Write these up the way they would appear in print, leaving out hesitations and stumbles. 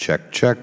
Check, check.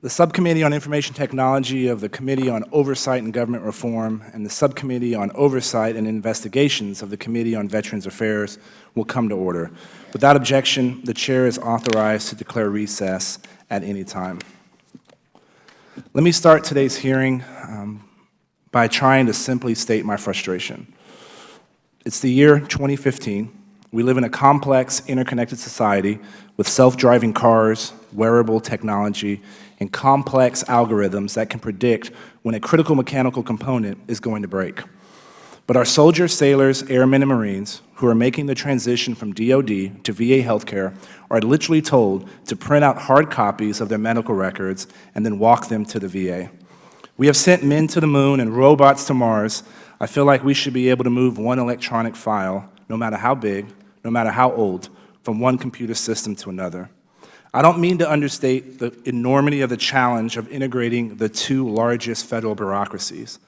The Subcommittee on Information Technology of the Committee on Oversight and Government Reform and the Subcommittee on Oversight and Investigations of the Committee on Veterans Affairs will come to order. Without objection, the Chair is authorized to declare recess at any time. Let me start today's hearing by trying to simply state my frustration. It's the year 2015. We live in a complex, interconnected society with self-driving cars, wearable technology, and complex algorithms that can predict when a critical mechanical component is going to break. But our soldiers, sailors, airmen, and Marines who are making the transition from DOD to VA healthcare are literally told to print out hard copies of their medical records and then walk them to the VA. We have sent men to the moon and robots to Mars. I feel like we should be able to move one electronic file, no matter how big, no matter how old, from one computer system to another. I don't mean to understate the enormity of the challenge of integrating the two largest federal bureaucracies,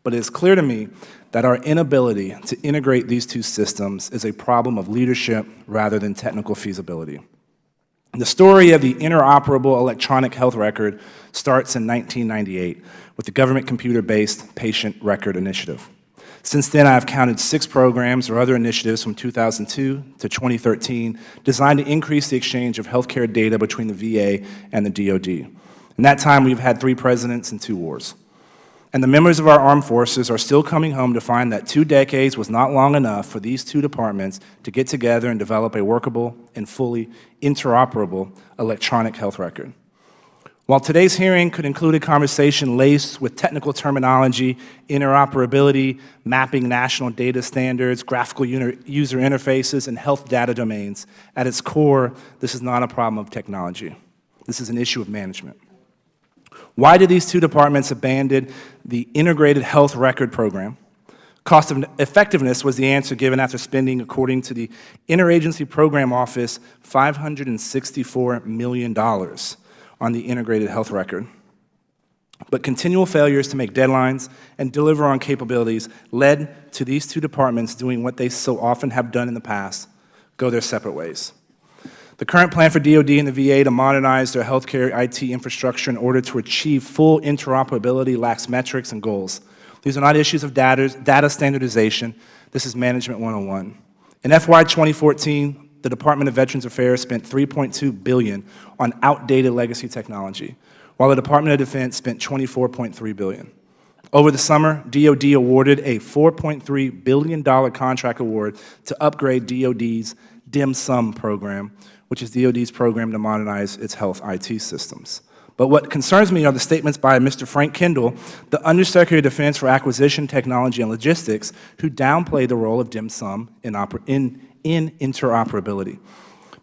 but it is clear to me that our inability to integrate these two systems is a problem of leadership rather than technical feasibility. The story of the Interoperable Electronic Health Record starts in 1998 with the government computer-based Patient Record Initiative. Since then, I have counted 6 programs or other initiatives from 2002 to 2013 designed to increase the exchange of healthcare data between the VA and the DOD. In that time, we've had 3 presidents and 2 wars. And the members of our armed forces are still coming home to find that 2 decades was not long enough for these 2 departments to get together and develop a workable and fully interoperable electronic health record. While today's hearing could include a conversation laced with technical terminology, interoperability, mapping national data standards, graphical user interfaces, and health data domains, at its core, this is not a problem of technology. This is an issue of management. Why did these 2 departments abandon the Integrated Health Record Program? Cost of effectiveness was the answer given after spending, according to the Interagency Program Office, $564 million on the integrated health record. But continual failures to make deadlines and deliver on capabilities led to these 2 departments doing what they so often have done in the past, go their separate ways. The current plan for DOD and the VA to modernize their healthcare IT infrastructure in order to achieve full interoperability lacks metrics and goals. These are not issues of data standardization. This is Management 101. In FY 2014, the Department of Veterans Affairs spent $3.2 billion on outdated legacy technology, while the Department of Defense spent $24.3 billion. Over the summer, DOD awarded a $4.3 billion contract award to upgrade DOD's DIM-SUM program, which is DOD's program to modernize its health IT systems. But what concerns me are the statements by Mr. Frank Kendall, the Undersecretary of Defense for Acquisition, Technology, and Logistics, who downplayed the role of DIM-SUM in interoperability.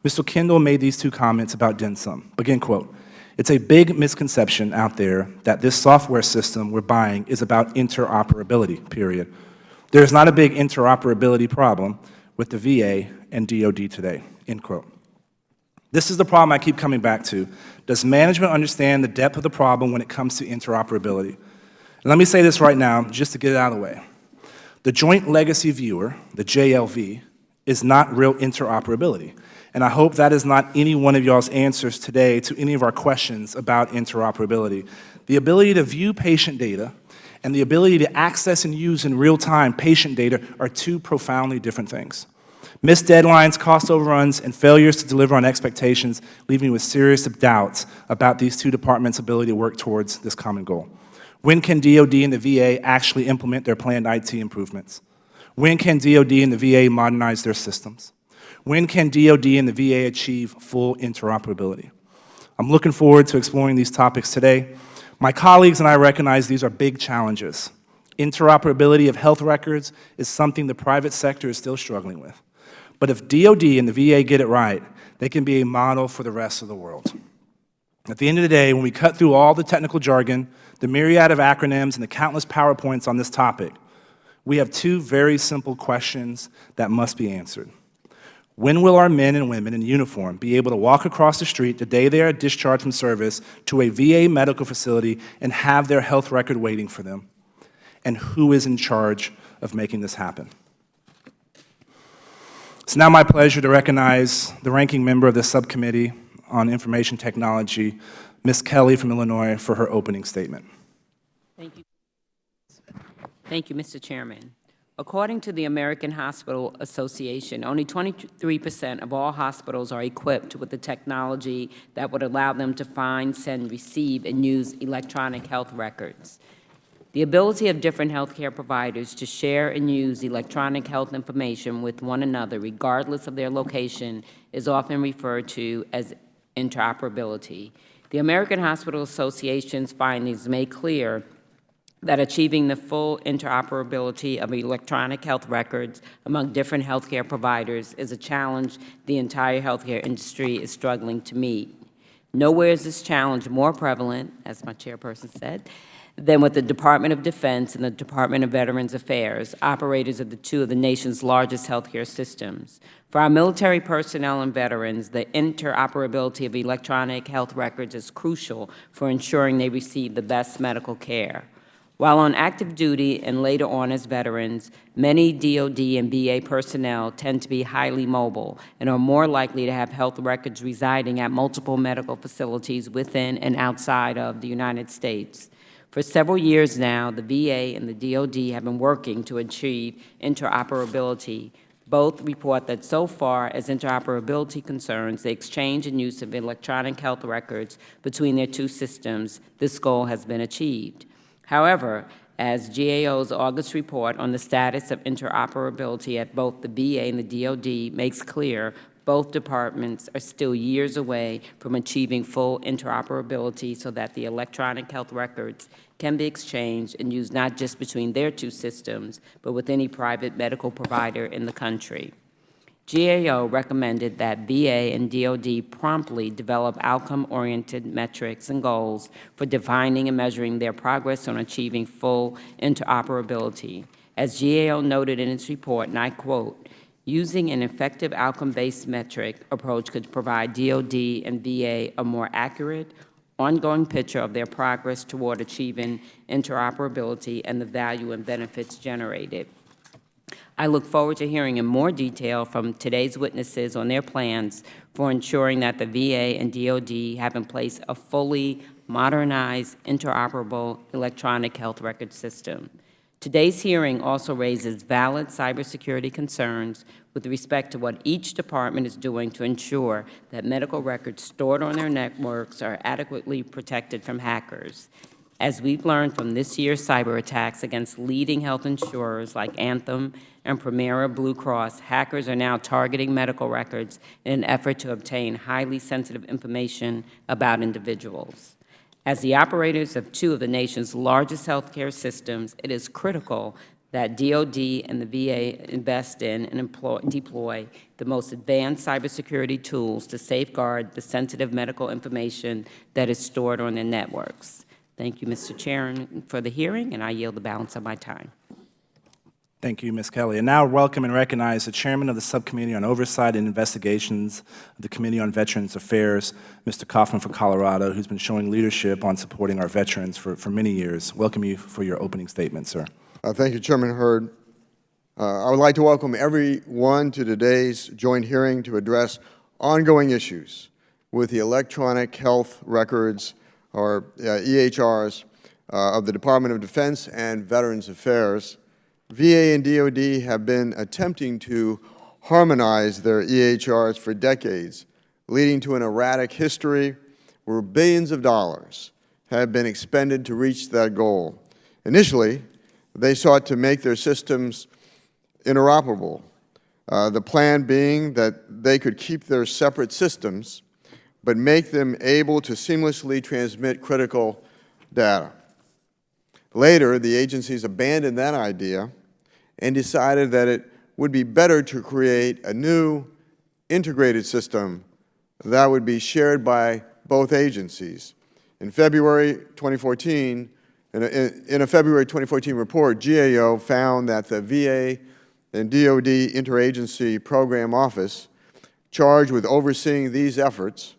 Mr. Kendall made these 2 comments about DIM-SUM. Begin quote, "It's a big misconception out there that this software system we're buying is about interoperability, period. There is not a big interoperability problem with the VA and DOD today," end quote. This is the problem I keep coming back to. Does management understand the depth of the problem when it comes to interoperability? And let me say this right now, just to get it out of the way. The Joint Legacy Viewer, the JLV, is not real interoperability. And I hope that is not any one of y'all's answers today to any of our questions about interoperability. The ability to view patient data and the ability to access and use in real time patient data are 2 profoundly different things. Missed deadlines, cost overruns, and failures to deliver on expectations leave me with serious doubts about these 2 departments' ability to work towards this common goal. When can DOD and the VA actually implement their planned IT improvements? When can DOD and the VA modernize their systems? When can DOD and the VA achieve full interoperability? I'm looking forward to exploring these topics today. My colleagues and I recognize these are big challenges. Interoperability of health records is something the private sector is still struggling with. But if DOD and the VA get it right, they can be a model for the rest of the world. At the end of the day, when we cut through all the technical jargon, the myriad of acronyms, and the countless PowerPoints on this topic, we have 2 very simple questions that must be answered. When will our men and women in uniform be able to walk across the street the day they are discharged from service to a VA medical facility and have their health record waiting for them? And who is in charge of making this happen? It's now my pleasure to recognize the ranking member of the Subcommittee on Information Technology, Ms. Kelly from Illinois for her opening statement. Thank you. Thank you, Mr. Chairman. According to the American Hospital Association, only 23% of all hospitals are equipped with the technology that would allow them to find, send, receive, and use electronic health records. The ability of different healthcare providers to share and use electronic health information with one another, regardless of their location, is often referred to as interoperability. The American Hospital Association's findings make clear that achieving the full interoperability of electronic health records among different healthcare providers is a challenge the entire healthcare industry is struggling to meet. Nowhere is this challenge more prevalent, as my chairperson said, than with the Department of Defense and the Department of Veterans Affairs, operators of two of the nation's largest healthcare systems. For our military personnel and veterans, the interoperability of electronic health records is crucial for ensuring they receive the best medical care. While on active duty and later on as veterans, many DOD and VA personnel tend to be highly mobile and are more likely to have health records residing at multiple medical facilities within and outside of the United States. For several years now, the VA and the DOD have been working to achieve interoperability. Both report that so far as interoperability concerns the exchange and use of electronic health records between their two systems, this goal has been achieved. However, as GAO's August report on the status of interoperability at both the VA and the DOD makes clear, both departments are still years away from achieving full interoperability so that the electronic health records can be exchanged and used not just between their two systems, but with any private medical provider in the country. GAO recommended that VA and DOD promptly develop outcome-oriented metrics and goals for defining and measuring their progress on achieving full interoperability. As GAO noted in its report, and I quote, "Using an effective outcome-based metric approach could provide DOD and VA a more accurate, ongoing picture of their progress toward achieving interoperability and the value and benefits generated." I look forward to hearing in more detail from today's witnesses on their plans for ensuring that the VA and DOD have in place a fully modernized, interoperable electronic health record system. Today's hearing also raises valid cybersecurity concerns with respect to what each department is doing to ensure that medical records stored on their networks are adequately protected from hackers. As we've learned from this year's cyber attacks against leading health insurers like Anthem and Premera Blue Cross, hackers are now targeting medical records in an effort to obtain highly sensitive information about individuals. As the operators of two of the nation's largest healthcare systems, it is critical that DOD and the VA invest in and deploy the most advanced cybersecurity tools to safeguard the sensitive medical information that is stored on their networks. Thank you, Mr. Chairman, for the hearing, and I yield the balance of my time. Thank you, Ms. Kelly. And now welcome and recognize the Chairman of the Subcommittee on Oversight and Investigations of the Committee on Veterans Affairs, Mr. Kaufman from Colorado, who's been showing leadership on supporting our veterans for many years. Welcome you for your opening statement, sir. Thank you, Chairman Hurd. I would like to welcome everyone to today's joint hearing to address ongoing issues with the electronic health records, or EHRs, of the Department of Defense and Veterans Affairs. VA and DOD have been attempting to harmonize their EHRs for decades, leading to an erratic history where billions of dollars have been expended to reach that goal. Initially, they sought to make their systems interoperable, the plan being that they could keep their separate systems but make them able to seamlessly transmit critical data. Later, the agencies abandoned that idea and decided that it would be better to create a new integrated system that would be shared by both agencies. In February 2014, in a February 2014 report, GAO found that the VA and DOD Interagency Program Office, charged with overseeing these efforts,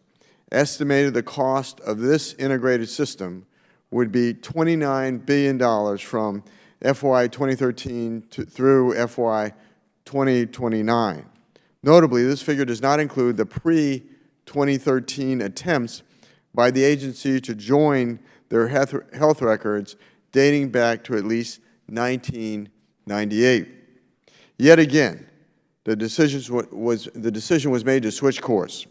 estimated the cost of this integrated system would be $29 billion from FY 2013 through FY 2029. Notably, this figure does not include the pre-2013 attempts by the agency to join their health records dating back to at least 1998. Yet again, the decision was made to switch course,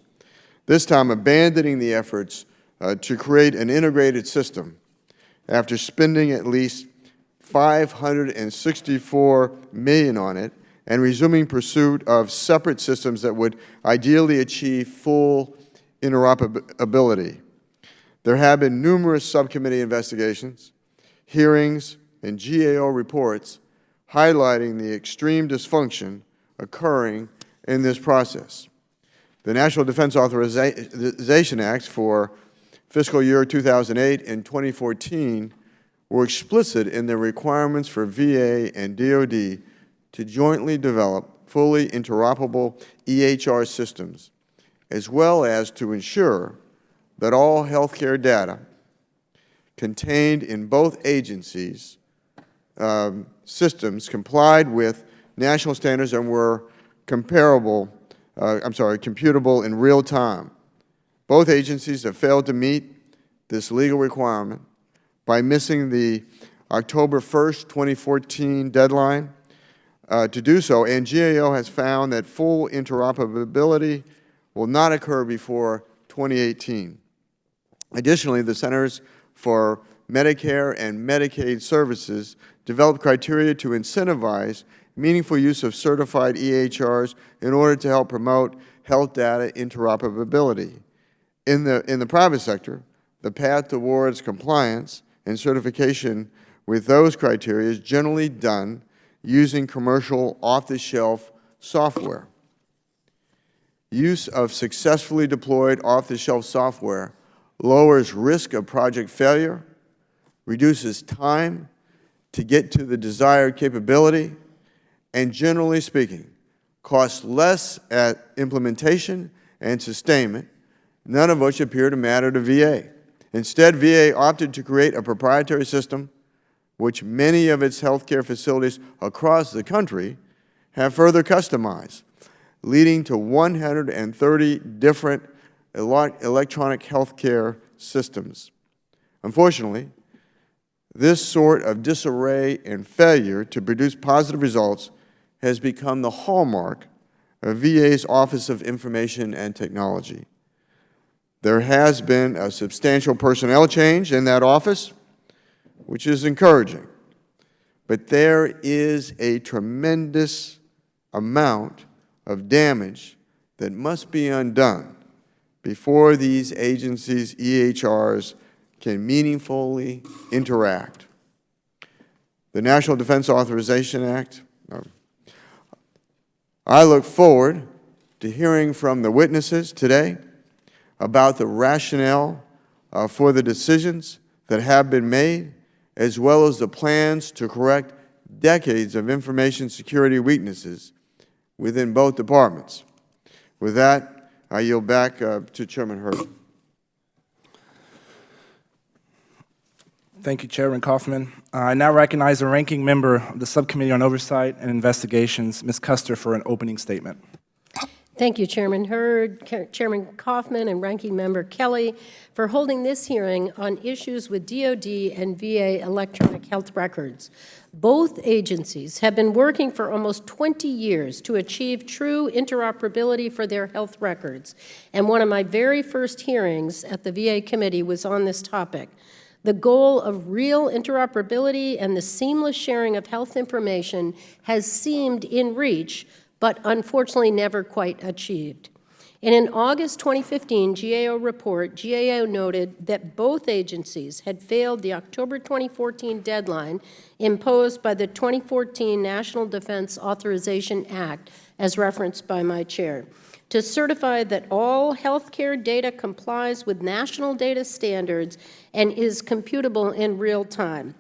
this time abandoning the efforts to create an integrated system after spending at least $564 million on it and resuming pursuit of separate systems that would ideally achieve full interoperability. There have been numerous subcommittee investigations, hearings, and GAO reports highlighting the extreme dysfunction occurring in this process. The National Defense Authorization Acts for fiscal year 2008 and 2014 were explicit in their requirements for VA and DOD to jointly develop fully interoperable EHR systems, as well as to ensure that all healthcare data contained in both agencies' systems complied with national standards and were computable in real time. Both agencies have failed to meet this legal requirement by missing the October 1st, 2014 deadline to do so, and GAO has found that full interoperability will not occur before 2018. Additionally, the Centers for Medicare and Medicaid Services developed criteria to incentivize meaningful use of certified EHRs in order to help promote health data interoperability. In the private sector, the path towards compliance and certification with those criteria is generally done using commercial off-the-shelf software. Use of successfully deployed off-the-shelf software lowers risk of project failure, reduces time to get to the desired capability, and generally speaking, costs less at implementation and sustainment, none of which appear to matter to VA. Instead, VA opted to create a proprietary system which many of its healthcare facilities across the country have further customized, leading to 130 different electronic healthcare systems. Unfortunately, this sort of disarray and failure to produce positive results has become the hallmark of VA's Office of Information and Technology. There has been a substantial personnel change in that office, which is encouraging, but there is a tremendous amount of damage that must be undone before these agencies' EHRs can meaningfully interact. The National Defense Authorization Act, I look forward to hearing from the witnesses today about the rationale for the decisions that have been made, as well as the plans to correct decades of information security weaknesses within both departments. With that, I yield back to Chairman Hurd. Thank you, Chairman Kaufman. I now recognize the ranking member of the Subcommittee on Oversight and Investigations, Ms. Kuster, for an opening statement. Thank you, Chairman Hurd, Chairman Kaufman, and Ranking Member Kelly for holding this hearing on issues with DOD and VA electronic health records. Both agencies have been working for almost 20 years to achieve true interoperability for their health records, and one of my very first hearings at the VA committee was on this topic. The goal of real interoperability and the seamless sharing of health information has seemed in reach, but unfortunately never quite achieved. In an August 2015 GAO report, GAO noted that both agencies had failed the October 2014 deadline imposed by the 2014 National Defense Authorization Act, as referenced by my chair, to certify that all healthcare data complies with national data standards and is computable in real time.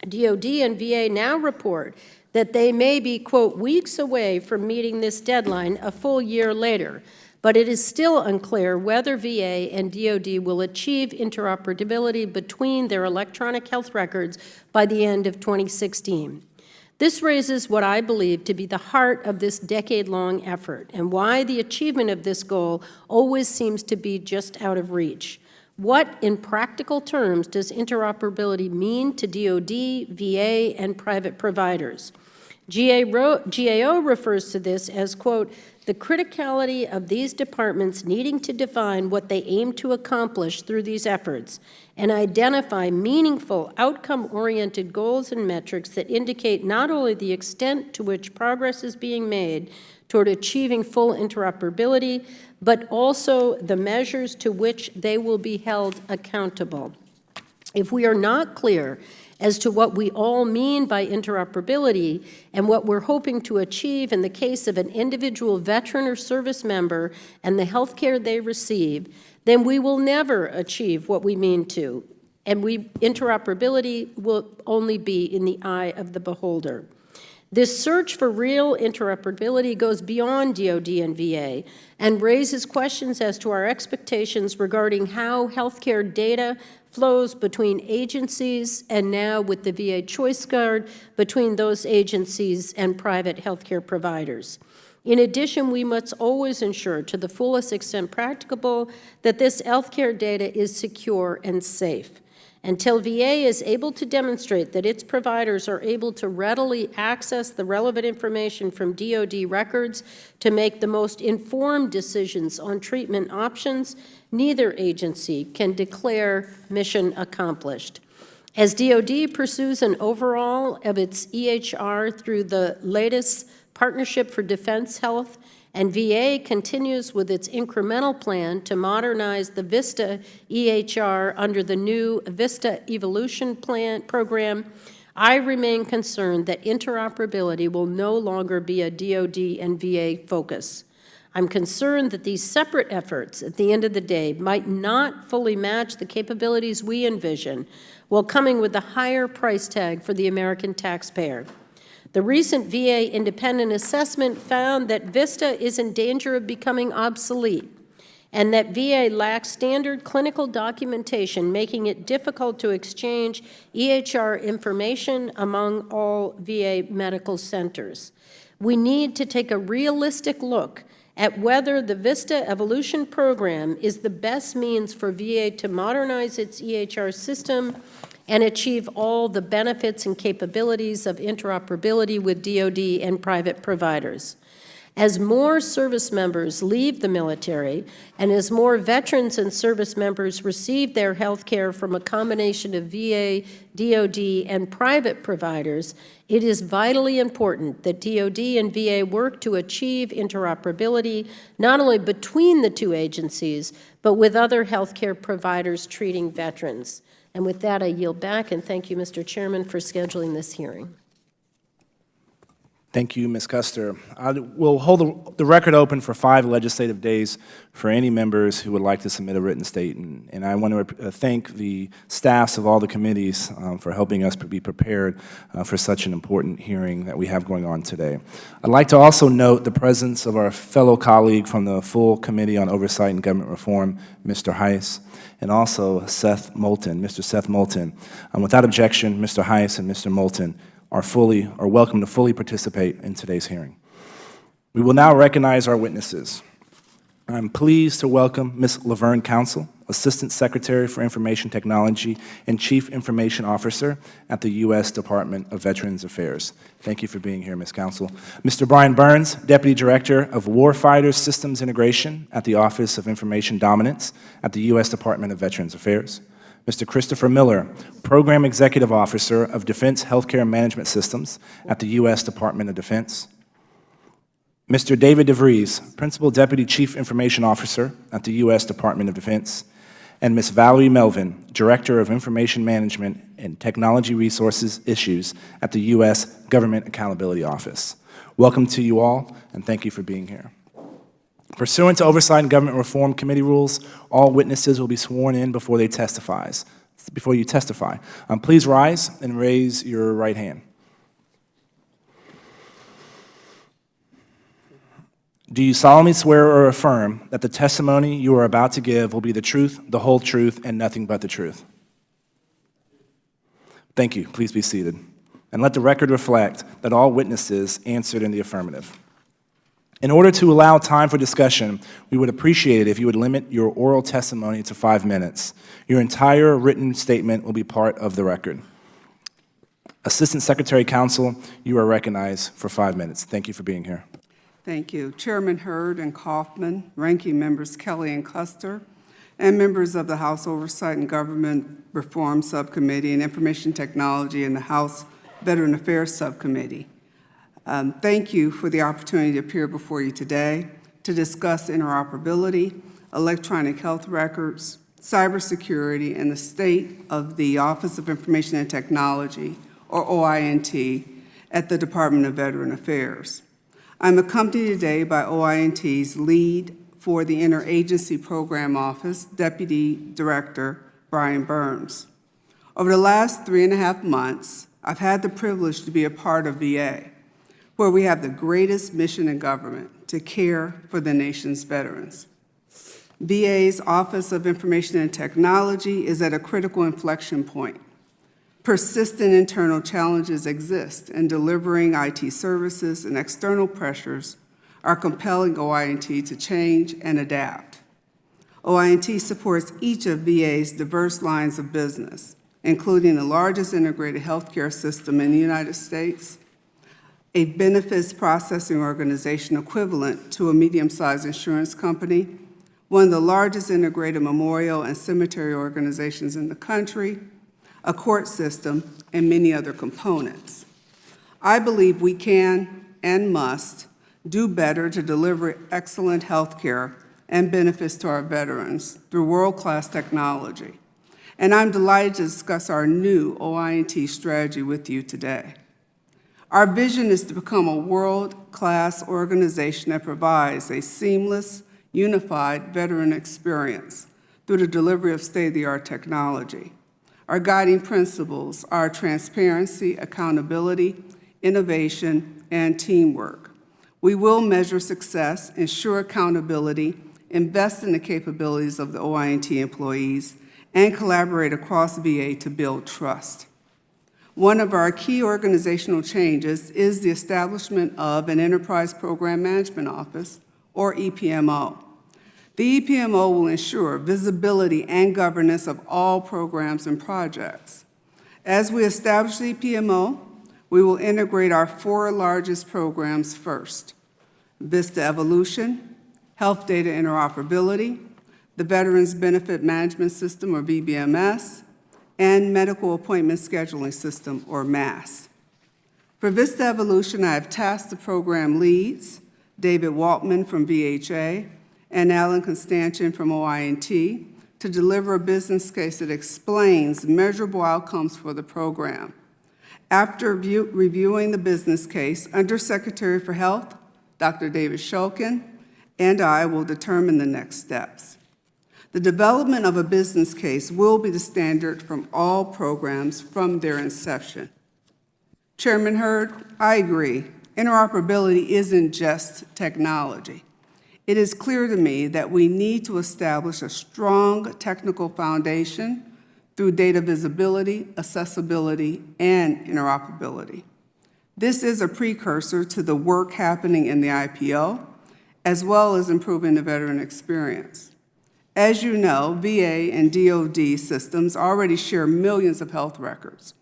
DOD and VA now report that they may be, quote, weeks away from meeting this deadline a full year later, but it is still unclear whether VA and DOD will achieve interoperability between their electronic health records by the end of 2016. This raises what I believe to be the heart of this decade-long effort and why the achievement of this goal always seems to be just out of reach. What, in practical terms, does interoperability mean to DOD, VA, and private providers? GAO refers to this as, quote, the criticality of these departments needing to define what they aim to accomplish through these efforts and identify meaningful, outcome-oriented goals and metrics that indicate not only the extent to which progress is being made toward achieving full interoperability, but also the measures to which they will be held accountable. If we are not clear as to what we all mean by interoperability and what we're hoping to achieve in the case of an individual veteran or service member and the health care they receive, then we will never achieve what we mean to, and interoperability will only be in the eye of the beholder. This search for real interoperability goes beyond DOD and VA and raises questions as to our expectations regarding how healthcare data flows between agencies and now with the VA Choice Guard between those agencies and private healthcare providers. In addition, we must always ensure to the fullest extent practicable that this healthcare data is secure and safe. Until VA is able to demonstrate that its providers are able to readily access the relevant information from DOD records to make the most informed decisions on treatment options, neither agency can declare mission accomplished. As DOD pursues an overhaul of its EHR through the latest Partnership for Defense Health, and VA continues with its incremental plan to modernize the VISTA EHR under the new VISTA Evolution program, I remain concerned that interoperability will no longer be a DOD and VA focus. I'm concerned that these separate efforts at the end of the day might not fully match the capabilities we envision while coming with a higher price tag for the American taxpayer. The recent VA independent assessment found that VISTA is in danger of becoming obsolete and that VA lacks standard clinical documentation, making it difficult to exchange EHR information among all VA medical centers. We need to take a realistic look at whether the VISTA Evolution program is the best means for VA to modernize its EHR system and achieve all the benefits and capabilities of interoperability with DOD and private providers. As more service members leave the military and as more veterans and service members receive their health care from a combination of VA, DOD, and private providers, it is vitally important that DOD and VA work to achieve interoperability not only between the two agencies, but with other health care providers treating veterans. And with that, I yield back, and thank you, Mr. Chairman, for scheduling this hearing. Thank you, Ms. Kuster. We'll hold the record open for 5 legislative days for any members who would like to submit a written statement. And I want to thank the staffs of all the committees for helping us be prepared for such an important hearing that we have going on today. I'd like to also note the presence of our fellow colleague from the full Committee on Oversight and Government Reform, Mr. Heiss, and also Seth Moulton, Mr. Seth Moulton. Without objection, Mr. Heiss and Mr. Moulton are welcome to fully participate in today's hearing. We will now recognize our witnesses. I'm pleased to welcome Ms. Laverne Council, Assistant Secretary for Information Technology and Chief Information Officer at the U.S. Department of Veterans Affairs. Thank you for being here, Ms. Council. Mr. Brian Burns, Deputy Director of Warfighter Systems Integration at the Office of Information Dominance at the U.S. Department of Veterans Affairs. Mr. Christopher Miller, Program Executive Officer of Defense Healthcare Management Systems at the U.S. Department of Defense. Mr. David DeVries, Principal Deputy Chief Information Officer at the U.S. Department of Defense. And Ms. Valerie Melvin, Director of Information Management and Technology Resources Issues at the U.S. Government Accountability Office. Welcome to you all, and thank you for being here. Pursuant to Oversight and Government Reform Committee rules, all witnesses will be sworn in before you testify. Please rise and raise your right hand. Do you solemnly swear or affirm that the testimony you are about to give will be the truth, the whole truth, and nothing but the truth? Thank you. Please be seated. And let the record reflect that all witnesses answered in the affirmative. In order to allow time for discussion, we would appreciate it if you would limit your oral testimony to 5 minutes. Your entire written statement will be part of the record. Assistant Secretary Counsel, you are recognized for 5 minutes. Thank you for being here. Thank you. Chairman Hurd and Kaufman, Ranking Members Kelly and Kuster, and members of the House Oversight and Government Reform Subcommittee and Information Technology and the House Veteran Affairs Subcommittee. Thank you for the opportunity to appear before you today to discuss interoperability, electronic health records, cybersecurity, and the state of the Office of Information and Technology, or OINT, at the Department of Veteran Affairs. I'm accompanied today by OINT's lead for the Interagency Program Office, Deputy Director Brian Burns. Over the last 3.5 months, I've had the privilege to be a part of VA, where we have the greatest mission in government to care for the nation's veterans. VA's Office of Information and Technology is at a critical inflection point. Persistent internal challenges exist, and delivering IT services and external pressures are compelling OINT to change and adapt. OINT supports each of VA's diverse lines of business, including the largest integrated healthcare system in the United States, a benefits processing organization equivalent to a medium-sized insurance company, one of the largest integrated memorial and cemetery organizations in the country, a court system, and many other components. I believe we can and must do better to deliver excellent health care and benefits to our veterans through world-class technology. And I'm delighted to discuss our new OINT strategy with you today. Our vision is to become a world-class organization that provides a seamless, unified veteran experience through the delivery of state-of-the-art technology. Our guiding principles are transparency, accountability, innovation, and teamwork. We will measure success, ensure accountability, invest in the capabilities of the OINT employees, and collaborate across VA to build trust. One of our key organizational changes is the establishment of an Enterprise Program Management Office, or EPMO. The EPMO will ensure visibility and governance of all programs and projects. As we establish the EPMO, we will integrate our 4 largest programs first: Vista Evolution, Health Data Interoperability, the Veterans Benefit Management System, or VBMS, and Medical Appointment Scheduling System, or MAS. For Vista Evolution, I have tasked the program leads, David Waltman from VHA and Alan Constantian from OINT, to deliver a business case that explains measurable outcomes for the program. After reviewing the business case, Undersecretary for Health, Dr. David Shulkin, and I will determine the next steps. The development of a business case will be the standard from all programs from their inception. Chairman Hurd, I agree. Interoperability isn't just technology. It is clear to me that we need to establish a strong technical foundation through data visibility, accessibility, and interoperability. This is a precursor to the work happening in the IPO, as well as improving the veteran experience. As you know, VA and DOD systems already share millions of health records.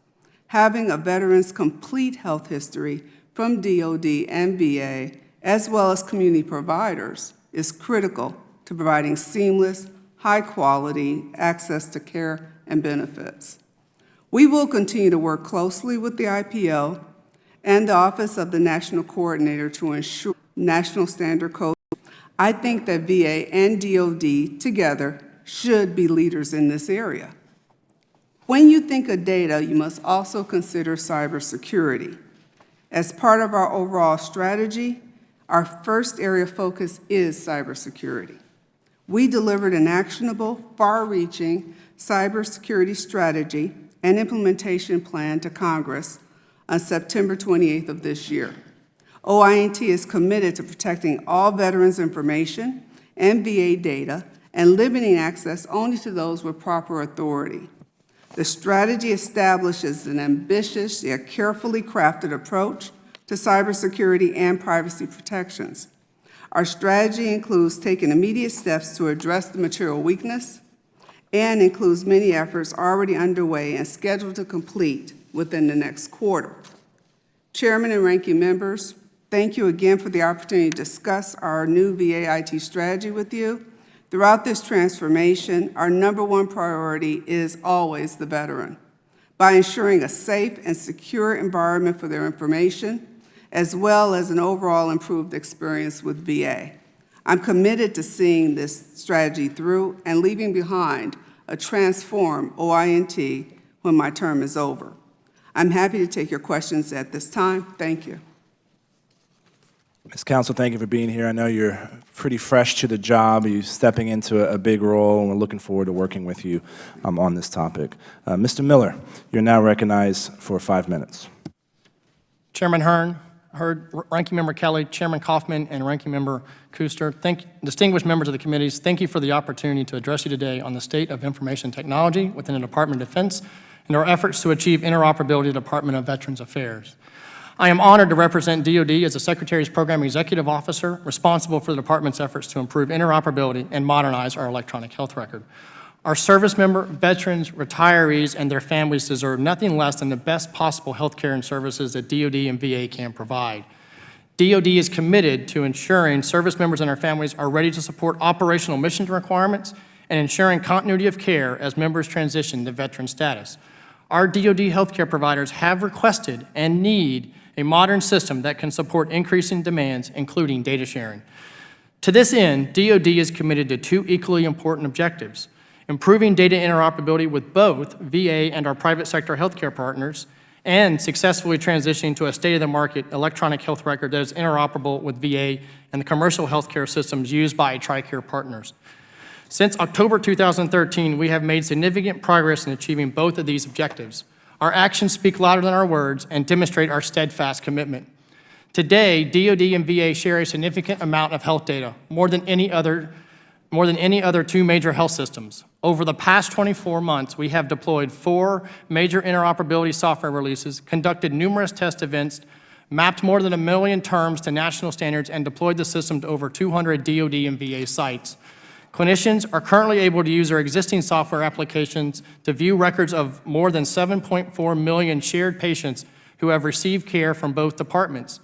Having a veteran's complete health history from DOD and VA, as well as community providers, is critical to providing seamless, high-quality access to care and benefits. We will continue to work closely with the IPO and the Office of the National Coordinator to ensure national standard code. I think that VA and DOD together should be leaders in this area. When you think of data, you must also consider cybersecurity. As part of our overall strategy, our first area of focus is cybersecurity. We delivered an actionable, far-reaching cybersecurity strategy and implementation plan to Congress on September 28th of this year. OINT is committed to protecting all veterans' information and VA data and limiting access only to those with proper authority. The strategy establishes an ambitious yet carefully crafted approach to cybersecurity and privacy protections. Our strategy includes taking immediate steps to address the material weakness and includes many efforts already underway and scheduled to complete within the next quarter. Chairman and ranking members, thank you again for the opportunity to discuss our new VA IT strategy with you. Throughout this transformation, our #1 priority is always the veteran, by ensuring a safe and secure environment for their information, as well as an overall improved experience with VA. I'm committed to seeing this strategy through and leaving behind a transformed OINT when my term is over. I'm happy to take your questions at this time. Thank you. Ms. Counsel, thank you for being here. I know you're pretty fresh to the job. You're stepping into a big role, and we're looking forward to working with you on this topic. Mr. Miller, you're now recognized for 5 minutes. Chairman Hurd, Ranking Member Kelly, Chairman Kaufman, and Ranking Member Kuster, distinguished members of the committees, thank you for the opportunity to address you today on the state of information technology within the Department of Defense and our efforts to achieve interoperability in the Department of Veterans Affairs. I am honored to represent DOD as the Secretary's Program Executive Officer responsible for the Department's efforts to improve interoperability and modernize our electronic health record. Our service member, veterans, retirees, and their families deserve nothing less than the best possible health care and services that DOD and VA can provide. DOD is committed to ensuring service members and their families are ready to support operational mission requirements and ensuring continuity of care as members transition to veteran status. Our DOD healthcare providers have requested and need a modern system that can support increasing demands, including data sharing. To this end, DOD is committed to 2 equally important objectives: improving data interoperability with both VA and our private sector healthcare partners, and successfully transitioning to a state-of-the-market electronic health record that is interoperable with VA and the commercial healthcare systems used by TRICARE partners. Since October 2013, we have made significant progress in achieving both of these objectives. Our actions speak louder than our words and demonstrate our steadfast commitment. Today, DOD and VA share a significant amount of health data, more than any other 2 major health systems. Over the past 24 months, we have deployed 4 major interoperability software releases, conducted numerous test events, mapped more than 1 million terms to national standards, and deployed the system to over 200 DOD and VA sites. Clinicians are currently able to use their existing software applications to view records of more than 7.4 million shared patients who have received care from both departments.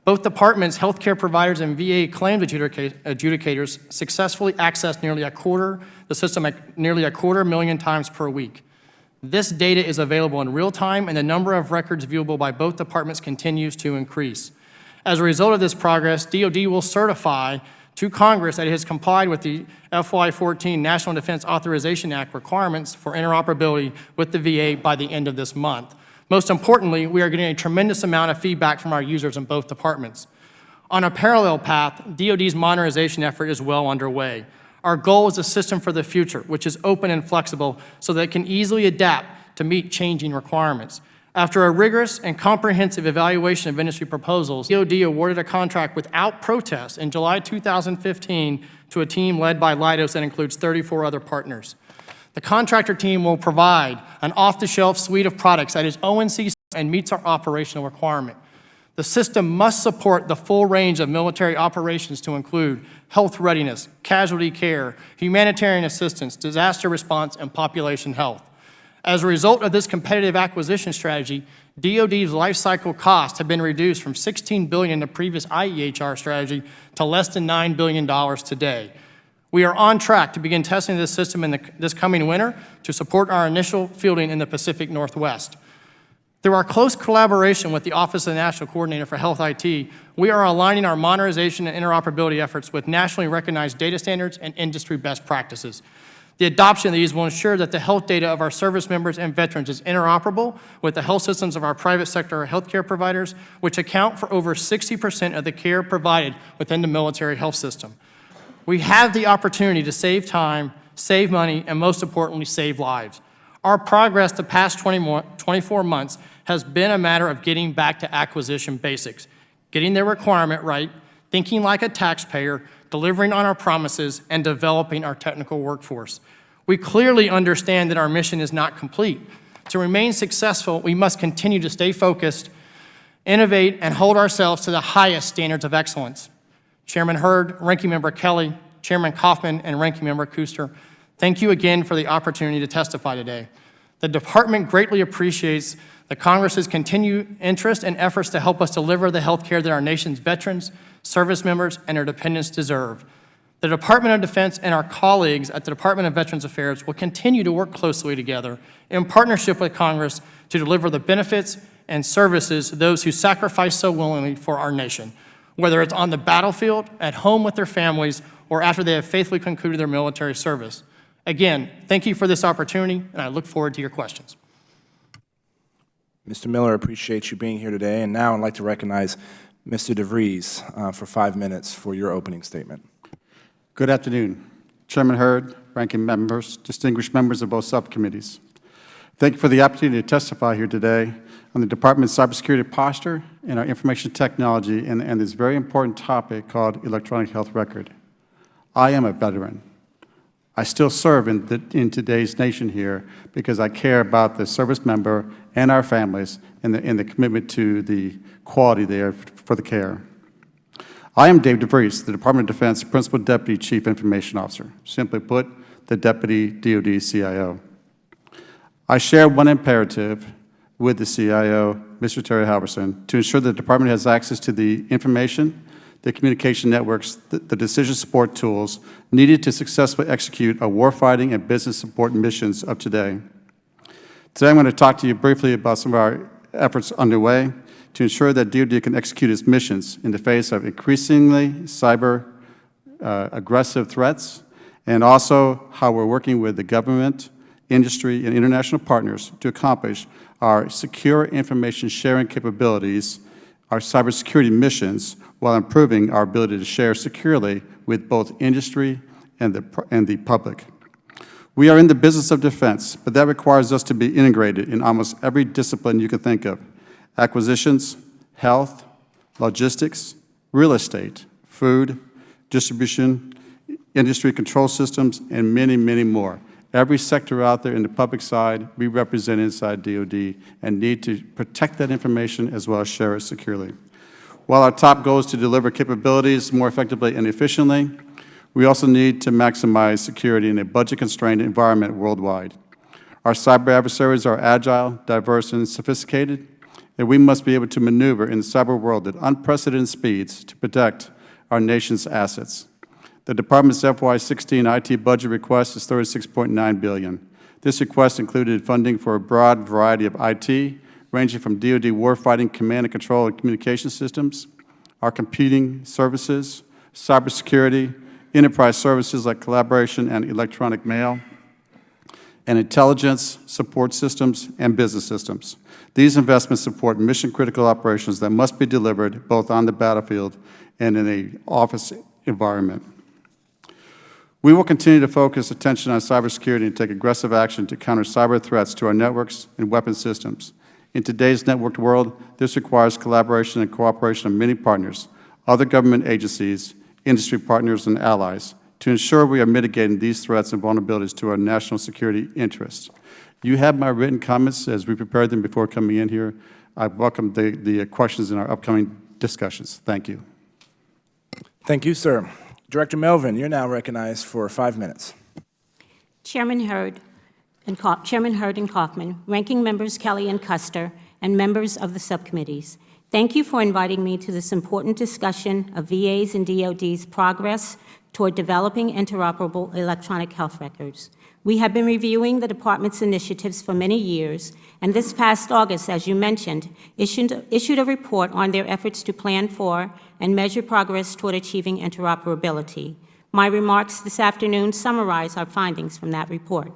Both departments, healthcare providers, and VA claims adjudicators successfully access the system nearly a 250,000 times per week. This data is available in real time, and the number of records viewable by both departments continues to increase. As a result of this progress, DOD will certify to Congress that it has complied with the FY14 National Defense Authorization Act requirements for interoperability with the VA by the end of this month. Most importantly, we are getting a tremendous amount of feedback from our users in both departments. On a parallel path, DOD's modernization effort is well underway. Our goal is a system for the future, which is open and flexible so that it can easily adapt to meet changing requirements. After a rigorous and comprehensive evaluation of industry proposals, DOD awarded a contract without protest in July 2015 to a team led by Leidos that includes 34 other partners. The contractor team will provide an off-the-shelf suite of products that is ONC and meets our operational requirement. The system must support the full range of military operations to include health readiness, casualty care, humanitarian assistance, disaster response, and population health. As a result of this competitive acquisition strategy, DOD's lifecycle costs have been reduced from $16 billion in the previous IEHR strategy to less than $9 billion today. We are on track to begin testing this system in this coming winter to support our initial fielding in the Pacific Northwest. Through our close collaboration with the Office of the National Coordinator for Health IT, we are aligning our modernization and interoperability efforts with nationally recognized data standards and industry best practices. The adoption of these will ensure that the health data of our service members and veterans is interoperable with the health systems of our private sector healthcare providers, which account for over 60% of the care provided within the military health system. We have the opportunity to save time, save money, and most importantly, save lives. Our progress the past 24 months has been a matter of getting back to acquisition basics, getting their requirement right, thinking like a taxpayer, delivering on our promises, and developing our technical workforce. We clearly understand that our mission is not complete. To remain successful, we must continue to stay focused, innovate, and hold ourselves to the highest standards of excellence. Chairman Hurd, Ranking Member Kelly, Chairman Kaufman, and Ranking Member Kuster, thank you again for the opportunity to testify today. The Department greatly appreciates the Congress's continued interest and efforts to help us deliver the health care that our nation's veterans, service members, and their dependents deserve. The Department of Defense and our colleagues at the Department of Veterans Affairs will continue to work closely together in partnership with Congress to deliver the benefits and services to those who sacrifice so willingly for our nation, whether it's on the battlefield, at home with their families, or after they have faithfully concluded their military service. Again, thank you for this opportunity, and I look forward to your questions. Mr. Miller, I appreciate you being here today. And now I'd like to recognize Mr. DeVries for 5 minutes for your opening statement. Good afternoon, Chairman Hurd, ranking members, distinguished members of both subcommittees. Thank you for the opportunity to testify here today on the Department's cybersecurity posture and our information technology and this very important topic called electronic health record. I am a veteran. I still serve in today's nation here because I care about the service member and our families and the commitment to the quality there for the care. I am Dave DeVries, the Department of Defense Principal Deputy Chief Information Officer, simply put, the Deputy DOD CIO. I share one imperative with the CIO, Mr. Terry Halverson, to ensure the Department has access to the information, the communication networks, the decision support tools needed to successfully execute our warfighting and business support missions of today. Today I'm going to talk to you briefly about some of our efforts underway to ensure that DoD can execute its missions in the face of increasingly cyber aggressive threats, and also how we're working with the government, industry, and international partners to accomplish our secure information sharing capabilities, our cybersecurity missions, while improving our ability to share securely with both industry and the public. We are in the business of defense, but that requires us to be integrated in almost every discipline you can think of: acquisitions, health, logistics, real estate, food, distribution, industry control systems, and many, many more. Every sector out there in the public side, we represent inside DoD and need to protect that information as well as share it securely. While our top goal is to deliver capabilities more effectively and efficiently, we also need to maximize security in a budget-constrained environment worldwide. Our cyber adversaries are agile, diverse, and sophisticated, and we must be able to maneuver in the cyber world at unprecedented speeds to protect our nation's assets. The Department's FY16 IT budget request is $36.9 billion. This request included funding for a broad variety of IT, ranging from DoD warfighting command and control and communication systems, our computing services, cybersecurity, enterprise services like collaboration and electronic mail, and intelligence, support systems, and business systems. These investments support mission-critical operations that must be delivered both on the battlefield and in an office environment. We will continue to focus attention on cybersecurity and take aggressive action to counter cyber threats to our networks and weapon systems. In today's networked world, this requires collaboration and cooperation of many partners, other government agencies, industry partners, and allies, to ensure we are mitigating these threats and vulnerabilities to our national security interests. You have my written comments as we prepared them before coming in here. I welcome the questions in our upcoming discussions. Thank you. Thank you, sir. Director Melvin, you're now recognized for 5 minutes. Chairman Hurd and Kaufman, Ranking Members Kelly and Kuster, and members of the subcommittees, thank you for inviting me to this important discussion of VA's and DoD's progress toward developing interoperable electronic health records. We have been reviewing the Department's initiatives for many years, and this past August, as you mentioned, issued a report on their efforts to plan for and measure progress toward achieving interoperability. My remarks this afternoon summarize our findings from that report.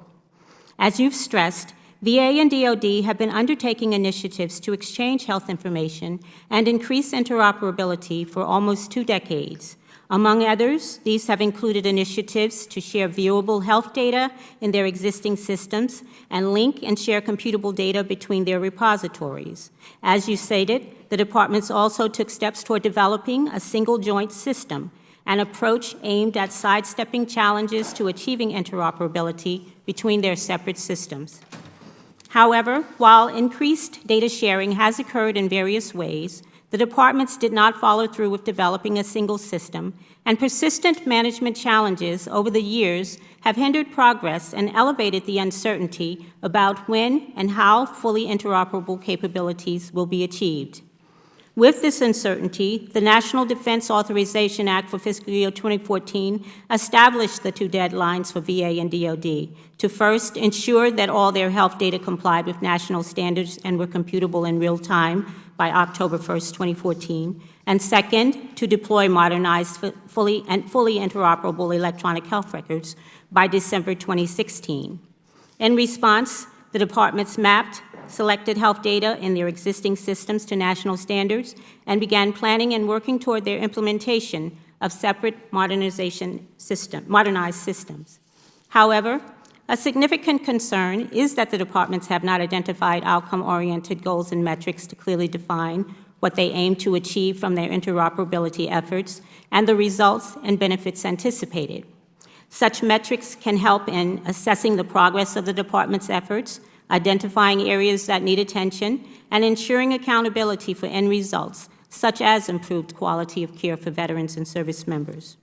As you've stressed, VA and DoD have been undertaking initiatives to exchange health information and increase interoperability for almost 2 decades. Among others, these have included initiatives to share viewable health data in their existing systems and link and share computable data between their repositories. As you stated, the departments also took steps toward developing a single joint system, an approach aimed at sidestepping challenges to achieving interoperability between their separate systems. However, while increased data sharing has occurred in various ways, The departments did not follow through with developing a single system, and persistent management challenges over the years have hindered progress and elevated the uncertainty about when and how fully interoperable capabilities will be achieved. With this uncertainty, the National Defense Authorization Act for fiscal year 2014 established the two deadlines for VA and DOD to first ensure that all their health data complied with national standards and were computable in real time by October 1st, 2014, and second, to deploy modernized, fully interoperable electronic health records by December 2016. In response, the departments mapped selected health data in their existing systems to national standards and began planning and working toward their implementation of separate modernized systems. However, a significant concern is that the departments have not identified outcome-oriented goals and metrics to clearly define what they aim to achieve from their interoperability efforts and the results and benefits anticipated. Such metrics can help in assessing the progress of the department's efforts, identifying areas that need attention, and ensuring accountability for end results, such as improved quality of care for veterans and service members.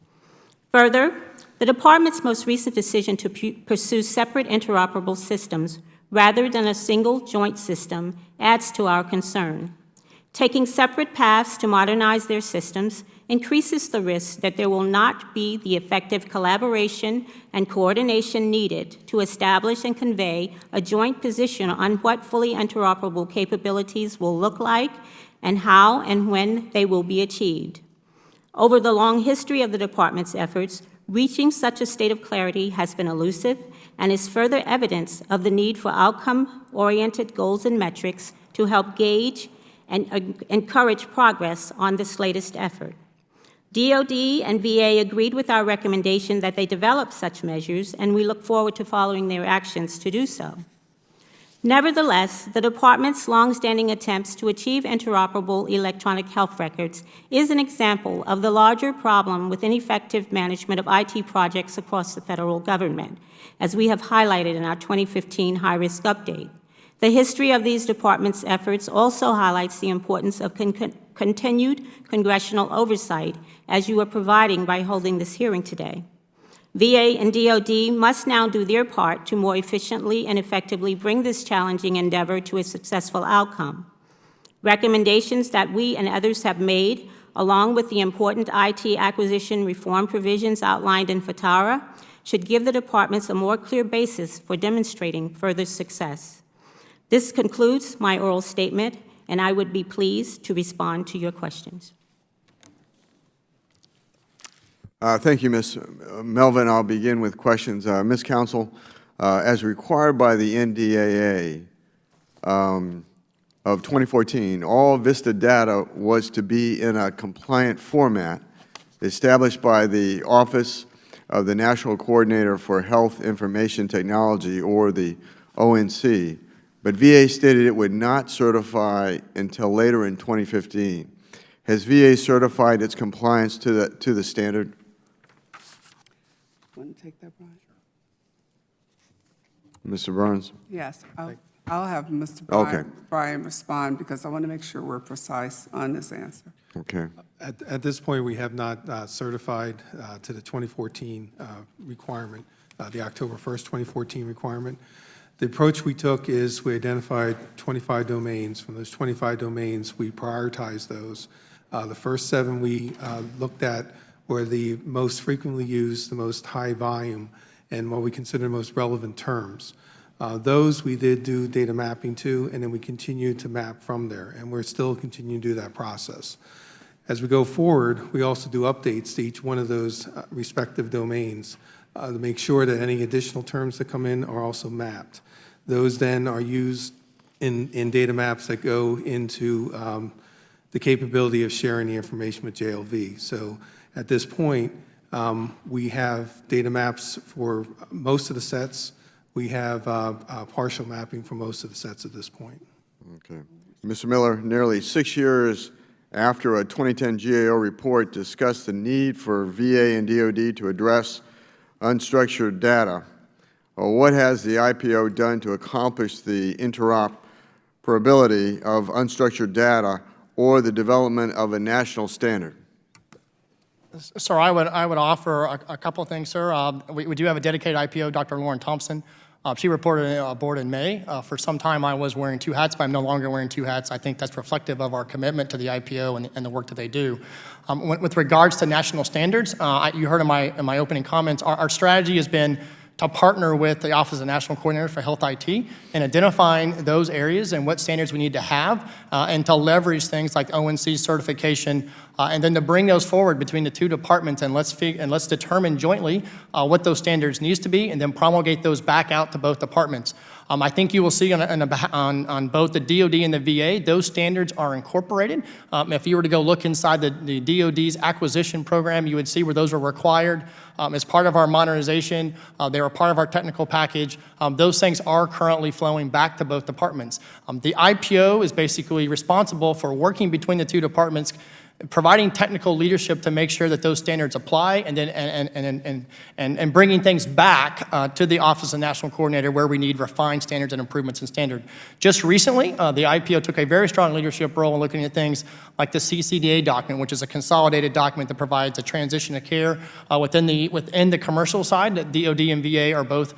Further, the department's most recent decision to pursue separate interoperable systems rather than a single joint system adds to our concern. Taking separate paths to modernize their systems increases the risk that there will not be the effective collaboration and coordination needed to establish and convey a joint position on what fully interoperable capabilities will look like and how and when they will be achieved. Over the long history of the department's efforts, reaching such a state of clarity has been elusive and is further evidence of the need for outcome-oriented goals and metrics to help gauge and encourage progress on this latest effort. DOD and VA agreed with our recommendation that they develop such measures, and we look forward to following their actions to do so. Nevertheless, the department's longstanding attempts to achieve interoperable electronic health records is an example of the larger problem with ineffective management of IT projects across the federal government, as we have highlighted in our 2015 high-risk update. The history of these departments' efforts also highlights the importance of continued congressional oversight, as you are providing by holding this hearing today. VA and DOD must now do their part to more efficiently and effectively bring this challenging endeavor to a successful outcome. Recommendations that we and others have made, along with the important IT acquisition reform provisions outlined in FATARA, should give the departments a more clear basis for demonstrating further success. This concludes my oral statement, and I would be pleased to respond to your questions. Thank you, Ms. Melvin. I'll begin with questions. Ms. Counsel, as required by the NDAA of 2014, all VISTA data was to be in a compliant format established by the Office of the National Coordinator for Health Information Technology, or the ONC, but VA stated it would not certify until later in 2015. Has VA certified its compliance to the standard? Want to take that, Brian? Mr. Burns? Yes, I'll have Mr. Brian respond, because I want to make sure we're precise on this answer. Okay. At this point, we have not certified to the 2014 requirement, the October 1st, 2014 requirement. The approach we took is we identified 25 domains. From those 25 domains, we prioritized those. The first 7 we looked at were the most frequently used, the most high volume, and what we consider the most relevant terms. Those we did do data mapping to, and then we continued to map from there, and we're still continuing to do that process. As we go forward, we also do updates to each one of those respective domains to make sure that any additional terms that come in are also mapped. Those then are used in data maps that go into the capability of sharing the information with JLV. So at this point, we have data maps for most of the sets. We have partial mapping for most of the sets at this point. Okay. Mr. Miller, nearly 6 years after a 2010 GAO report discussed the need for VA and DOD to address unstructured data, what has the IPO done to accomplish the interoperability of unstructured data, or the development of a national standard? Sir, I would offer a couple of things, sir. We do have a dedicated IPO, Dr. Lauren Thompson. She reported aboard in May. For some time, I was wearing 2 hats, but I'm no longer wearing 2 hats. I think that's reflective of our commitment to the IPO and the work that they do. With regards to national standards, you heard in my opening comments, our strategy has been to partner with the Office of National Coordinator for Health IT in identifying those areas and what standards we need to have, and to leverage things like ONC certification, and then to bring those forward between the 2 departments, and let's determine jointly what those standards needs to be, and then promulgate those back out to both departments. I think you will see on both the DOD and the VA, those standards are incorporated. If you were to go look inside the DOD's acquisition program, you would see where those are required. As part of our modernization, they are part of our technical package. Those things are currently flowing back to both departments. The IPO is basically responsible for working between the 2 departments, providing technical leadership to make sure that those standards apply, and then and bringing things back to the Office of National Coordinator where we need refined standards and improvements in standard. Just recently, the IPO took a very strong leadership role in looking at things like the CCDA document, which is a consolidated document that provides a transition of care within the commercial side that DOD and VA are both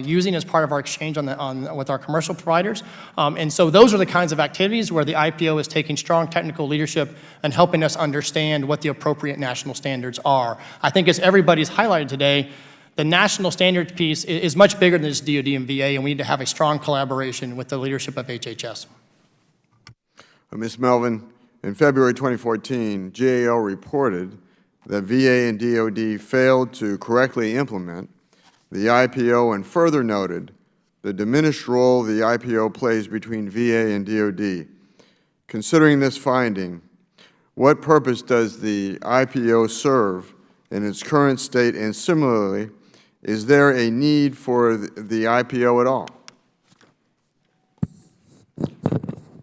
using as part of our exchange with our commercial providers. And so those are the kinds of activities where the IPO is taking strong technical leadership and helping us understand what the appropriate national standards are. I think as everybody's highlighted today, the national standards piece is much bigger than just DOD and VA, and we need to have a strong collaboration with the leadership of HHS. Ms. Melvin, in February 2014, GAO reported that VA and DOD failed to correctly implement the IPO and further noted the diminished role the IPO plays between VA and DOD. Considering this finding, what purpose does the IPO serve in its current state, and similarly, is there a need for the IPO at all?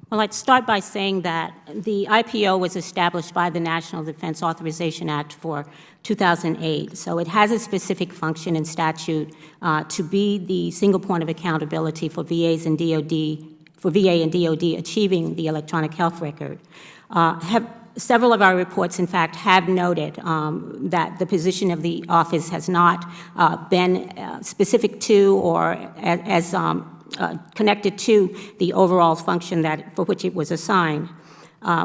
Well, I'd start by saying that the IPO was established by the National Defense Authorization Act for 2008, so it has a specific function in statute to be the single point of accountability for VA and DOD achieving the electronic health record. Several of our reports, in fact, have noted that the position of the office has not been specific to or as connected to the overall function for which it was assigned.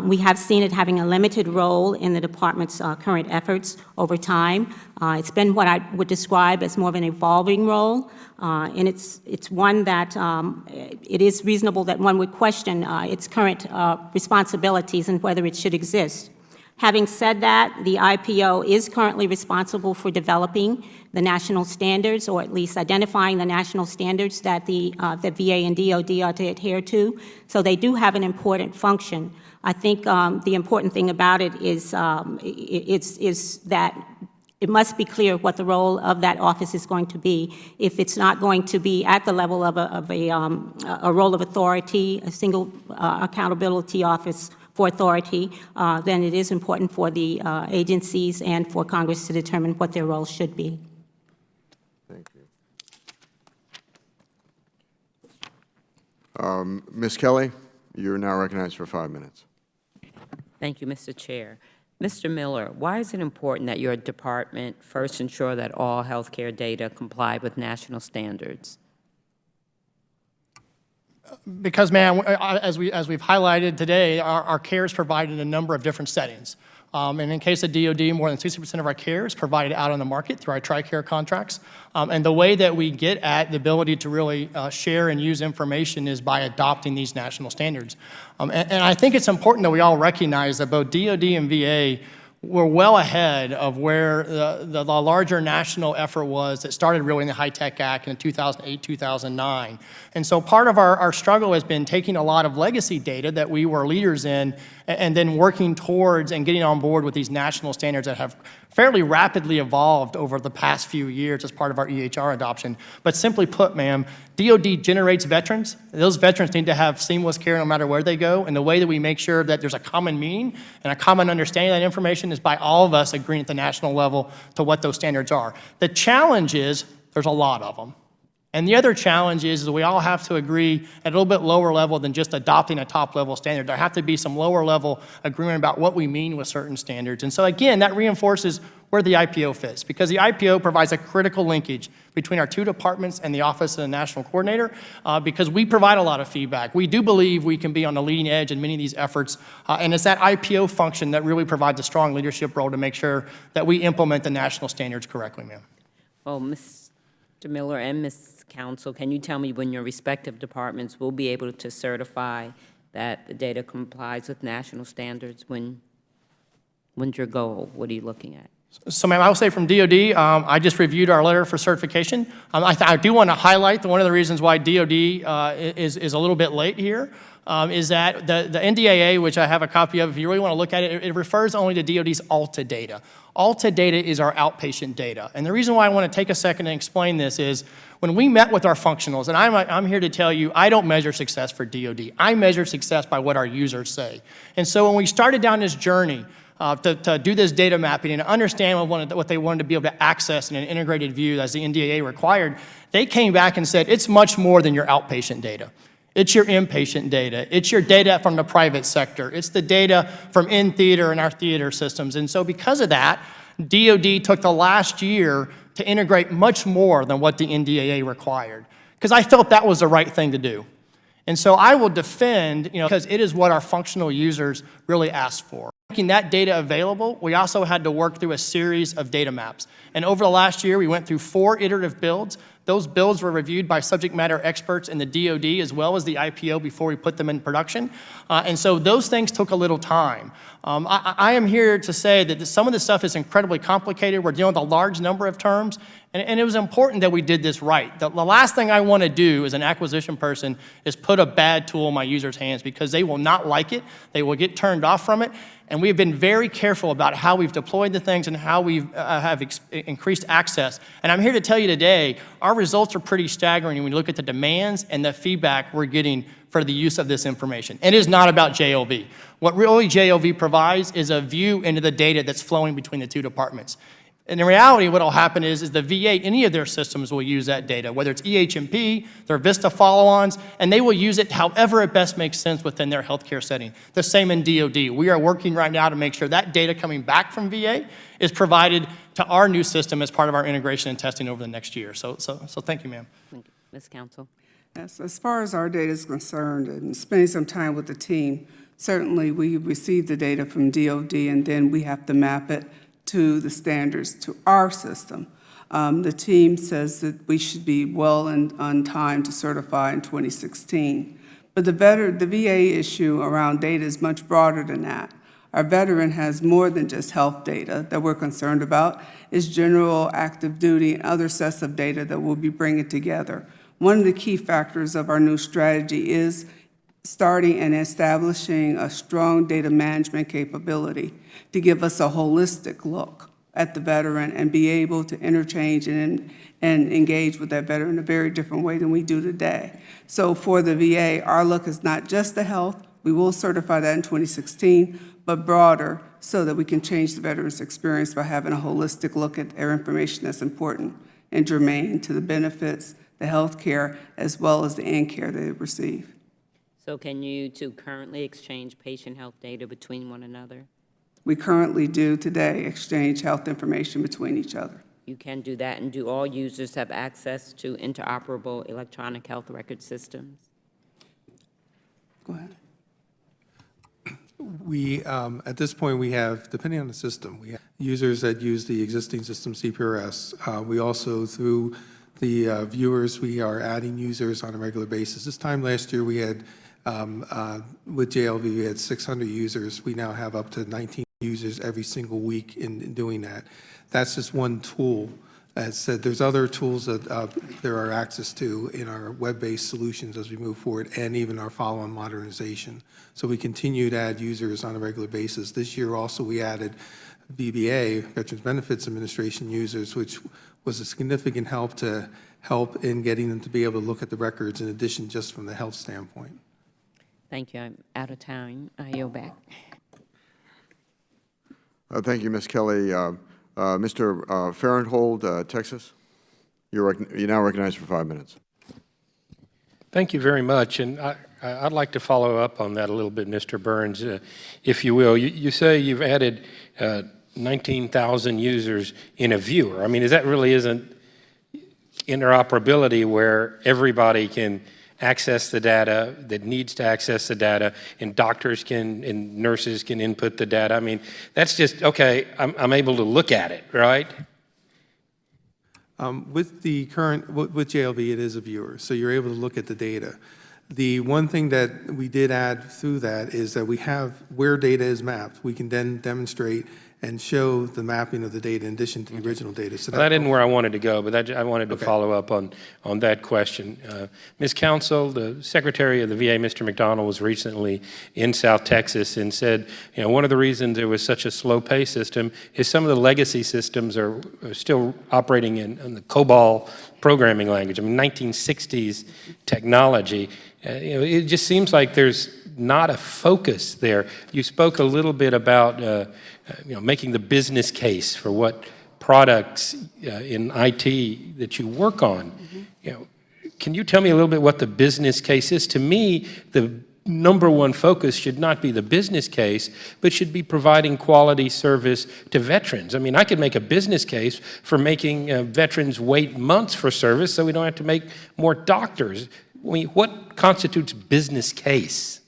We have seen it having a limited role in the department's current efforts over time. It's been what I would describe as more of an evolving role, and it's one that it is reasonable that one would question its current responsibilities and whether it should exist. Having said that, the IPO is currently responsible for developing the national standards, or at least identifying the national standards that that VA and DOD are to adhere to. So they do have an important function. I think the important thing about it is that it must be clear what the role of that office is going to be. If it's not going to be at the level of a role of authority, a single accountability office for authority, then it is important for the agencies and for Congress to determine what their role should be. Thank you. Ms. Kelly, you're now recognized for 5 minutes. Thank you, Mr. Chair. Mr. Miller, why is it important that your department first ensure that all healthcare data comply with national standards? Because, ma'am, as we've highlighted today, our care is provided in a number of different settings. And in case of DOD, more than 60% of our care is provided out on the market through our TRICARE contracts. And the way that we get at the ability to really share and use information is by adopting these national standards. And I think it's important that we all recognize that both DOD and VA were well ahead of where the larger national effort was that started really in the HITECH Act in 2008, 2009. And so part of our struggle has been taking a lot of legacy data that we were leaders in and then working towards and getting on board with these national standards that have fairly rapidly evolved over the past few years as part of our EHR adoption. But simply put, ma'am, DOD generates veterans. Those veterans need to have seamless care no matter where they go, and the way that we make sure that there's a common meaning and a common understanding of that information is by all of us agreeing at the national level to what those standards are. The challenge is there's a lot of them. And the other challenge is we all have to agree at a little bit lower level than just adopting a top-level standard. There have to be some lower-level agreement about what we mean with certain standards. And so again, that reinforces where the IPO fits, because the IPO provides a critical linkage between our two departments and the Office of the National Coordinator, because we provide a lot of feedback. We do believe we can be on the leading edge in many of these efforts, and it's that IPO function that really provides a strong leadership role to make sure that we implement the national standards correctly, ma'am. Well, Mr. Miller and Ms. Counsel, can you tell me when your respective departments will be able to certify that the data complies with national standards? When's your goal? What are you looking at? So, ma'am, I will say from DOD, I just reviewed our letter for certification. I do want to highlight that one of the reasons why DOD is a little bit late here is that the NDAA, which I have a copy of, if you really want to look at it, it refers only to DOD's ALTA data. ALTA data is our outpatient data. And the reason why I want to take a second and explain this is when we met with our functionals, and I'm here to tell you, I don't measure success for DOD. I measure success by what our users say. And so when we started down this journey, to do this data mapping and understand what they wanted to be able to access in an integrated view as the NDAA required, they came back and said, it's much more than your outpatient data. It's your inpatient data. It's your data from the private sector. It's the data from in-theater and our theater systems. And so because of that, DOD took the last year to integrate much more than what the NDAA required, because I felt that was the right thing to do. And so I will defend, because it is what our functional users really asked for. Making that data available, we also had to work through a series of data maps. And over the last year, we went through 4 iterative builds. Those builds were reviewed by subject matter experts in the DOD as well as the IPO before we put them in production. And so those things took a little time. I am here to say that some of this stuff is incredibly complicated. We're dealing with a large number of terms. And it was important that we did this right. The last thing I want to do as an acquisition person is put a bad tool in my users' hands, because they will not like it. They will get turned off from it. And we've been very careful about how we've deployed the things and how we've increased access. And I'm here to tell you today, our results are pretty staggering when you look at the demands and the feedback we're getting for the use of this information. It is not about JLV. What really JLV provides is a view into the data that's flowing between the two departments. And in reality, what will happen is the VA, any of their systems will use that data, whether it's EHMP, their VISTA follow-ons, and they will use it however it best makes sense within their healthcare setting. The same in DOD. We are working right now to make sure that data coming back from VA is provided to our new system as part of our integration and testing over the next year. So thank you, ma'am. Thank you. Ms. Counsel. Yes, as far as our data is concerned and spending some time with the team, certainly we receive the data from DOD and then we have to map it to the standards, to our system. The team says that we should be well on time to certify in 2016. But the VA issue around data is much broader than that. Our veteran has more than just health data that we're concerned about. It's general active duty and other sets of data that we'll be bringing together. One of the key factors of our new strategy is starting and establishing a strong data management capability to give us a holistic look at the veteran and be able to interchange and engage with that veteran in a very different way than we do today. So for the VA, our look is not just the health. We will certify that in 2016, but broader so that we can change the veteran's experience by having a holistic look at their information that's important and germane to the benefits, the health care, as well as the end care they receive. So can you two currently exchange patient health data between one another? We currently do today exchange health information between each other. You can do that, and do all users have access to interoperable electronic health record systems? Go ahead. We, at this point, we have, depending on the system, we have users that use the existing system, CPRS. We also, through the viewers, we are adding users on a regular basis. This time last year, we had, with JLV, we had 600 users. We now have up to 19 users every single week in doing that. That's just one tool. As said, there's other tools that there are access to in our web-based solutions as we move forward, and even our follow-on modernization. So we continue to add users on a regular basis. This year also we added VBA, Veterans Benefits Administration users, which was a significant help in getting them to be able to look at the records in addition just from the health standpoint. Thank you. I'm out of time. I yield back. Thank you, Ms. Kelly. Mr. Farenthold, Texas, you're now recognized for 5 minutes. Thank you very much, and I'd like to follow up on that a little bit, Mr. Burns, if you will. You say you've added 19,000 users in a viewer. I mean, is that really isn't interoperability where everybody can access the data that needs to access the data, and doctors can and nurses can input the data? I mean, that's just, okay, I'm able to look at it, right? With the current, with JLV, it is a viewer, so you're able to look at the data. The one thing that we did add through that is that we have where data is mapped. We can then demonstrate and show the mapping of the data in addition to the original data. So that isn't where I wanted to go, but I wanted to follow up on that question. Ms. Counsel, the Secretary of the VA, Mr. McDonald, was recently in South Texas and said, you know, one of the reasons there was such a slow pay system is some of the legacy systems are still operating in the COBOL programming language. I mean, 1960s technology. You know, it just seems like there's not a focus there. You spoke a little bit about you know, making the business case for what products in IT that you work on. You know, can you tell me a little bit what the business case is? To me, the number one focus should not be the business case, but should be providing quality service to veterans. I mean, I could make a business case for making veterans wait months for service so we don't have to make more doctors. I mean, what constitutes business case?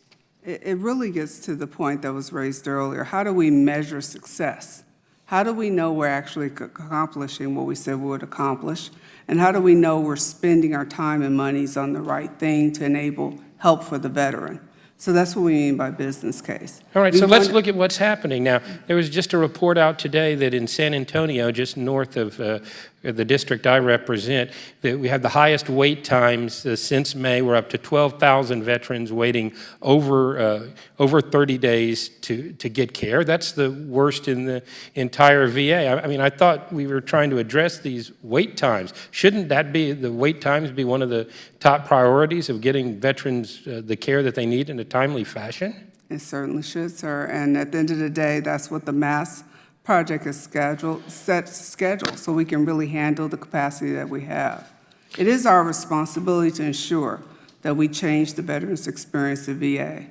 It really gets to the point that was raised earlier. How do we measure success? How do we know we're actually accomplishing what we said we would accomplish? And how do we know we're spending our time and monies on the right thing to enable help for the veteran? So that's what we mean by business case. All right, so let's look at what's happening now. There was just a report out today that in San Antonio, just north of the district I represent, that we have the highest wait times since May. We're up to 12,000 veterans waiting over 30 days to get care. That's the worst in the entire VA. I mean, I thought we were trying to address these wait times. Shouldn't that be, the wait times be one of the top priorities of getting veterans the care that they need in a timely fashion? It certainly should, sir. And at the end of the day, that's what the MASS project is set to schedule, so we can really handle the capacity that we have. It is our responsibility to ensure that we change the veterans' experience at VA.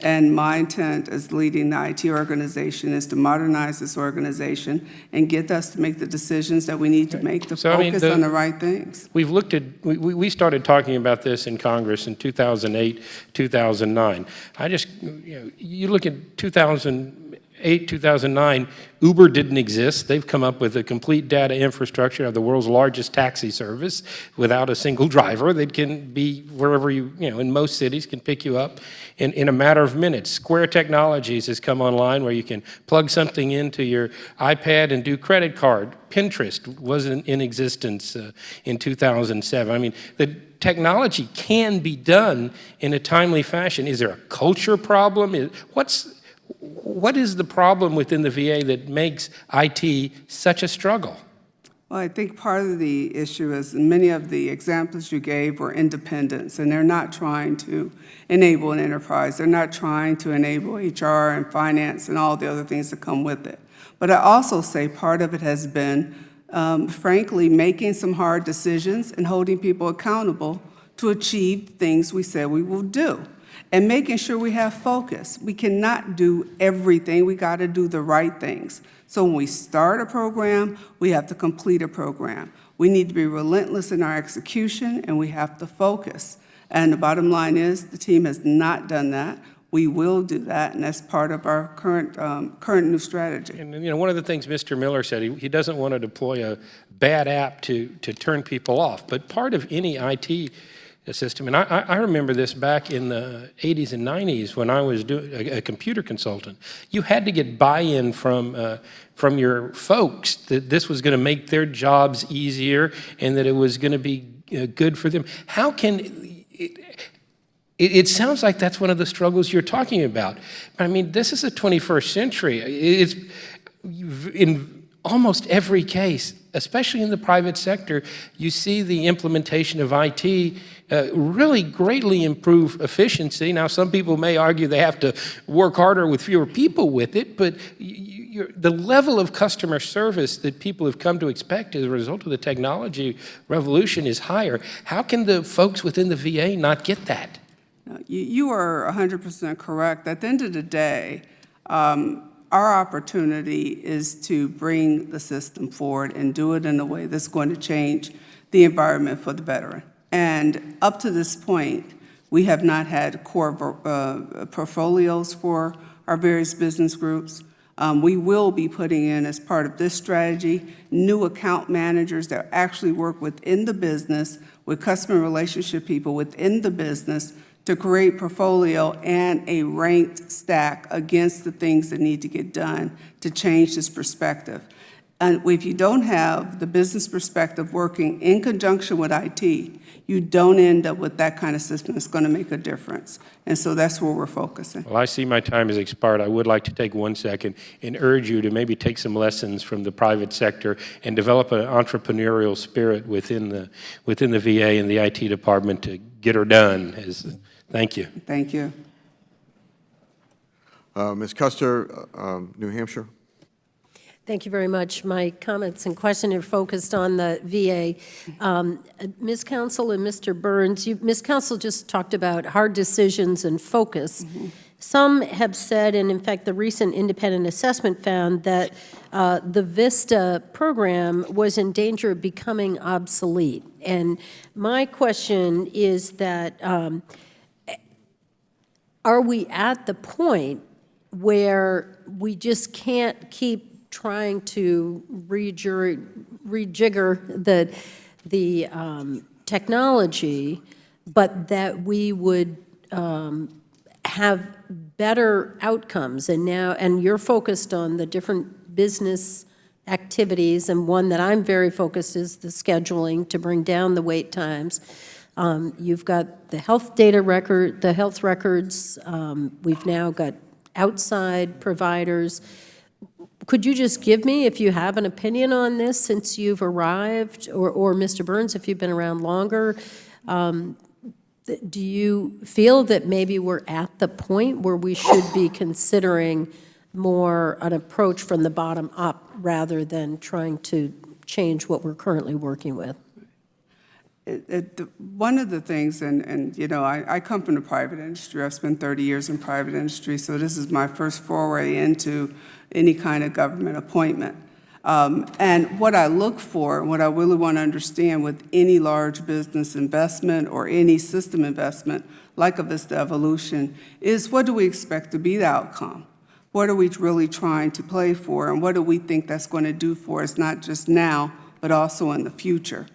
And my intent as leading the IT organization is to modernize this organization and get us to make the decisions that we need to make to focus on the right things. We've looked at, we started talking about this in Congress in 2008, 2009. You look at 2008, 2009, Uber didn't exist. They've come up with a complete data infrastructure of the world's largest taxi service without a single driver that can be wherever in most cities can pick you up in a matter of minutes. Square Technologies has come online where you can plug something into your iPad and do credit card. Pinterest wasn't in existence in 2007. I mean, the technology can be done in a timely fashion. Is there a culture problem? What is the problem within the VA that makes IT such a struggle? Well, I think part of the issue is many of the examples you gave were independents, and they're not trying to enable an enterprise. They're not trying to enable HR and finance and all the other things that come with it. But I also say part of it has been, frankly, making some hard decisions and holding people accountable to achieve things we said we will do. And making sure we have focus. We cannot do everything. We got to do the right things. So when we start a program, we have to complete a program. We need to be relentless in our execution, and we have to focus. And the bottom line is the team has not done that. We will do that, and that's part of our current new strategy. And one of the things Mr. Miller said, he doesn't want to deploy a bad app to turn people off. But part of any IT system, and I remember this back in the 80s and 90s when I was doing a computer consultant. You had to get buy-in from your folks that this was going to make their jobs easier and that it was going to be good for them. How can it sounds like that's one of the struggles you're talking about. I mean, this is the 21st century. It's in almost every case, especially in the private sector, you see the implementation of IT really greatly improve efficiency. Now, some people may argue they have to work harder with fewer people with it, but the level of customer service that people have come to expect as a result of the technology revolution is higher. How can the folks within the VA not get that? You are 100% correct. At the end of the day, our opportunity is to bring the system forward and do it in a way that's going to change the environment for the veteran. And up to this point, we have not had core portfolios for our various business groups. We will be putting in, as part of this strategy, new account managers that actually work within the business with customer relationship people within the business to create portfolio and a ranked stack against the things that need to get done to change this perspective. And if you don't have the business perspective working in conjunction with IT, you don't end up with that kind of system that's going to make a difference. And so that's where we're focusing. Well, I see my time has expired. I would like to take 1 second and urge you to maybe take some lessons from the private sector and develop an entrepreneurial spirit within the VA and the IT department to get her done. Thank you. Thank you. Ms. Kuster, New Hampshire. Thank you very much. My comments and question are focused on the VA. Ms. Counsel and Mr. Burns, Ms. Counsel just talked about hard decisions and focus. Some have said, and in fact the recent independent assessment found, that the VISTA program was in danger of becoming obsolete. And my question is that, are we at the point where we just can't keep trying to rejigger the technology, but that we would have better outcomes? And you're focused on the different business activities, and one that I'm very focused is the scheduling to bring down the wait times. You've got the health data record, the health records. We've now got outside providers. Could you just give me, if you have an opinion on this since you've arrived, or Mr. Burns, if you've been around longer, do you feel that maybe we're at the point where we should be considering more an approach from the bottom up rather than trying to change what we're currently working with? One of the things, and you know, I come from the private industry. I've spent 30 years in private industry, so this is my first foray into any kind of government appointment. And what I look for, and what I really want to understand with any large business investment or any system investment, like a VISTA Evolution, is what do we expect to be the outcome? What are we really trying to play for, and what do we think that's going to do for us, not just now, but also in the future?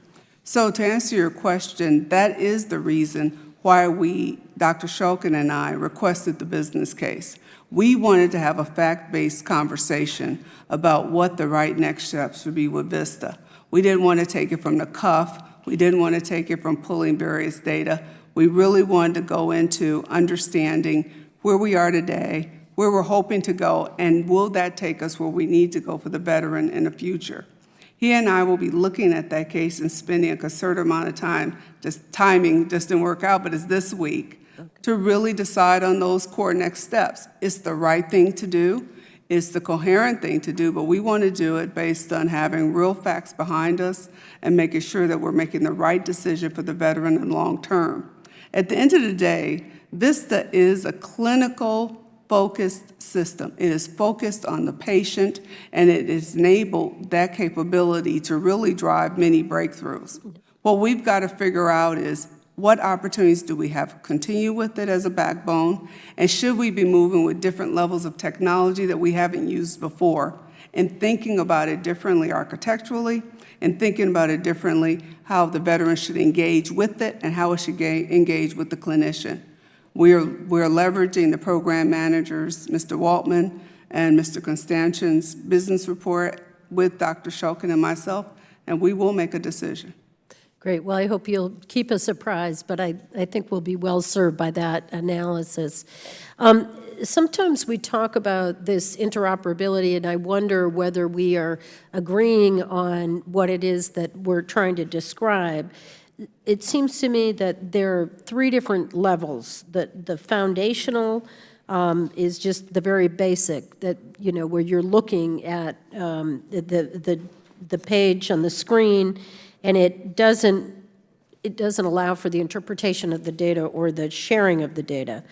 So to answer your question, that is the reason why Dr. Shulkin and I, requested the business case. We wanted to have a fact-based conversation about what the right next steps would be with VISTA. We didn't want to take it from the cuff. We didn't want to take it from pulling various data. We really wanted to go into understanding where we are today, where we're hoping to go, and will that take us where we need to go for the veteran in the future. He and I will be looking at that case and spending a concerted amount of time, just timing just didn't work out, but it's this week, to really decide on those core next steps. It's the right thing to do. It's the coherent thing to do, but we want to do it based on having real facts behind us and making sure that we're making the right decision for the veteran in long term. At the end of the day, VISTA is a clinical focused system. It is focused on the patient, and it has enabled that capability to really drive many breakthroughs. What we've got to figure out is what opportunities do we have to continue with it as a backbone, and should we be moving with different levels of technology that we haven't used before, and thinking about it differently architecturally, and thinking about it differently how the veteran should engage with it and how it should engage with the clinician. We're leveraging the program managers, Mr. Waltman and Mr. Constantian's business report with Dr. Shulkin and myself, and we will make a decision. Great. Well, I hope you'll keep us apprised, but I think we'll be well served by that analysis. Sometimes we talk about this interoperability, and I wonder whether we are agreeing on what it is that we're trying to describe. It seems to me that there are three different levels: the foundational is just the very basic, that, you know, where you're looking at the page on the screen, and it doesn't allow for the interpretation of the data or the sharing of the data.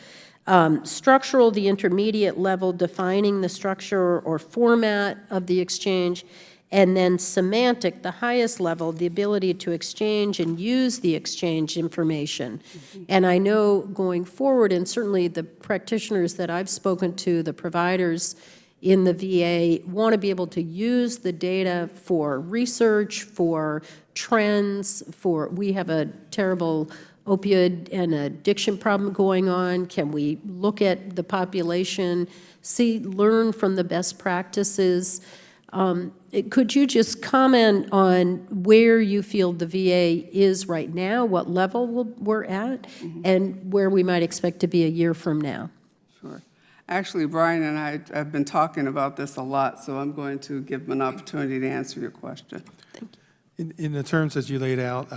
Structural, the intermediate level, defining the structure or format of the exchange, and then semantic, the highest level, the ability to exchange and use the exchange information. And I know going forward, and certainly the practitioners that I've spoken to, the providers in the VA, want to be able to use the data for research, for trends, we have a terrible opioid and addiction problem going on. Can we look at the population, learn from the best practices? Could you just comment on where you feel the VA is right now, what level we're at, and where we might expect to be a year from now? Sure. Actually, Brian and I have been talking about this a lot, so I'm going to give him an opportunity to answer your question. Thank you. In the terms that you laid out,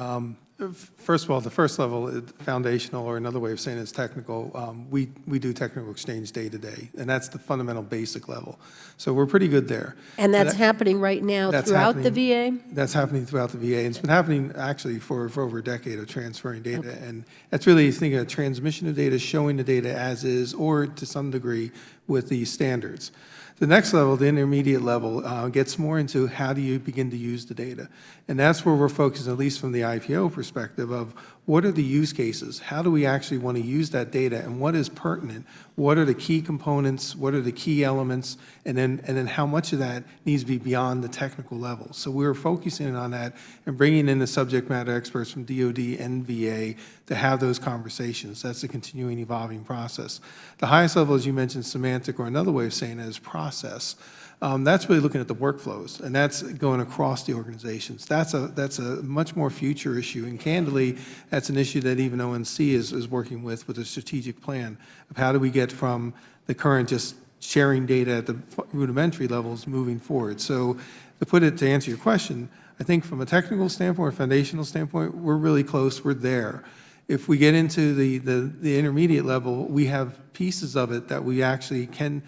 first of all, the first level, foundational, or another way of saying it is technical, we do technical exchange day to day, and that's the fundamental basic level. So we're pretty good there. And that's happening right now throughout the VA? That's happening throughout the VA. And it's been happening actually for over a decade of transferring data. Okay. And that's really thinking of transmission of data, showing the data as is, or to some degree with these standards. The next level, the intermediate level, gets more into how do you begin to use the data. And that's where we're focused, at least from the IPO perspective, of what are the use cases? How do we actually want to use that data, and what is pertinent? What are the key components? What are the key elements? And then how much of that needs to be beyond the technical level? So we're focusing on that and bringing in the subject matter experts from DOD and VA to have those conversations. That's a continuing, evolving process. The highest level, as you mentioned, semantic, or another way of saying it is process. That's really looking at the workflows, and that's going across the organizations. That's a much more future issue, and candidly, that's an issue that even ONC is working with a strategic plan of how do we get from the current just sharing data at the rudimentary levels moving forward. So to answer your question, I think from a technical standpoint or foundational standpoint, we're really close, we're there. If we get into the intermediate level, we have pieces of it that we actually can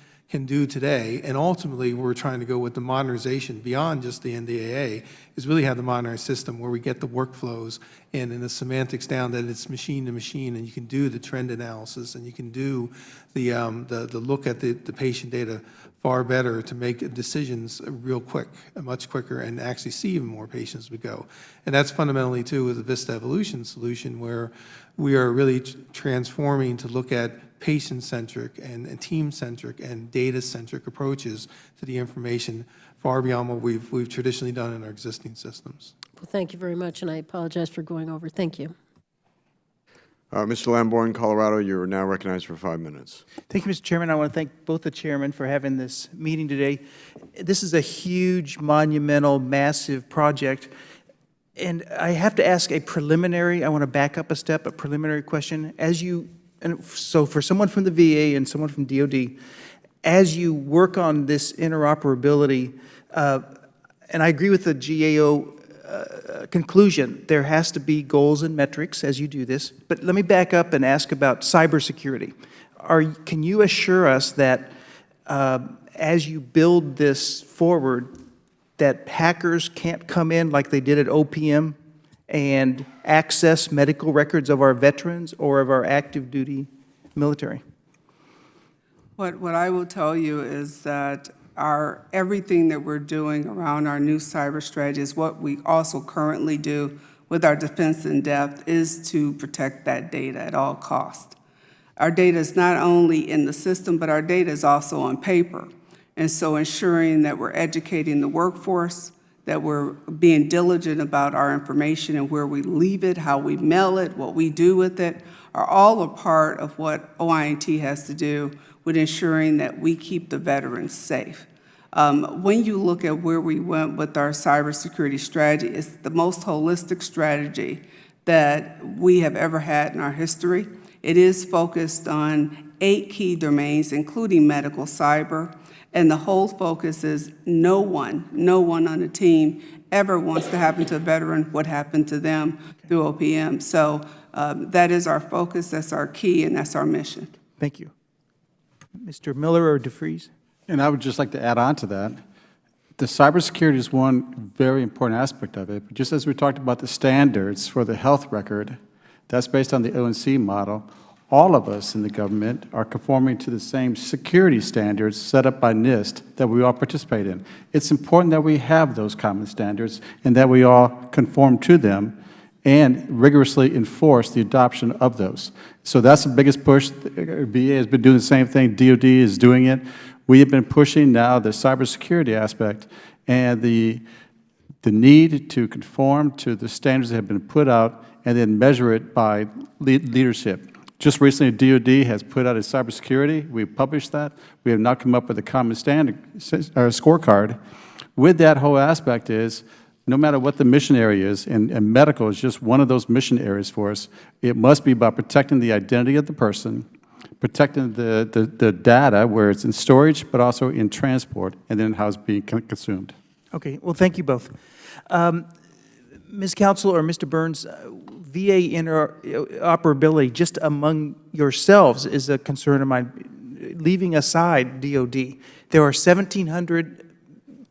do today, and ultimately we're trying to go with the modernization beyond just the NDAA, is really have the modernized system where we get the workflows and the semantics down, that it's machine to machine, and you can do the trend analysis, and you can do the look at the patient data far better to make decisions real quick, much quicker, and actually see even more patients as we go. And that's fundamentally, too, with the Vista Evolution solution, where we are really transforming to look at patient-centric and team-centric and data-centric approaches to the information far beyond what we've traditionally done in our existing systems. Well, thank you very much, and I apologize for going over. Thank you. Mr. Lamborn, Colorado, you're now recognized for 5 minutes. Thank you, Mr. Chairman. I want to thank both the chairmen for having this meeting today. This is a huge, monumental, massive project. And I have to ask I want to back up a step, a preliminary question. So for someone from the VA and someone from DOD, as you work on this interoperability, and I agree with the GAO conclusion, there has to be goals and metrics as you do this. But let me back up and ask about cybersecurity. Can you assure us that as you build this forward, that hackers can't come in like they did at OPM and access medical records of our veterans or of our active duty military? What I will tell you is that everything that we're doing around our new cyber strategy is what we also currently do with our defense in depth, is to protect that data at all costs. Our data is not only in the system, but our data is also on paper. And so ensuring that we're educating the workforce, that we're being diligent about our information and where we leave it, how we mail it, what we do with it, are all a part of what OINT has to do with ensuring that we keep the veterans safe. When you look at where we went with our cybersecurity strategy, it's the most holistic strategy that we have ever had in our history. It is focused on 8 key domains, including medical cyber, and the whole focus is no one on the team ever wants to happen to a veteran what happened to them through OPM. So that is our focus, that's our key, and that's our mission. Thank you. Mr. Miller or DeFries? And I would just like to add on to that. The cybersecurity is one very important aspect of it. But just as we talked about the standards for the health record, that's based on the ONC model. All of us in the government are conforming to the same security standards set up by NIST that we all participate in. It's important that we have those common standards and that we all conform to them and rigorously enforce the adoption of those. So that's the biggest push. VA has been doing the same thing. DOD is doing it. We have been pushing now the cybersecurity aspect and the need to conform to the standards that have been put out and then measure it by leadership. Just recently, DOD has put out a cybersecurity. We've published that. We have now come up with a common standard scorecard. With that whole aspect is, no matter what the mission area is, and medical is just one of those mission areas for us, it must be about protecting the identity of the person, protecting the data where it's in storage, but also in transport, and then how it's being consumed. Okay, well, thank you both. Ms. Counsel or Mr. Burns, VA interoperability just among yourselves is a concern of mine. Leaving aside DOD, there are 1,700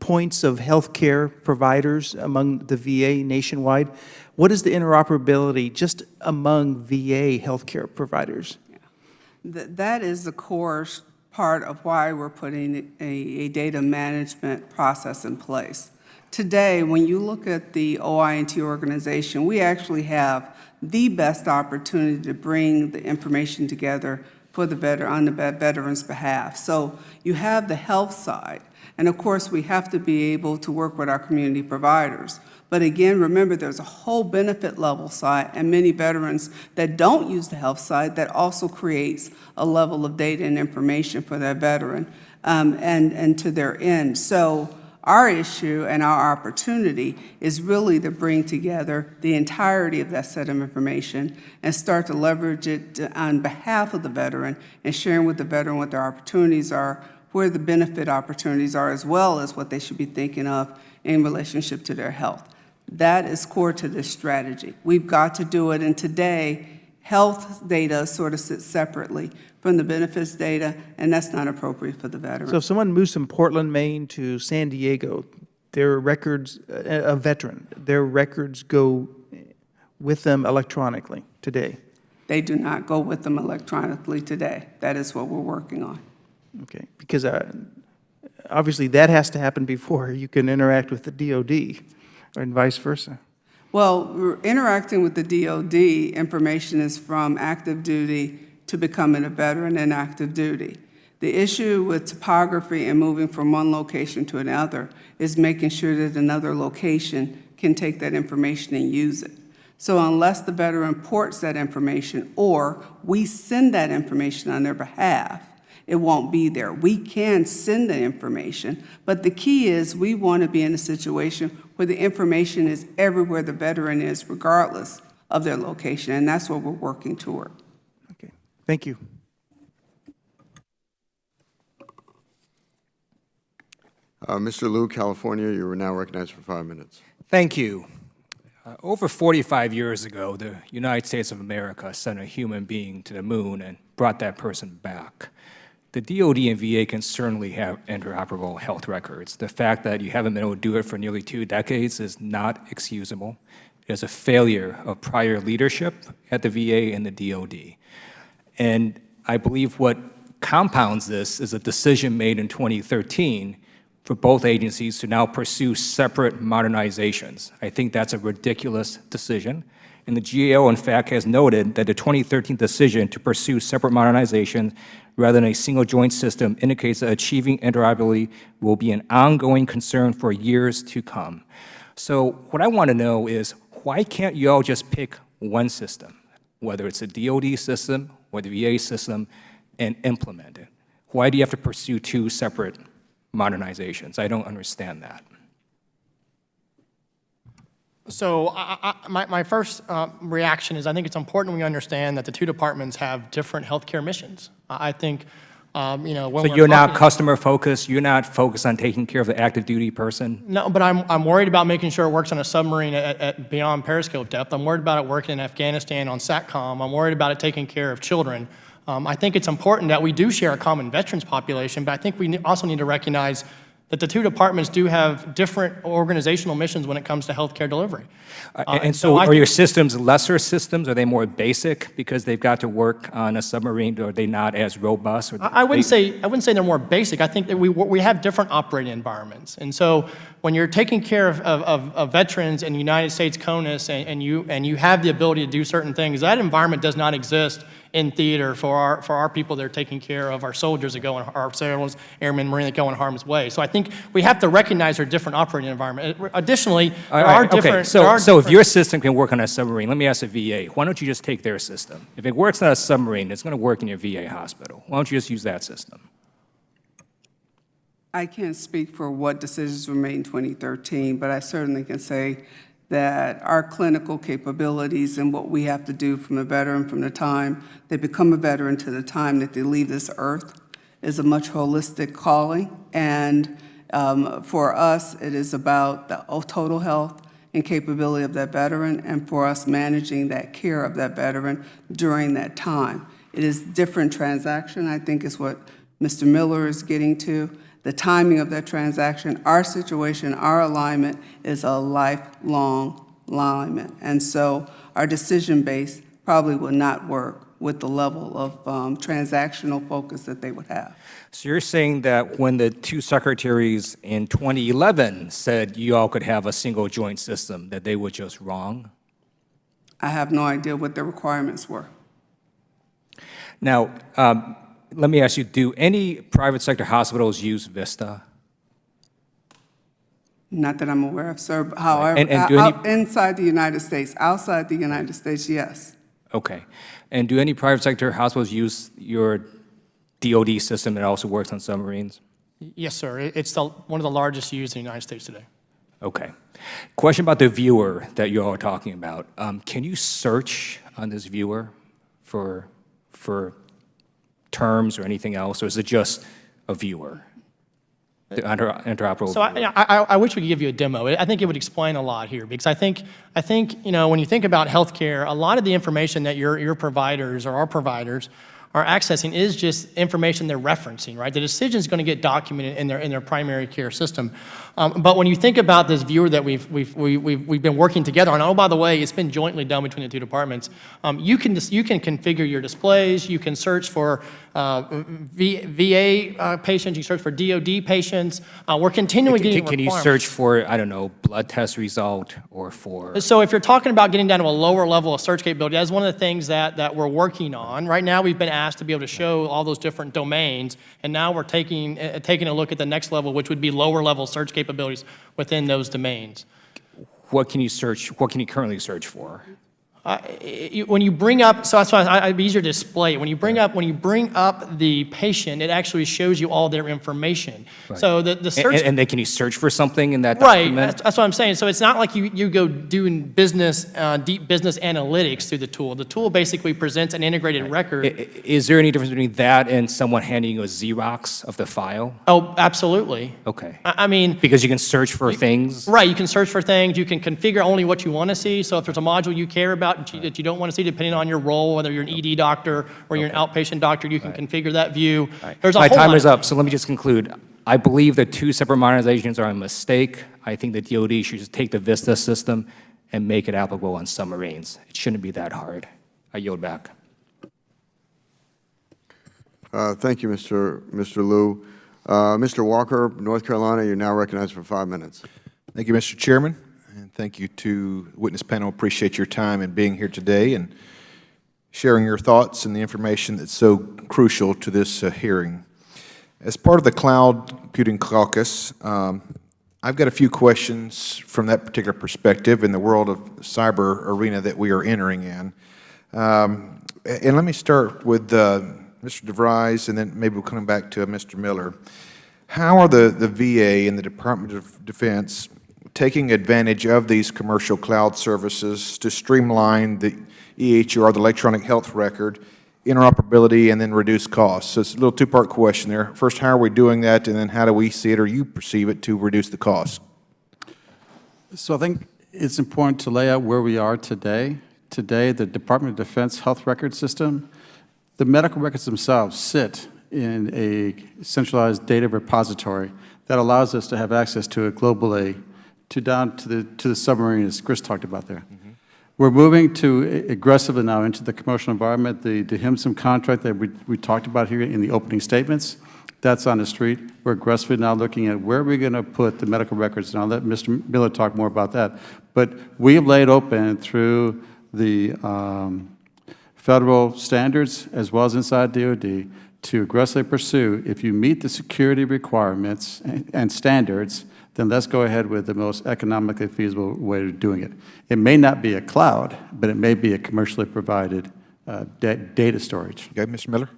points of health care providers among the VA nationwide. What is the interoperability just among VA health care providers? That is the core part of why we're putting a data management process in place. Today, when you look at the OINT organization, we actually have the best opportunity to bring the information together for the veteran, on the veteran's behalf. So you have the health side, and of course we have to be able to work with our community providers. But again, remember there's a whole benefit level side and many veterans that don't use the health side that also creates a level of data and information for that veteran and to their end. So our issue and our opportunity is really to bring together the entirety of that set of information and start to leverage it on behalf of the veteran and sharing with the veteran what their opportunities are, where the benefit opportunities are, as well as what they should be thinking of in relationship to their health. That is core to this strategy. We've got to do it, and today, health data sort of sits separately from the benefits data, and that's not appropriate for the veteran. So if someone moves from Portland, Maine to San Diego, their records, a veteran, their records go with them electronically today? They do not go with them electronically today. That is what we're working on. Okay, because obviously that has to happen before you can interact with the DOD, and vice versa. Well, we're interacting with the DOD, information is from active duty to becoming a veteran in active duty. The issue with topography and moving from one location to another is making sure that another location can take that information and use it. So unless the veteran ports that information or we send that information on their behalf, it won't be there. We can send the information, but the key is we want to be in a situation where the information is everywhere the veteran is, regardless of their location, and that's what we're working toward. Okay, thank you. Mr. Liu, California, you are now recognized for 5 minutes. Thank you. Over 45 years ago, the United States of America sent a human being to the moon and brought that person back. The DOD and VA can certainly have interoperable health records. The fact that you haven't been able to do it for nearly 2 decades is not excusable. It is a failure of prior leadership at the VA and the DOD. And I believe what compounds this is a decision made in 2013 for both agencies to now pursue separate modernizations. I think that's a ridiculous decision. And the GAO, in fact, has noted that the 2013 decision to pursue separate modernization rather than a single joint system indicates that achieving interoperability will be an ongoing concern for years to come. So what I want to know is, why can't you all just pick one system, whether it's a DOD system or the VA system, and implement it? Why do you have to pursue 2 separate modernizations? I don't understand that. So my first reaction is I think it's important we understand that the 2 departments have different healthcare missions. I think, you know, when so you're not customer focused, you're not focused on taking care of the active duty person? No, but I'm worried about making sure it works on a submarine at beyond periscope depth. I'm worried about it working in Afghanistan on SATCOM. I'm worried about it taking care of children I think it's important that we do share a common veterans population, but I think we also need to recognize that the two departments do have different organizational missions when it comes to healthcare delivery. And so are your systems lesser systems? Are they more basic because they've got to work on a submarine, or are they not as robust? Or I wouldn't say they're more basic. I think that we have different operating environments. And so when you're taking care of veterans in the United States CONUS and you have the ability to do certain things, that environment does not exist in theater for our people that are taking care of our soldiers that go in, our sailors, airmen, marine that go in harm's way. So I think we have to recognize our different operating environment. Additionally, there are different. So if your system can work on a submarine, let me ask the VA, why don't you just take their system? If it works on a submarine, it's going to work in your VA hospital. Why don't you just use that system? I can't speak for what decisions were made in 2013, but I certainly can say that our clinical capabilities and what we have to do from a veteran from the time they become a veteran to the time that they leave this earth is a much holistic calling. And for us, it is about the total health and capability of that veteran, and for us managing that care of that veteran during that time. It is different transaction, I think is what Mr. Miller is getting to. The timing of that transaction, our situation, our alignment is a lifelong alignment. And so our decision base probably will not work with the level of transactional focus that they would have. So you're saying that when the two secretaries in 2011 said you all could have a single joint system, that they were just wrong? I have no idea what the requirements were. Now, let me ask you, do any private sector hospitals use VISTA? Not that I'm aware of, sir. However, inside the United States, outside the United States, yes. Okay. And do any private sector hospitals use your DOD system that also works on submarines? Yes, sir. It's one of the largest used in the United States today. Okay. Question about the viewer that you all are talking about. Can you search on this viewer for terms or anything else, or is it just a viewer? The interoperable. So I wish we could give you a demo. I think it would explain a lot here, because I think when you think about healthcare, a lot of the information that your providers or our providers are accessing is just information they're referencing, right? The decision is going to get documented in their primary care system. But when you think about this viewer that we've been working together on, oh, by the way, it's been jointly done between the two departments. You can configure your displays. You can search for VA patients. You search for DOD patients. We're continually getting Can you search for, I don't know, blood test result or for? So if you're talking about getting down to a lower level of search capability, that's one of the things that we're working on. Right now, we've been asked to be able to show all those different domains, and now we're taking a look at the next level, which would be lower level search capabilities within those domains. What can you search? What can you currently search for? When you bring up, so that's why it'd be easier to display. When you bring up the patient, it actually shows you all their information. Right. So the search. And then can you search for something in that right, document? that's what I'm saying. So it's not like you go doing deep business analytics through the tool. The tool basically presents an integrated record. Is there any difference between that and someone handing you a Xerox of the file? Oh, absolutely. Okay. I mean. Because you can search for things? Right, you can search for things. You can configure only what you want to see. So if there's a module you care about that you don't want to see, depending on your role, whether you're an ED doctor or you're an outpatient doctor, you can configure that view. Right. There's a My whole time lot is up, so let me just conclude. I believe that two separate modernizations are a mistake. I think the DOD should just take the VISTA system and make it applicable on submarines. It shouldn't be that hard. I yield back. Thank you, Mr. Liu. Mr. Walker, North Carolina, you're now recognized for 5 minutes. Thank you, Mr. Chairman, and thank you to the witness panel. Appreciate your time and being here today and sharing your thoughts and the information that's so crucial to this hearing. As part of the Cloud Computing Caucus, I've got a few questions from that particular perspective in the world of cyber arena that we are entering in. And let me start with Mr. DeVries, and then maybe we'll come back to Mr. Miller. How are the VA and the Department of Defense taking advantage of these commercial cloud services to streamline the EHR, the electronic health record, interoperability, and then reduce costs? So it's a little two-part question there. First, how are we doing that, and then how do we see it or you perceive it to reduce the cost? So I think it's important to lay out where we are today. Today, the Department of Defense Health Record System, The medical records themselves sit in a centralized data repository that allows us to have access to it globally, down to the submarine, as Chris talked about there. We're moving to aggressively now into the commercial environment. The HIMSM contract that we talked about here in the opening statements, that's on the street. We're aggressively now looking at where we're going to put the medical records, and I'll let Mr. Miller talk more about that. But we have laid open through the federal standards as well as inside DOD to aggressively pursue, if you meet the security requirements and standards, then let's go ahead with the most economically feasible way of doing it. It may not be a cloud, but it may be a commercially provided data storage. Okay, Mr. Miller?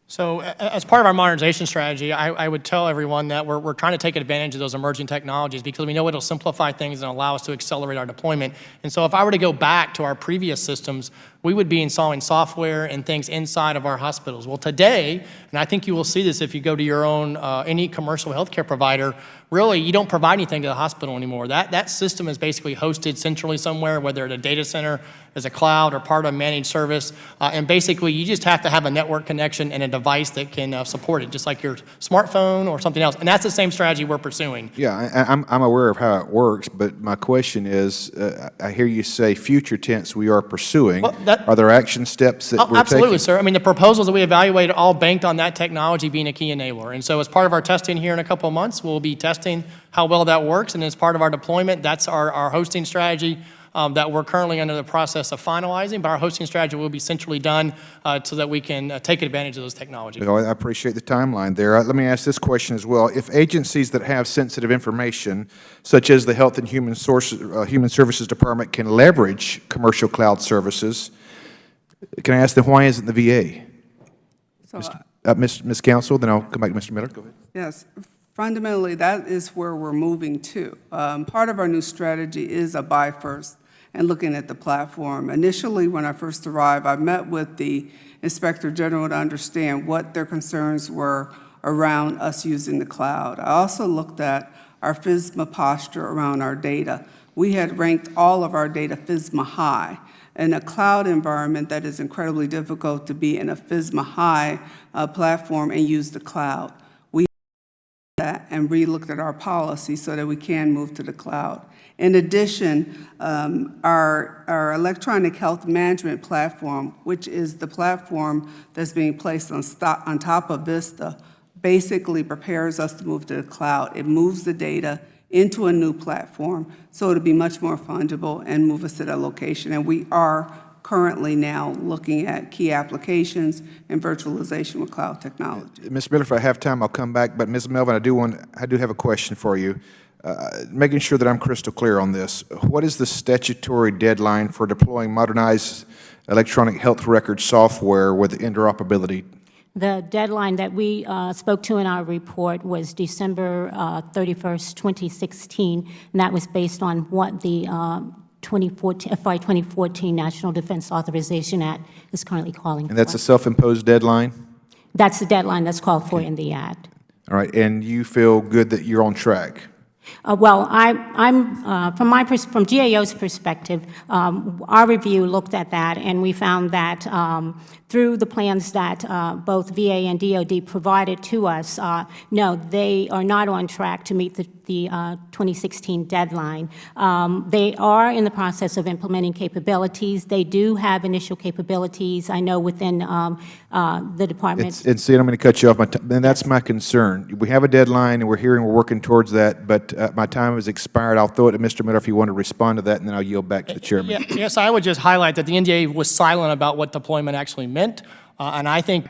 So as part of our modernization strategy, I would tell everyone that we're trying to take advantage of those emerging technologies because we know it'll simplify things and allow us to accelerate our deployment. And so if I were to go back to our previous systems, we would be installing software and things inside of our hospitals. Well, today, and I think you will see this if you go to your own, any commercial healthcare provider, really, you don't provide anything to the hospital anymore. That system is basically hosted centrally somewhere, whether at a data center, as a cloud, or part of a managed service. And basically, you just have to have a network connection and a device that can support it, just like your smartphone or something else. And that's the same strategy we're pursuing. Yeah, I'm aware of how it works, but my question is, I hear you say future tense we are pursuing. Well, are there action steps that we're absolutely, taking? sir. I mean, the proposals that we evaluated all banked on that technology being a key enabler. And so as part of our testing here in a couple of months, we'll be testing how well that works. And as part of our deployment, that's our hosting strategy that we're currently under the process of finalizing. But our hosting strategy will be centrally done so that we can take advantage of those technologies. Well, I appreciate the timeline there. Let me ask this question as well. If agencies that have sensitive information, such as the Health and Human Services Department, can leverage commercial cloud services, can I ask them, why isn't the VA? So, Ms. Counsel, then I'll come back to Mr. Miller. Go ahead. yes, fundamentally, that is where we're moving to. Part of our new strategy is a buy first and looking at the platform. Initially, when I first arrived, I met with the Inspector General to understand what their concerns were around us using the cloud. I also looked at our FISMA posture around our data. We had ranked all of our data FISMA high. In a cloud environment, that is incredibly difficult to be in a FISMA high platform and use the cloud. We that and re-looked at our policy so that we can move to the cloud. In addition, our electronic health management platform, which is the platform that's being placed on top of Vista, basically prepares us to move to the cloud. It moves the data into a new platform, so it'll be much more fungible and move us to that location. And we are currently now looking at key applications and virtualization with cloud technology. Ms. Miller, if I have time, I'll come back. But Ms. Melvin, I do have a question for you. Making sure that I'm crystal clear on this. What is the statutory deadline for deploying modernized electronic health record software with interoperability? The deadline that we spoke to in our report was December 31st, 2016, and that was based on what the FY 2014 National Defense Authorization Act is currently calling for. And that's a self-imposed deadline? That's the deadline that's called for in the Act. All right, and you feel good that you're on track? Well, from GAO's perspective, our review looked at that, and we found that through the plans that both VA and DOD provided to us, no, they are not on track to meet the 2016 deadline. They are in the process of implementing capabilities. They do have initial capabilities, I know, within the department. And see, I'm going to cut you off, and that's my concern. We have a deadline, and we're working towards that, but my time has expired. I'll throw it to Mr. Miller if you want to respond to that, and then I'll yield back to the chairman. Yes, I would just highlight that the NDA was silent about what deployment actually meant. And I think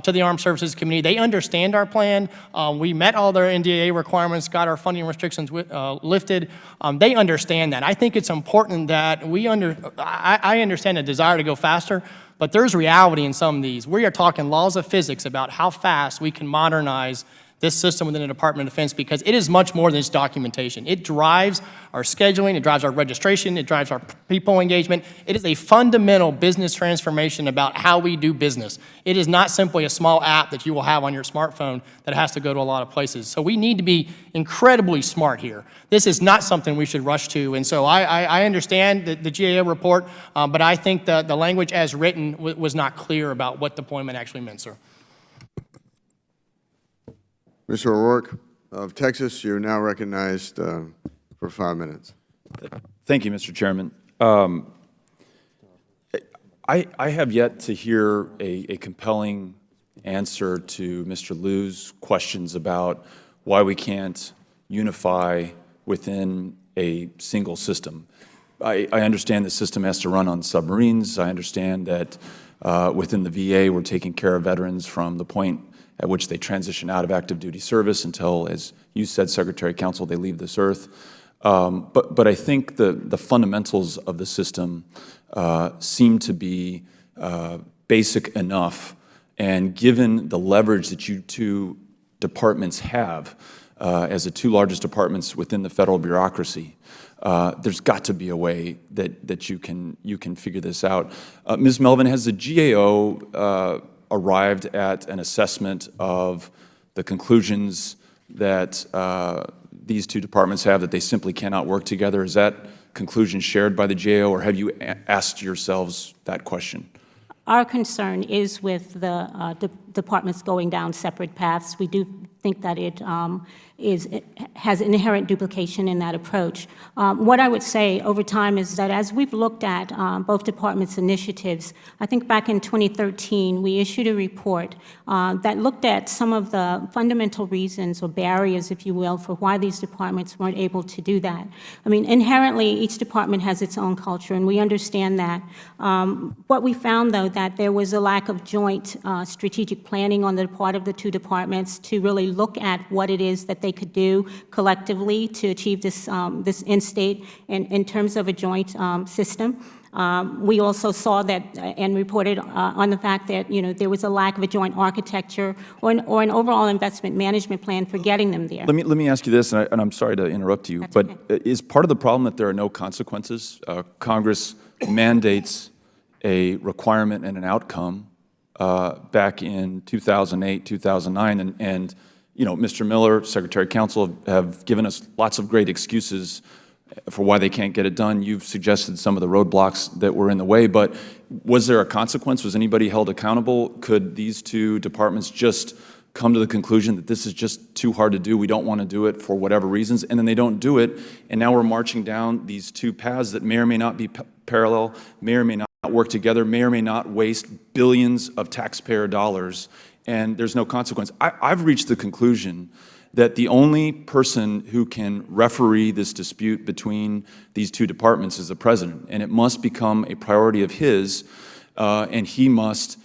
to the Armed Services Committee, they understand our plan. We met all their NDA requirements, got our funding restrictions lifted. They understand that. I think it's important that I understand the desire to go faster, but there's reality in some of these. We are talking laws of physics about how fast we can modernize this system within the Department of Defense, because it is much more than just documentation. It drives our scheduling, it drives our registration, it drives our people engagement. It is a fundamental business transformation about how we do business. It is not simply a small app that you will have on your smartphone that has to go to a lot of places. So we need to be incredibly smart here. This is not something we should rush to, and so I understand the GAO report, but I think the language as written was not clear about what deployment actually meant, sir. Mr. O'Rourke of Texas, you're now recognized for 5 minutes. Thank you, Mr. Chairman. I have yet to hear a compelling answer to Mr. Liu's questions about why we can't unify within a single system. I understand the system has to run on submarines. I understand that within the VA, we're taking care of veterans from the point at which they transition out of active duty service until, as you said, Secretary Counsel, they leave this earth. But I think the fundamentals of the system seem to be basic enough, and given the leverage that you two departments have as the two largest departments within the federal bureaucracy, there's got to be a way that you can figure this out. Ms. Melvin, has the GAO arrived at an assessment of the conclusions that these two departments have, that they simply cannot work together? Is that conclusion shared by the GAO, or have you asked yourselves that question? Our concern is with the departments going down separate paths. We do think that it has inherent duplication in that approach. What I would say over time is that as we've looked at both departments' initiatives, I think back in 2013, we issued a report that looked at some of the fundamental reasons or barriers, if you will, for why these departments weren't able to do that. I mean, inherently, each department has its own culture, and we understand that. What we found, though, that there was a lack of joint strategic planning on the part of the two departments to really look at what it is that they could do collectively to achieve this end state in terms of a joint system. We also saw that and reported on the fact that there was a lack of a joint architecture or an overall investment management plan for getting them there. Let me ask you this, and I'm sorry to interrupt you, but is part of the problem that there are no consequences? Congress mandates a requirement and an outcome back in 2008, 2009, and Mr. Miller, Secretary Counsel have given us lots of great excuses for why they can't get it done. You've suggested some of the roadblocks that were in the way, but was there a consequence? Was anybody held accountable? Could these two departments just come to the conclusion that this is just too hard to do, we don't want to do it for whatever reasons, and then they don't do it, and now we're marching down these two paths that may or may not be parallel, may or may not work together, may or may not waste billions of taxpayer dollars, and there's no consequence. I've reached the conclusion that the only person who can referee this dispute between these two departments is the President, and it must become a priority of his, and he must,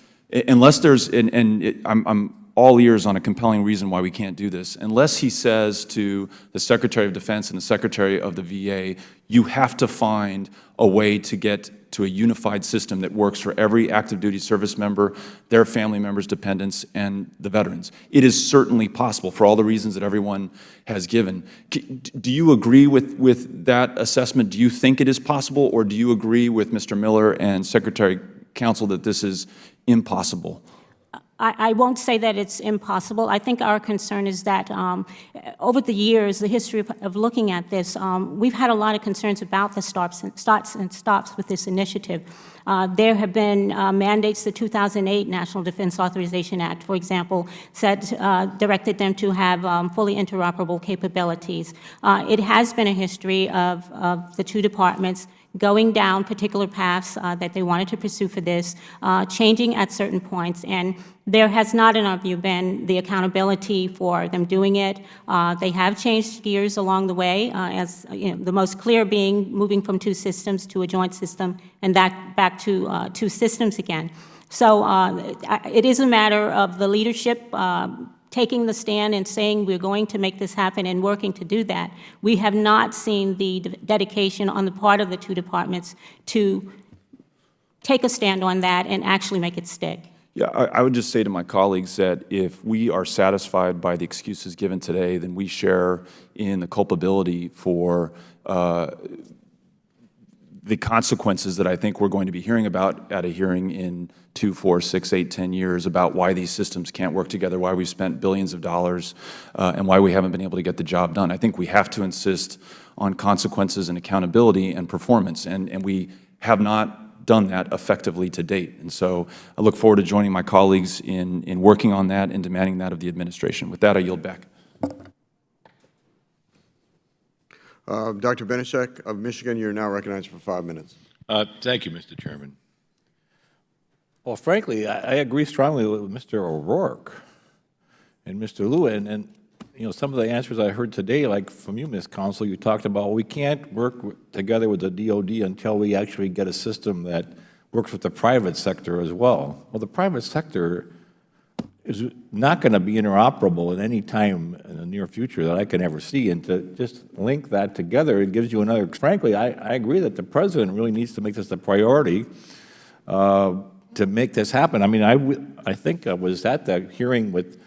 unless there's, I'm all ears on a compelling reason why we can't do this, unless he says to the Secretary of Defense and the Secretary of the VA, you have to find a way to get to a unified system that works for every active duty service member, their family members, dependents, and the veterans. It is certainly possible for all the reasons that everyone has given. Do you agree with that assessment? Do you think it is possible, or do you agree with Mr. Miller and Secretary Counsel that this is impossible? I won't say that it's impossible. I think our concern is that over the years, the history of looking at this, we've had a lot of concerns about the starts and stops with this initiative. There have been mandates. The 2008 National Defense Authorization Act, for example, directed them to have fully interoperable capabilities. It has been a history of the two departments going down particular paths that they wanted to pursue for this, changing at certain points, and there has not, in our view, been the accountability for them doing it. They have changed gears along the way, as the most clear being moving from two systems to a joint system, and that back to two systems again. So it is a matter of the leadership taking the stand and saying we're going to make this happen and working to do that. We have not seen the dedication on the part of the two departments to take a stand on that and actually make it stick. Yeah, I would just say to my colleagues that if we are satisfied by the excuses given today, then we share in the culpability for the consequences that I think we're going to be hearing about at a hearing in 2, 4, 6, 8, 10 years about why these systems can't work together, why we've spent billions of dollars, and why we haven't been able to get the job done. I think we have to insist on consequences and accountability and performance, and we have not done that effectively to date. And so I look forward to joining my colleagues in working on that and demanding that of the administration. With that, I yield back. Dr. Benishek of Michigan, you're now recognized for 5 minutes. Thank you, Mr. Chairman. Well, frankly, I agree strongly with Mr. O'Rourke and Mr. Lewin, and you know, some of the answers I heard today, like from you, Ms. Counsel, you talked about we can't work together with the DOD until we actually get a system that works with the private sector as well. Well, the private sector is not going to be interoperable at any time in the near future that I can ever see, and to just link that together, it gives you another, frankly, I agree that the President really needs to make this a priority to make this happen. I mean, I think I was at the hearing with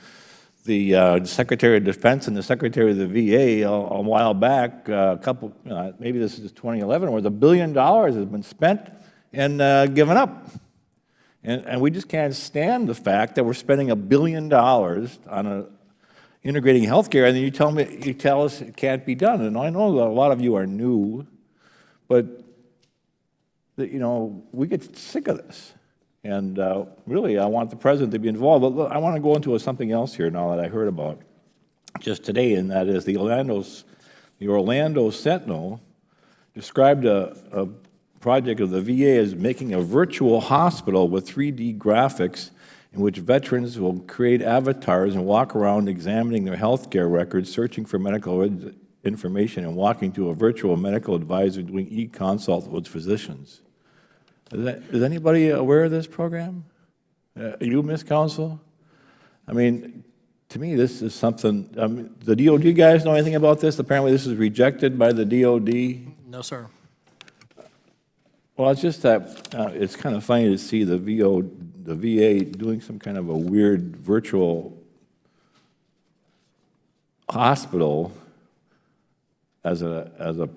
the Secretary of Defense and the Secretary of the VA a while back, maybe this is 2011, where $1 billion has been spent and given up. And we just can't stand the fact that we're spending $1 billion on integrating healthcare, and then you tell us it can't be done. And I know that a lot of you are new, but you know, we get sick of this. And really, I want the President to be involved. But look, I want to go into something else here now that I heard about just today, and that is the Orlando Sentinel described a project of the VA as making a virtual hospital with 3D graphics in which veterans will create avatars and walk around examining their health care records, searching for medical information, and walking to a virtual medical advisor doing e-consult with physicians. Is anybody aware of this program? You, Ms. Counsel? I mean, to me, this is something, the DOD guys know anything about this? Apparently this is rejected by the DOD. No, sir. Well, it's just that it's kind of funny to see the VA doing some kind of a weird virtual hospital as a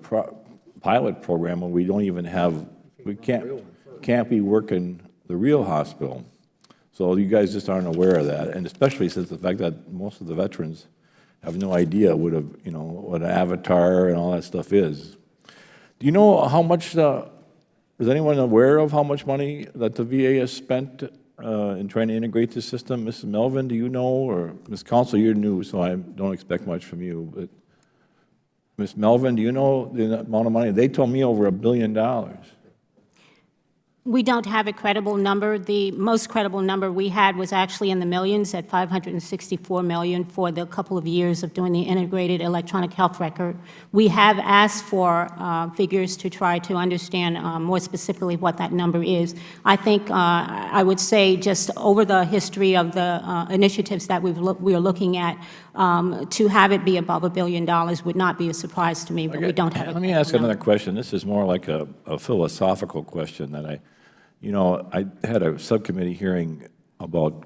pilot program when we don't even have, we can't be working the real hospital. So you guys just aren't aware of that, and especially since the fact that most of the veterans have no idea what an avatar and all that stuff is. Do you know how much? Is anyone aware of how much money that the VA has spent in trying to integrate the system? Mrs. Melvin, do you know? Or Ms. Counsel, you're new, so I don't expect much from you. But Ms. Melvin, do you know the amount of money? They told me over $1 billion. We don't have a credible number. The most credible number we had was actually in the millions at $564 million for the couple of years of doing the integrated electronic health record. We have asked for figures to try to understand more specifically what that number is. I think I would say just over the history of the initiatives that we are looking at, to have it be above $1 billion would not be a surprise to me, but we don't have it. Let me ask another question. This is more like a philosophical question that I had a subcommittee hearing about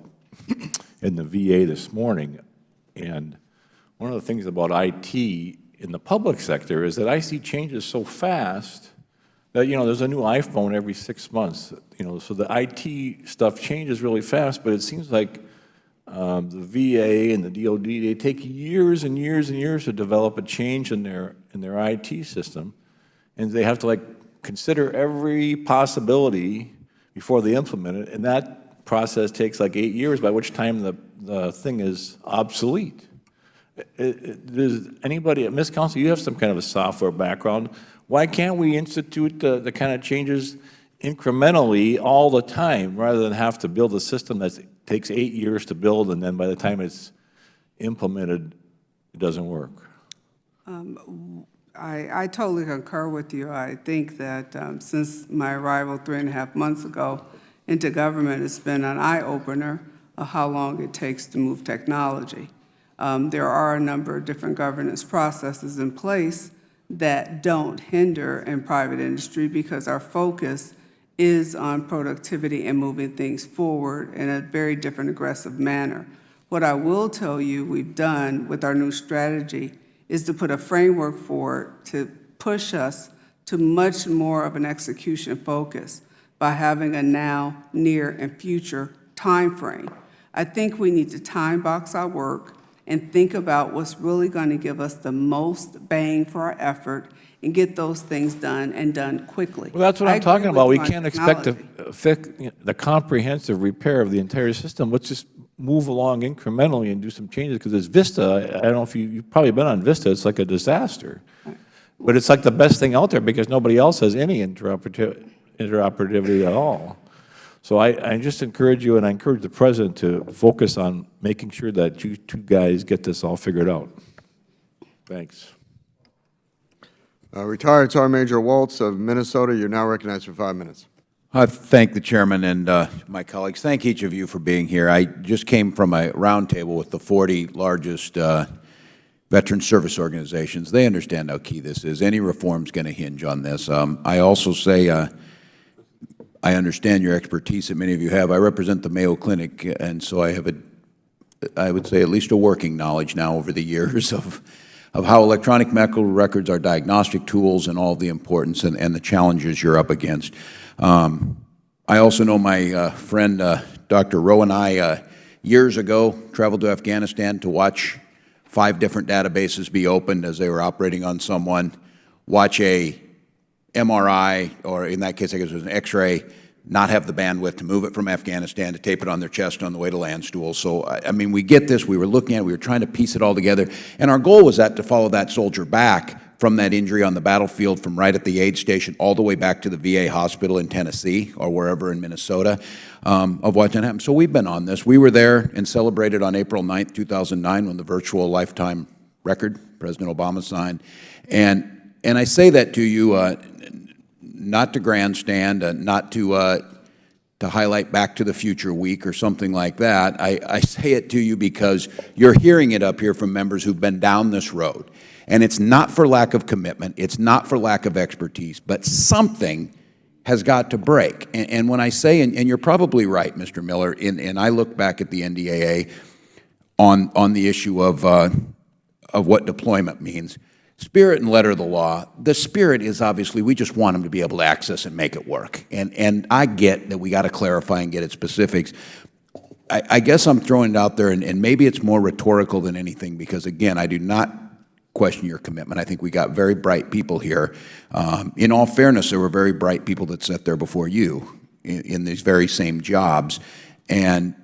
in the VA this morning, and one of the things about IT in the public sector is that I see changes so fast that, there's a new iPhone every 6 months, so the IT stuff changes really fast, but it seems like the VA and the DOD, they take years and years and years to develop a change in their IT system, and they have to consider every possibility before they implement it, and that process takes 8 years, by which time the thing is obsolete. Does anybody, Ms. Counsel, you have some kind of a software background. Why can't we institute the kind of changes incrementally all the time, rather than have to build a system that takes 8 years to build, and then by the time it's implemented, it doesn't work? I totally concur with you. I think that since my arrival 3.5 months ago into government, it's been an eye-opener of how long it takes to move technology. There are a number of different governance processes in place that don't hinder in private industry because our focus is on productivity and moving things forward in a very different, aggressive manner. What I will tell you we've done with our new strategy is to put a framework forward to push us to much more of an execution focus by having a now, near, and future time frame. I think we need to time box our work and think about what's really going to give us the most bang for our effort and get those things done and done quickly. Well, that's what I I'm talking agree about. We with you on can't expect to technology. fix the comprehensive repair of the entire system. Let's just move along incrementally and do some changes, because it's Vista. I don't know if you've probably been on Vista. It's like a disaster. But it's like the best thing out there because nobody else has any interoperability at all. So I just encourage you, and I encourage the President to focus on making sure that you two guys get this all figured out. Thanks. Retired Sergeant Major Waltz of Minnesota, you're now recognized for 5 minutes. I thank the chairman and my colleagues. Thank each of you for being here. I just came from a roundtable with the 40 largest veteran service organizations. They understand how key this is. Any reform is going to hinge on this. I also say I understand your expertise that many of you have. I represent the Mayo Clinic, and so I have I would say at least a working knowledge now over the years of how electronic medical records are diagnostic tools and all the importance and the challenges you're up against. I also know my friend Dr. Rowe and I years ago traveled to Afghanistan to watch 5 different databases be opened as they were operating on someone, watch a MRI, or in that case I guess it was an X-ray, not have the bandwidth to move it from Afghanistan, to tape it on their chest on the way to Landstuhl. So, I mean, we get this. We were looking at it. We were trying to piece it all together. And our goal was to follow that soldier back from that injury on the battlefield, from right at the aid station all the way back to the VA hospital in Tennessee or wherever in Minnesota, of what happened. So we've been on this. We were there and celebrated on April 9th, 2009, when the virtual lifetime record President Obama signed. And I say that to you not to grandstand, not to highlight Back to the Future Week or something like that. I say it to you because you're hearing it up here from members who've been down this road. And it's not for lack of commitment, it's not for lack of expertise, but something has got to break. And when I say, and you're probably right, Mr. Miller, and I look back at the NDAA on the issue of what deployment means, spirit and letter of the law, the spirit is obviously we just want them to be able to access and make it work. And I get that we got to clarify and get at specifics. I guess I'm throwing it out there, and maybe it's more rhetorical than anything, because, again, I do not question your commitment. I think we got very bright people here. In all fairness, there were very bright people that sat there before you in these very same jobs. And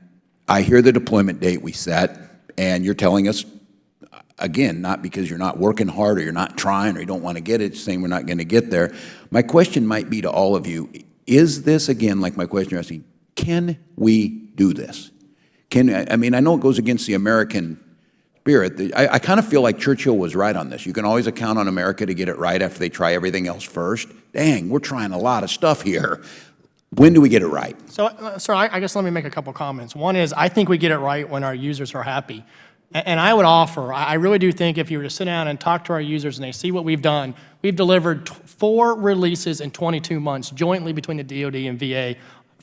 I hear the deployment date we set, and you're telling us, again, not because you're not working hard or you're not trying or you don't want to get it, saying we're not going to get there. My question might be to all of you, is this, again, like my question you're asking, can we do this? I mean, I know it goes against the American spirit. I kind of feel like Churchill was right on this. You can always count on America to get it right after they try everything else first. Dang, we're trying a lot of stuff here. When do we get it right? So, sir, I guess let me make a couple comments. One is, I think we get it right when our users are happy. And I would offer, I really do think if you were to sit down and talk to our users and they see what we've done, we've delivered 4 releases in 22 months jointly between the DOD and VA,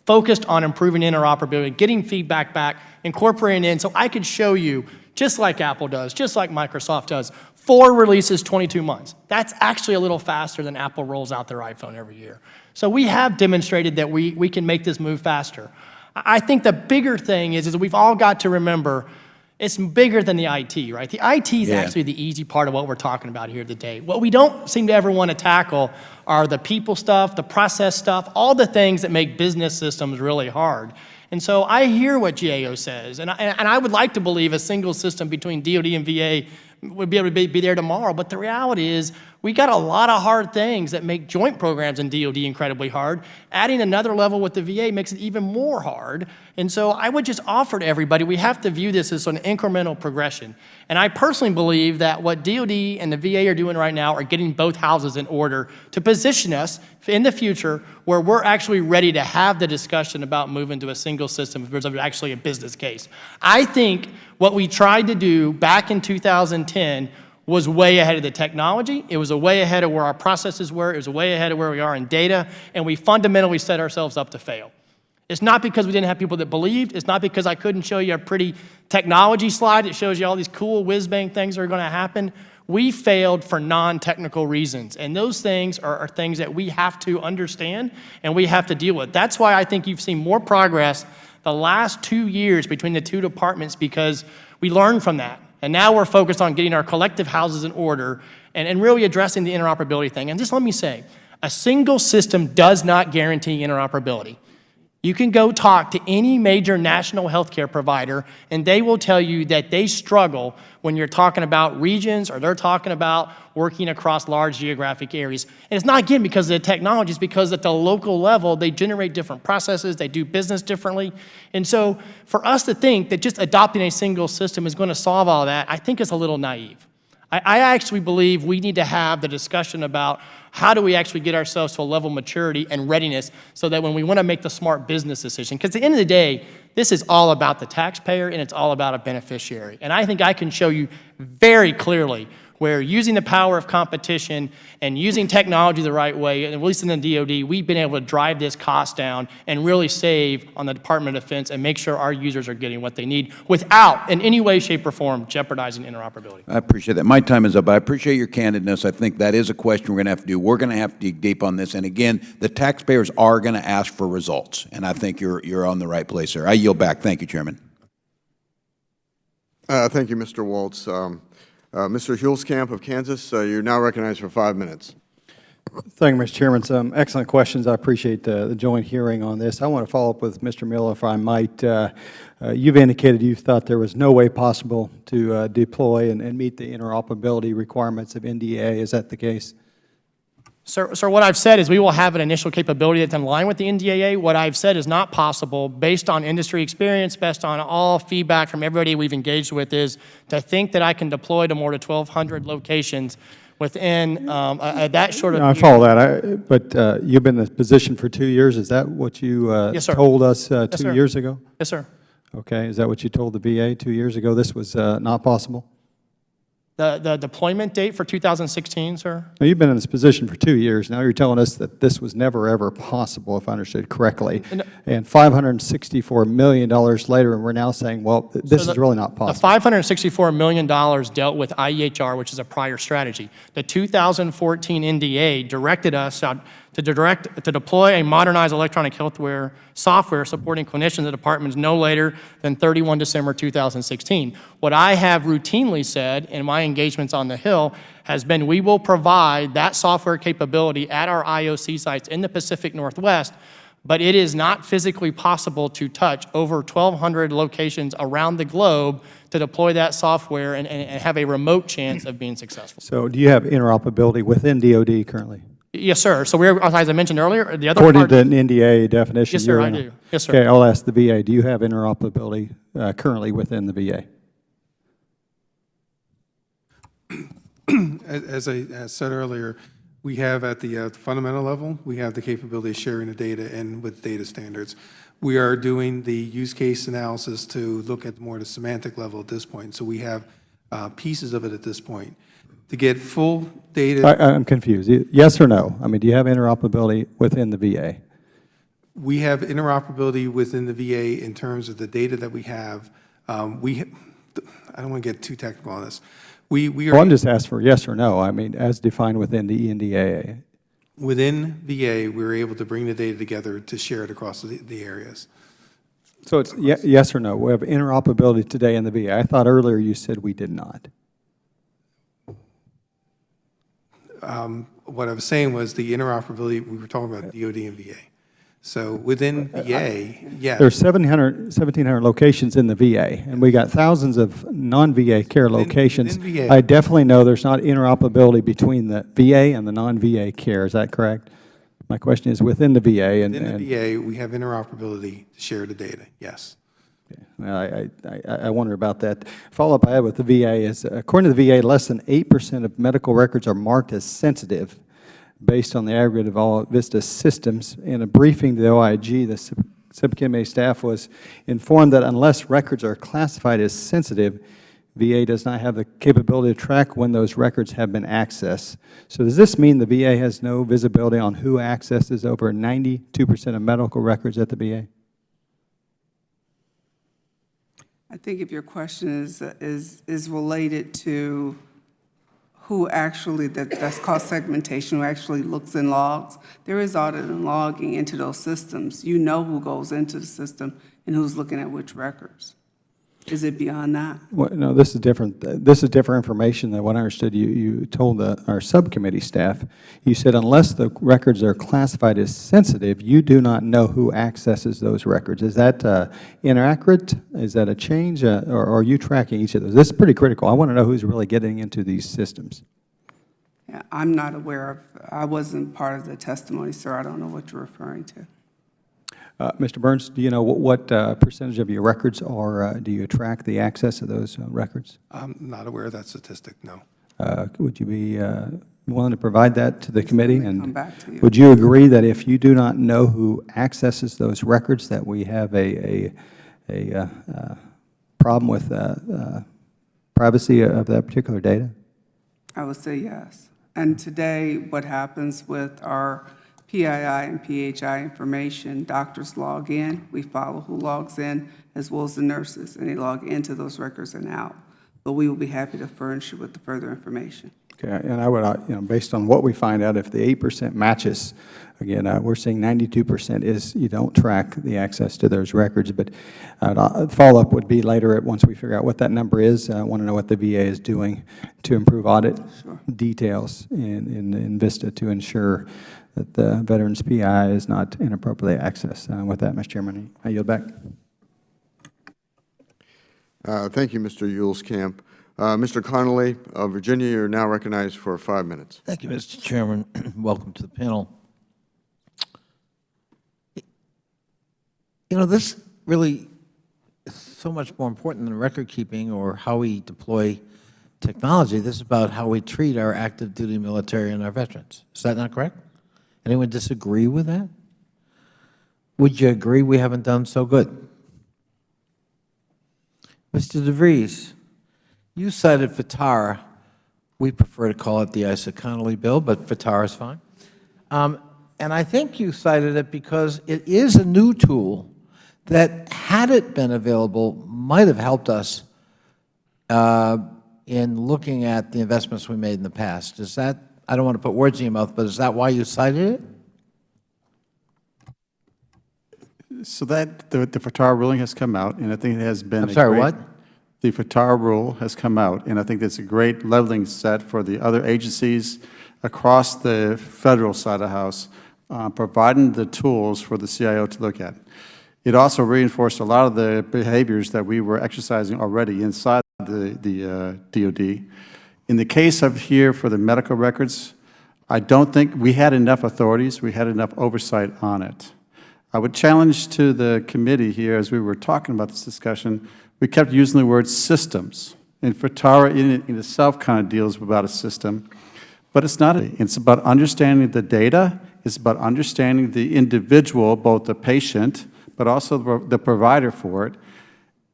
focused on improving interoperability, getting feedback back, incorporating in. So I could show you, just like Apple does, just like Microsoft does, 4 releases, 22 months. That's actually a little faster than Apple rolls out their iPhone every year. So we have demonstrated that we can make this move faster. I think the bigger thing is we've all got to remember it's bigger than the IT, right? The IT is actually the easy part of what we're talking about here today. What we don't seem to ever want to tackle are the people stuff, the process stuff, all the things that make business systems really hard. And so I hear what GAO says, and I would like to believe a single system between DOD and VA would be able to be there tomorrow, but the reality is we got a lot of hard things that make joint programs in DOD incredibly hard. Adding another level with the VA makes it even more hard. And so I would just offer to everybody, we have to view this as an incremental progression. And I personally believe that what DOD and the VA are doing right now are getting both houses in order to position us in the future where we're actually ready to have the discussion about moving to a single system if there's actually a business case. I think what we tried to do back in 2010 was way ahead of the technology. It was way ahead of where our processes were. It was way ahead of where we are in data, and we fundamentally set ourselves up to fail. It's not because we didn't have people that believed. It's not because I couldn't show you a pretty technology slide that shows you all these cool whiz-bang things that are going to happen. We failed for non-technical reasons, and those things are things that we have to understand and we have to deal with. That's why I think you've seen more progress the last 2 years between the two departments, because we learned from that. And now we're focused on getting our collective houses in order and really addressing the interoperability thing. And just let me say, a single system does not guarantee interoperability. You can go talk to any major national healthcare provider, and they will tell you that they struggle when you're talking about regions or they're talking about working across large geographic areas. And it's not, again, because of the technology, it's because at the local level, they generate different processes, they do business differently. And so for us to think that just adopting a single system is going to solve all that, I think is a little naive. I actually believe we need to have the discussion about how do we actually get ourselves to a level of maturity and readiness so that when we want to make the smart business decision, because at the end of the day, this is all about the taxpayer and it's all about a beneficiary. And I think I can show you very clearly where using the power of competition and using technology the right way, at least in the DOD, we've been able to drive this cost down and really save on the Department of Defense and make sure our users are getting what they need without, in any way, shape, or form, jeopardizing interoperability. I appreciate that. My time is up. I appreciate your candidness. I think that is a question we're going to have to do. We're going to have to dig deep on this. And again, the taxpayers are going to ask for results. And I think you're on the right place there. I yield back. Thank you, Chairman. Thank you, Mr. Waltz. Mr. Hulskamp of Kansas, you're now recognized for 5 minutes. Thank you, Mr. Chairman. Some excellent questions. I appreciate the joint hearing on this. I want to follow up with Mr. Miller, if I might. You've indicated you thought there was no way possible to deploy and meet the interoperability requirements of NDA. Is that the case? Sir, what I've said is we will have an initial capability that's in line with the NDAA. What I've said is not possible, based on industry experience, based on all feedback from everybody we've engaged with, is to think that I can deploy to more than 1,200 locations within that short of I follow that. But you've been in this position for 2 years. Is that what you Yes, sir. told us Yes, 2 sir. years ago? Yes, sir. Okay. Is that what you told the VA 2 years ago? This was not possible? The deployment date for 2016, sir? Now, you've been in this position for 2 years. Now you're telling us that this was never, ever possible, if I understood correctly. And $564 million later, and we're now saying, well, this is really not possible. The $564 million dealt with IEHR, which is a prior strategy. The 2014 NDA directed us to deploy a modernized electronic healthcare software supporting clinicians and departments no later than 31 December 2016. What I have routinely said in my engagements on the Hill has been we will provide that software capability at our IOC sites in the Pacific Northwest, but it is not physically possible to touch over 1,200 locations around the globe to deploy that software and have a remote chance of being successful. So do you have interoperability within DOD currently? Yes, sir. So we're, as I mentioned earlier, the other According part, to the NDA definition. Yes, sir, I do. Yes, sir. Okay, I'll ask the VA. Do you have interoperability currently within the VA? As I said earlier, we have at the fundamental level, we have the capability of sharing the data and with data standards. We are doing the use case analysis to look at more the semantic level at this point. So we have pieces of it at this point. To get full data. I'm confused. Yes or no? I mean, do you have interoperability within the VA? We have interoperability within the VA in terms of the data that we have. I don't want to get too technical on this. Well, I'm just asking for yes or no. I mean, as defined within the NDA. Within VA, we were able to bring the data together to share it across the areas. So it's yes or no? We have interoperability today in the VA. I thought earlier you said we did not. What I was saying was the interoperability, we were talking about DOD and VA. So within VA, yes. There's 1,700 locations in the VA, and we got thousands of non-VA care locations. VA. I definitely know there's not interoperability between the VA and the non-VA care. Is that correct? My question is within the VA. Within the VA, we have interoperability to share the data, yes. Well, I wonder about that. Follow-up I have with the VA is, according to the VA, less than 8% of medical records are marked as sensitive based on the aggregate of all VISTA systems. In a briefing to the OIG, the subcommittee staff was informed that unless records are classified as sensitive, VA does not have the capability to track when those records have been accessed. So does this mean the VA has no visibility on who accesses over 92% of medical records at the VA? I think if your question is related to who actually, that's called segmentation, who actually looks and logs, there is audit and logging into those systems. You know who goes into the system and who's looking at which records. Is it beyond that? Well, no, this is different. This is different information than what I understood you told our subcommittee staff. You said unless the records are classified as sensitive, you do not know who accesses those records. Is that inaccurate? Is that a change? Or are you tracking each of those? This is pretty critical. I want to know who's really getting into these systems. Yeah, I'm not aware of, I wasn't part of the testimony, sir. I don't know what you're referring to. Mr. Burns, do you know what percentage of your records do you track the access of those records? I'm not aware of that statistic, no. Would you be willing to provide that to the committee? And come back to you. would you agree that if you do not know who accesses those records, that we have a problem with privacy of that particular data? I would say yes. And today, what happens with our PII and PHI information, doctors log in, we follow who logs in, as well as the nurses, and they log into those records and out. But we will be happy to furnish you with the further information. Okay, and I would, based on what we find out, if the 8% matches, again, we're seeing 92% is you don't track the access to those records. But follow-up would be later once we figure out what that number is. I want to know what the VA is doing to improve audit details in VISTA to ensure that the veteran's PI is not inappropriately accessed. With that, Mr. Chairman, I yield back. Thank you, Mr. Yuleskamp. Mr. Connolly of Virginia, you're now recognized for 5 minutes. Thank you, Mr. Chairman. Welcome to the panel. You know, this really is so much more important than record keeping or how we deploy technology. This is about how we treat our active duty military and our veterans. Is that not correct? Anyone disagree with that? Would you agree we haven't done so good? Mr. DeVries, you cited FTAR. We prefer to call it the Issa-Connolly bill, but FTAR is fine. And I think you cited it because it is a new tool that, had it been available, might have helped us in looking at the investments we made in the past. Is that, I don't want to put words in your mouth, but is that why you cited it? So that the FTAR ruling has come out, and I think it has been I'm sorry, what? The FTAR rule has come out, and I think that's a great leveling set for the other agencies across the federal side of the House, providing the tools for the CIO to look at. It also reinforced a lot of the behaviors that we were exercising already inside the DOD. In the case of here for the medical records, I don't think we had enough authorities, we had enough oversight on it. I would challenge to the committee here, as we were talking about this discussion, we kept using the word systems. And FTAR in itself kind of deals about a system, but it's not. It's about understanding the data, it's about understanding the individual, both the patient, but also the provider for it.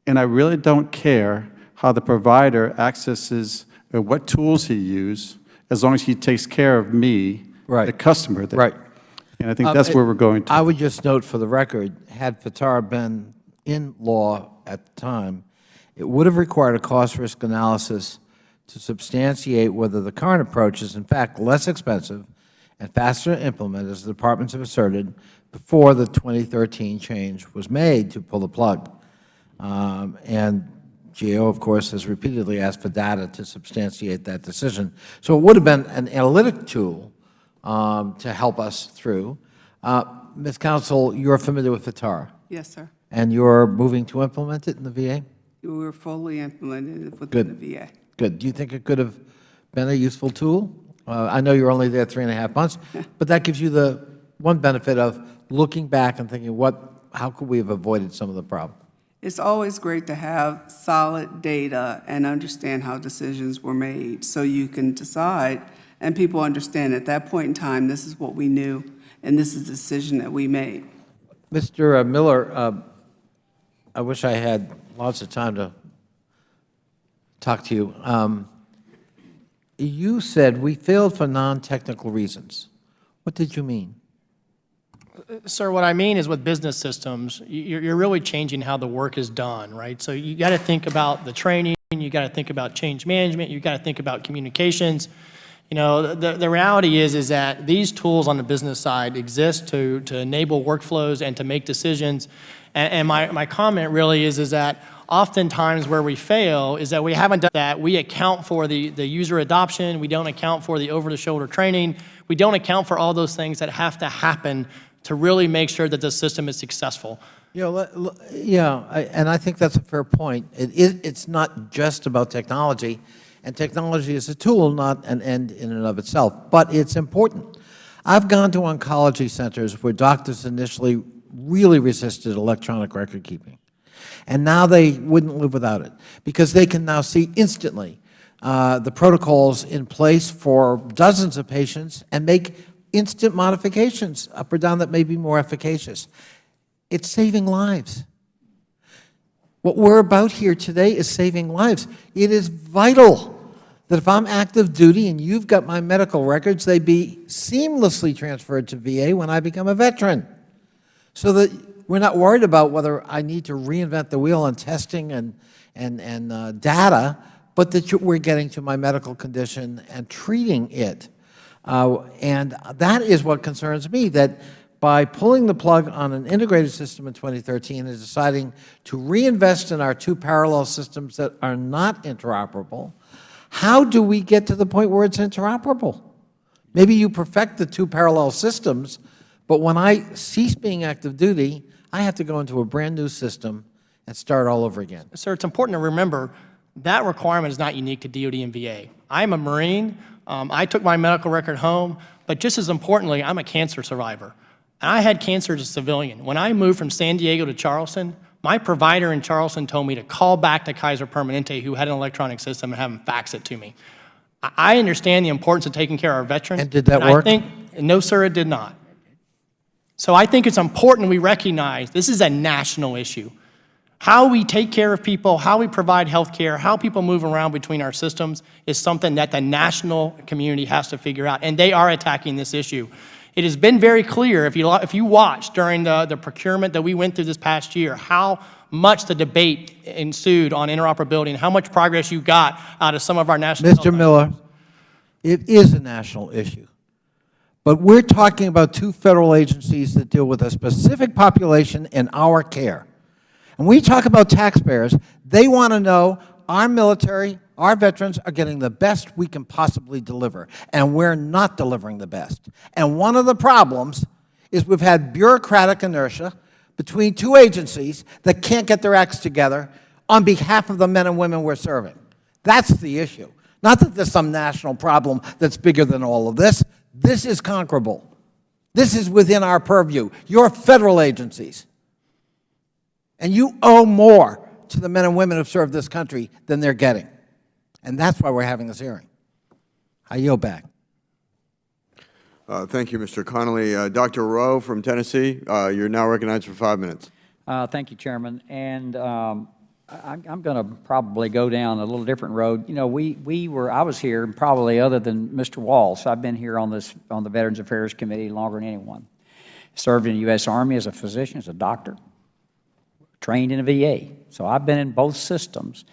And I really don't care how the provider accesses what tools he uses, as long as he takes care of me, the customer. Right. And I think that's where we're going to. I would just note for the record, had FTAR been in law at the time, it would have required a cost-risk analysis to substantiate whether the current approach is in fact less expensive and faster to implement, as the departments have asserted, before the 2013 change was made to pull the plug. And GAO, of course, has repeatedly asked for data to substantiate that decision. So it would have been an analytic tool to help us through. Ms. Counsel, you're familiar with FTAR? Yes, sir. And you're moving to implement it in the VA? We're fully implemented within the VA. Good. Do you think it could have been a useful tool? I know you're only there 3.5 months, but that gives you the one benefit of looking back and thinking, how could we have avoided some of the problem? It's always great to have solid data and understand how decisions were made so you can decide and people understand at that point in time, this is what we knew and this is the decision that we made. Mr. Miller, I wish I had lots of time to talk to you. You said we failed for non-technical reasons. What did you mean? Sir, what I mean is with business systems, you're really changing how the work is done, right? So you got to think about the training, you got to think about change management, you got to think about communications. You know, the reality is that these tools on the business side exist to enable workflows and to make decisions. And my comment really is that oftentimes where we fail is that we haven't done that. We account for the user adoption. We don't account for the over-the-shoulder training. We don't account for all those things that have to happen to really make sure that the system is successful. You know, and I think that's a fair point. It's not just about technology, and technology is a tool, not an end in and of itself, but it's important. I've gone to oncology centers where doctors initially really resisted electronic record keeping, and now they wouldn't live without it, because they can now see instantly the protocols in place for dozens of patients and make instant modifications up or down that may be more efficacious. It's saving lives. What we're about here today is saving lives. It is vital that if I'm active duty and you've got my medical records, they be seamlessly transferred to VA when I become a veteran, so that we're not worried about whether I need to reinvent the wheel on testing and data, but that we're getting to my medical condition and treating it. And that is what concerns me, that by pulling the plug on an integrated system in 2013 and deciding to reinvest in our two parallel systems that are not interoperable, how do we get to the point where it's interoperable? Maybe you perfect the two parallel systems, but when I cease being active duty, I have to go into a brand new system and start all over again. Sir, it's important to remember that requirement is not unique to DOD and VA. I'm a Marine. I took my medical record home, but just as importantly, I'm a cancer survivor. I had cancer as a civilian. When I moved from San Diego to Charleston, my provider in Charleston told me to call back to Kaiser Permanente, who had an electronic system, and have them fax it to me. I understand the importance of taking care of our veterans. And did that work? No, sir, it did not. So I think it's important we recognize this is a national issue. How we take care of people, how we provide health care, how people move around between our systems is something that the national community has to figure out, and they are attacking this issue. It has been very clear, if you watched during the procurement that we went through this past year, how much the debate ensued on interoperability and how much progress you got out of some of our national Mr. Miller, it is a national issue. But we're talking about two federal agencies that deal with a specific population in our care. And we talk about taxpayers, they want to know our military, our veterans are getting the best we can possibly deliver, and we're not delivering the best. And one of the problems is we've had bureaucratic inertia between two agencies that can't get their acts together on behalf of the men and women we're serving. That's the issue. Not that there's some national problem that's bigger than all of this. This is conquerable. This is within our purview. You're federal agencies. And you owe more to the men and women who've served this country than they're getting. And that's why we're having this hearing. I yield back. Thank you, Mr. Connolly. Dr. Rowe from Tennessee, you're now recognized for 5 minutes. Thank you, Chairman. And I'm going to probably go down a little different road. You know, I was here, probably other than Mr. Walsh, I've been here on the Veterans Affairs Committee longer than anyone. Served in the U.S. Army as a physician, as a doctor, trained in a VA. So I've been in both systems.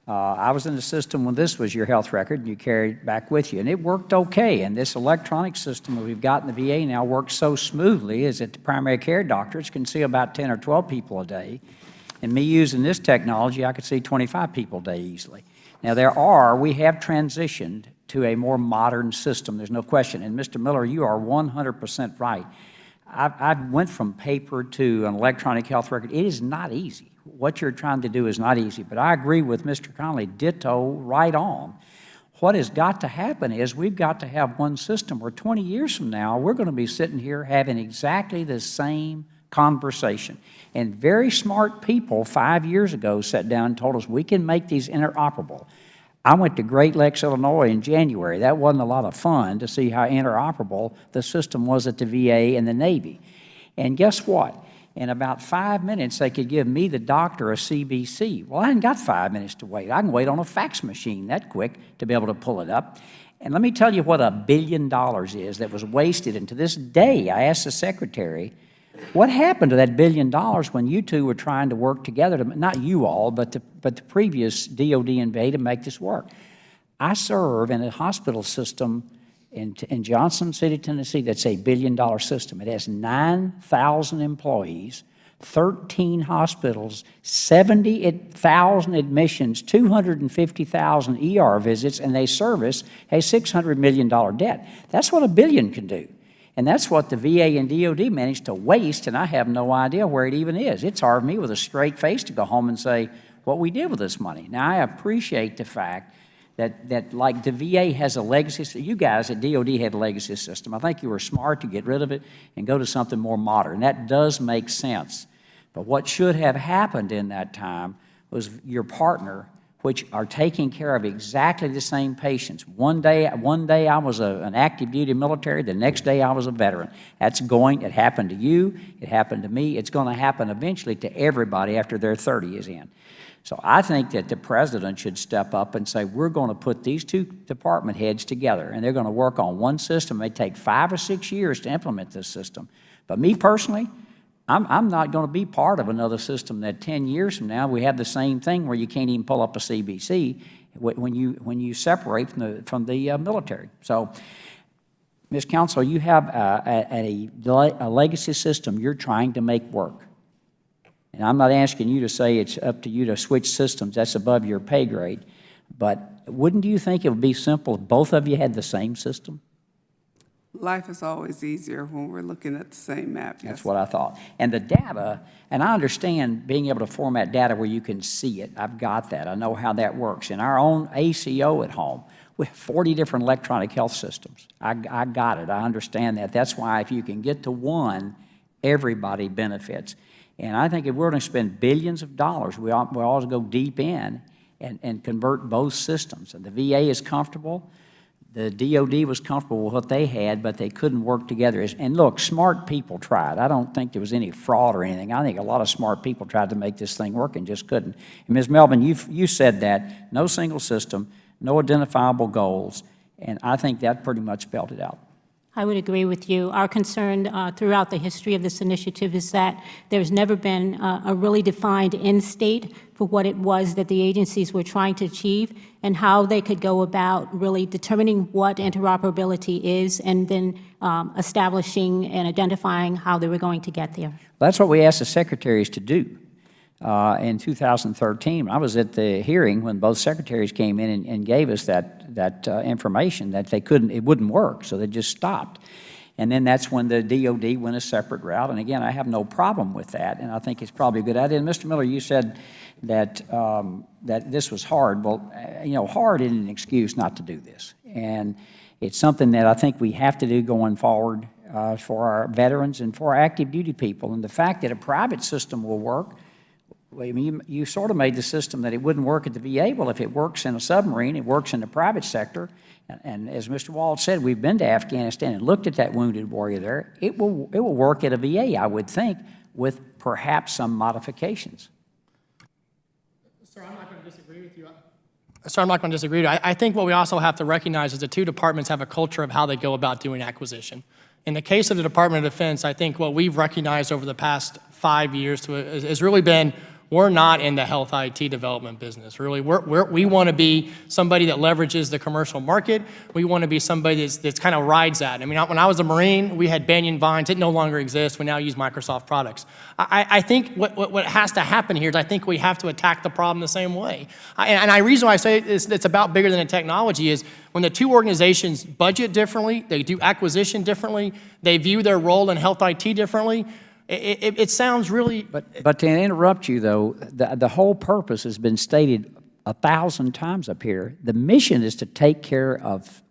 I was in the system when this was your health record, and you carried it back with you. And it worked okay. And this electronic system that we've got in the VA now works so smoothly is that the primary care doctors can see about 10 or 12 people a day. And me using this technology, I could see 25 people a day easily. Now, we have transitioned to a more modern system. There's no question. And Mr. Miller, you are 100% right. I went from paper to an electronic health record. It is not easy. What you're trying to do is not easy. But I agree with Mr. Connolly, ditto, right on. What has got to happen is we've got to have one system where 20 years from now, we're going to be sitting here having exactly the same conversation. And very smart people 5 years ago sat down and told us we can make these interoperable. I went to Great Lakes, Illinois in January. That wasn't a lot of fun to see how interoperable the system was at the VA and the Navy. And guess what? In about 5 minutes, they could give me, the doctor, a CBC. Well, I hadn't got 5 minutes to wait. I can wait on a fax machine that quick to be able to pull it up. And let me tell you what $1 billion is that was wasted. And to this day, I asked the Secretary, what happened to that $1 billion when you two were trying to work together, to, not you all, but the previous DOD and VA, to make this work? I serve in a hospital system in Johnson City, Tennessee, that's a $1 billion system. It has 9,000 employees, 13 hospitals, 70,000 admissions, 250,000 ER visits, and they service a $600 million debt. That's what $1 billion can do. And that's what the VA and DOD managed to waste, and I have no idea where it even is. It's hard for me with a straight face to go home and say what we did with this money. Now, I appreciate the fact that like the VA has a legacy system. You guys at DOD had a legacy system. I think you were smart to get rid of it and go to something more modern. That does make sense. But what should have happened in that time was your partner, which are taking care of exactly the same patients. One day I was an active duty military, the next day I was a veteran. It happened to you, it happened to me, it's going to happen eventually to everybody after their 30 is in. So I think that the President should step up and say, we're going to put these two department heads together, and they're going to work on one system. It may take 5 or 6 years to implement this system. But me personally, I'm not going to be part of another system that 10 years from now we have the same thing where you can't even pull up a CBC when you separate from the military. So, Ms. Counsel, you have a legacy system you're trying to make work. And I'm not asking you to say it's up to you to switch systems. That's above your pay grade. But wouldn't you think it would be simple if both of you had the same system? Life is always easier when we're looking at the same map. Yes. That's what I thought. And the data, and I understand being able to format data where you can see it. I've got that. I know how that works. In our own ACO at home, we have 40 different electronic health systems. I got it. I understand that. That's why if you can get to one, everybody benefits. And I think if we're going to spend billions of dollars, we ought to go deep in and convert both systems. And the VA is comfortable. The DOD was comfortable with what they had, but they couldn't work together. And look, smart people tried. I don't think there was any fraud or anything. I think a lot of smart people tried to make this thing work and just couldn't. And Ms. Melvin, you said that. No single system, no identifiable goals, and I think that pretty much spelled it out. I would agree with you. Our concern throughout the history of this initiative is that there's never been a really defined end state for what it was that the agencies were trying to achieve and how they could go about really determining what interoperability is and then establishing and identifying how they were going to get there. That's what we asked the secretaries to do. In 2013, I was at the hearing when both secretaries came in and gave us that information that it wouldn't work, so they just stopped. And then that's when the DOD went a separate route. And again, I have no problem with that, and I think it's probably a good idea. And Mr. Miller, you said that that this was hard. Well, you know, hard isn't an excuse not to do this, and it's something that I think we have to do going forward for our veterans and for our active duty people. And the fact that a private system will work. I mean, you sort of made the system that it wouldn't work at the VA. Well, if it works in a submarine, it works in the private sector. And as Mr. Wald said, we've been to Afghanistan and looked at that wounded warrior there. It will work at a VA, I would think, with perhaps some modifications. Sir, I'm not going to disagree with you. Sir, I'm not going to disagree with you. I think what we also have to recognize is the two departments have a culture of how they go about doing acquisition. In the case of the Department of Defense, I think what we've recognized over the past 5 years has really been we're not in the health IT development business, really. We want to be somebody that leverages the commercial market. We want to be somebody that's kind of rides that. I mean, when I was a Marine, we had Banyan Vines. It no longer exists. We now use Microsoft products. I think what has to happen here is I think we have to attack the problem the same way. And the reason why I say it's about bigger than the technology is when the two organizations budget differently, they do acquisition differently, they view their role in health IT differently, it sounds really... But to interrupt you, though, the whole purpose has been stated 1,000 times up here. The mission is to take care of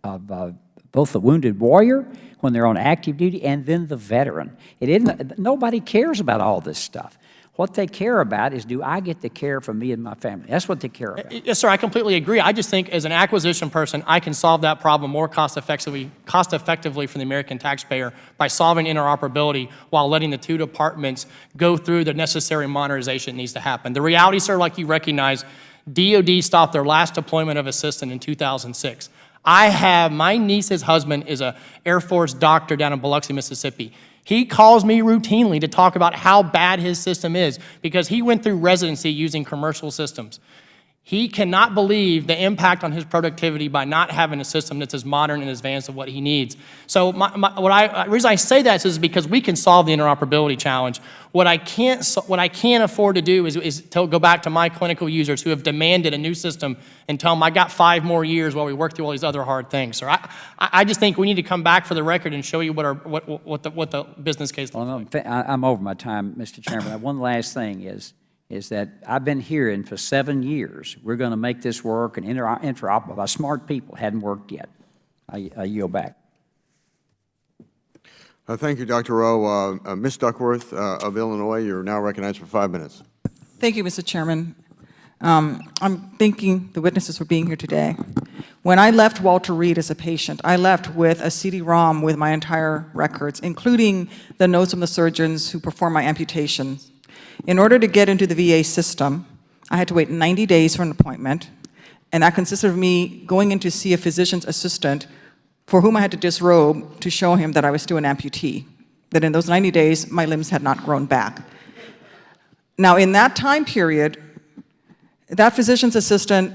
both the wounded warrior when they're on active duty and then the veteran. Nobody cares about all this stuff. What they care about is, do I get the care for me and my family? That's what they care about. Yes, sir, I completely agree. I just think as an acquisition person, I can solve that problem more cost-effectively for the American taxpayer by solving interoperability while letting the two departments go through the necessary modernization that needs to happen. The reality, sir, like you recognize, DOD stopped their last deployment of a system in 2006. My niece's husband is an Air Force doctor down in Biloxi, Mississippi. He calls me routinely to talk about how bad his system is because he went through residency using commercial systems. He cannot believe the impact on his productivity by not having a system that's as modern and advanced as what he needs. So the reason I say that is because we can solve the interoperability challenge. What I can't afford to do is to go back to my clinical users who have demanded a new system and tell them I got 5 more years while we work through all these other hard things. So I just think we need to come back for the record and show you what the business case looks like. I'm over my time, Mr. Chairman. One last thing is that I've been hearing for 7 years, we're going to make this work, and interoperable by smart people. Hadn't worked yet. I yield back. Thank you, Dr. Rowe. Ms. Duckworth of Illinois, you're now recognized for 5 minutes. Thank you, Mr. Chairman. I'm thanking the witnesses for being here today. When I left Walter Reed as a patient, I left with a CD-ROM with my entire records, including the notes from the surgeons who performed my amputations. In order to get into the VA system, I had to wait 90 days for an appointment, and that consisted of me going in to see a physician's assistant for whom I had to disrobe to show him that I was still an amputee, that in those 90 days, my limbs had not grown back. Now, in that time period, that physician's assistant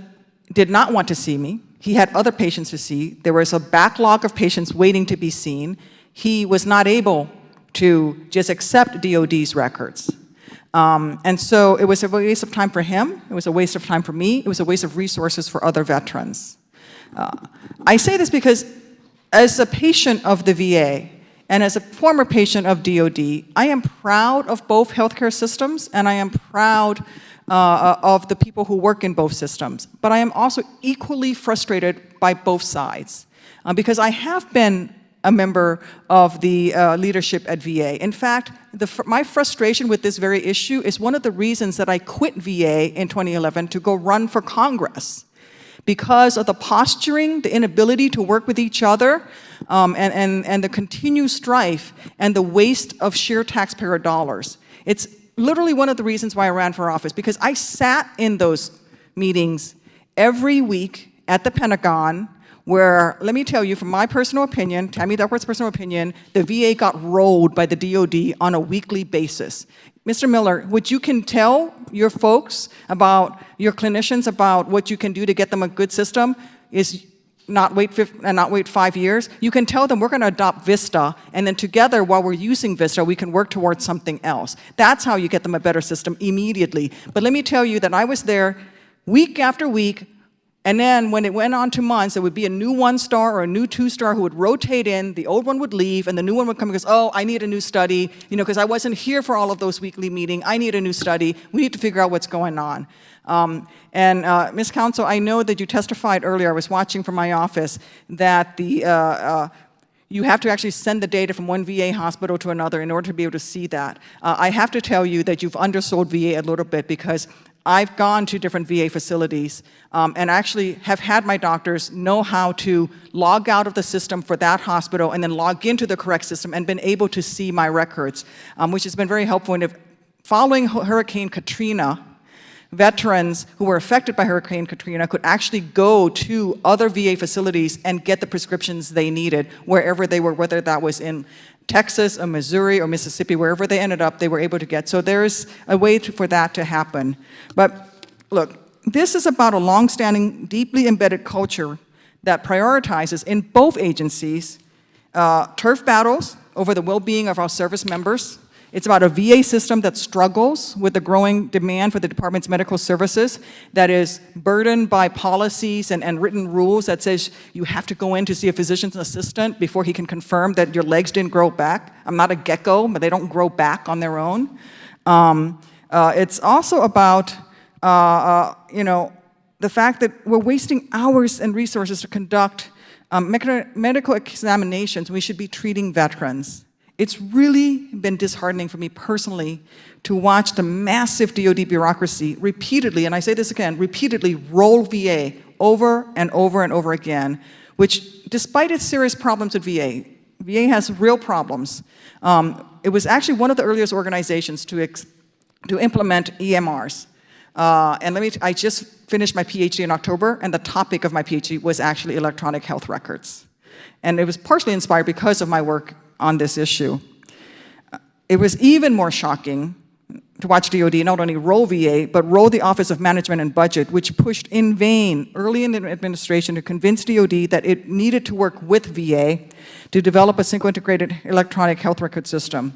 did not want to see me. He had other patients to see. There was a backlog of patients waiting to be seen. He was not able to just accept DOD's records. And so it was a waste of time for him, it was a waste of time for me, it was a waste of resources for other veterans. I say this because as a patient of the VA and as a former patient of DOD, I am proud of both healthcare systems and I am proud of the people who work in both systems. But I am also equally frustrated by both sides because I have been a member of the leadership at VA. In fact, my frustration with this very issue is one of the reasons that I quit VA in 2011 to go run for Congress. Because of the posturing, the inability to work with each other, and the continued strife and the waste of shared taxpayer dollars. It's literally one of the reasons why I ran for office, because I sat in those meetings every week at the Pentagon where, let me tell you, from my personal opinion, Tammy Duckworth's personal opinion, the VA got rolled by the DOD on a weekly basis. Mr. Miller, what you can tell your folks about, your clinicians about what you can do to get them a good system is not wait 5 years. You can tell them we're going to adopt VISTA, and then together, while we're using VISTA, we can work towards something else. That's how you get them a better system immediately. But let me tell you that I was there week after week, and then when it went on to months, there would be a new 1-star or a new 2-star who would rotate in, the old one would leave, and the new one would come and goes, oh, I need a new study, because I wasn't here for all of those weekly meetings. I need a new study. We need to figure out what's going on. Ms. Counsel, I know that you testified earlier, I was watching from my office, that you have to actually send the data from one VA hospital to another in order to be able to see that. I have to tell you that you've undersold VA a little bit, because I've gone to different VA facilities and actually have had my doctors know how to log out of the system for that hospital and then log into the correct system and been able to see my records, which has been very helpful. And following Hurricane Katrina, veterans who were affected by Hurricane Katrina could actually go to other VA facilities and get the prescriptions they needed wherever they were, whether that was in Texas or Missouri or Mississippi, wherever they ended up, they were able to get. So there's a way for that to happen. But look, this is about a longstanding, deeply embedded culture that prioritizes in both agencies turf battles over the well-being of our service members. It's about a VA system that struggles with the growing demand for the department's medical services, that is burdened by policies and written rules that says you have to go in to see a physician's assistant before he can confirm that your legs didn't grow back. I'm not a gecko, but they don't grow back on their own. It's also about the fact that we're wasting hours and resources to conduct medical examinations. We should be treating veterans. It's really been disheartening for me personally to watch the massive DOD bureaucracy repeatedly, and I say this again, repeatedly roll VA over and over and over again, which despite its serious problems with VA has real problems. It was actually one of the earliest organizations to implement EMRs. I just finished my PhD in October, and the topic of my PhD was actually electronic health records. And it was partially inspired because of my work on this issue. It was even more shocking to watch DOD not only roll VA, but roll the Office of Management and Budget, which pushed in vain early in the administration to convince DOD that it needed to work with VA to develop a single integrated electronic health record system.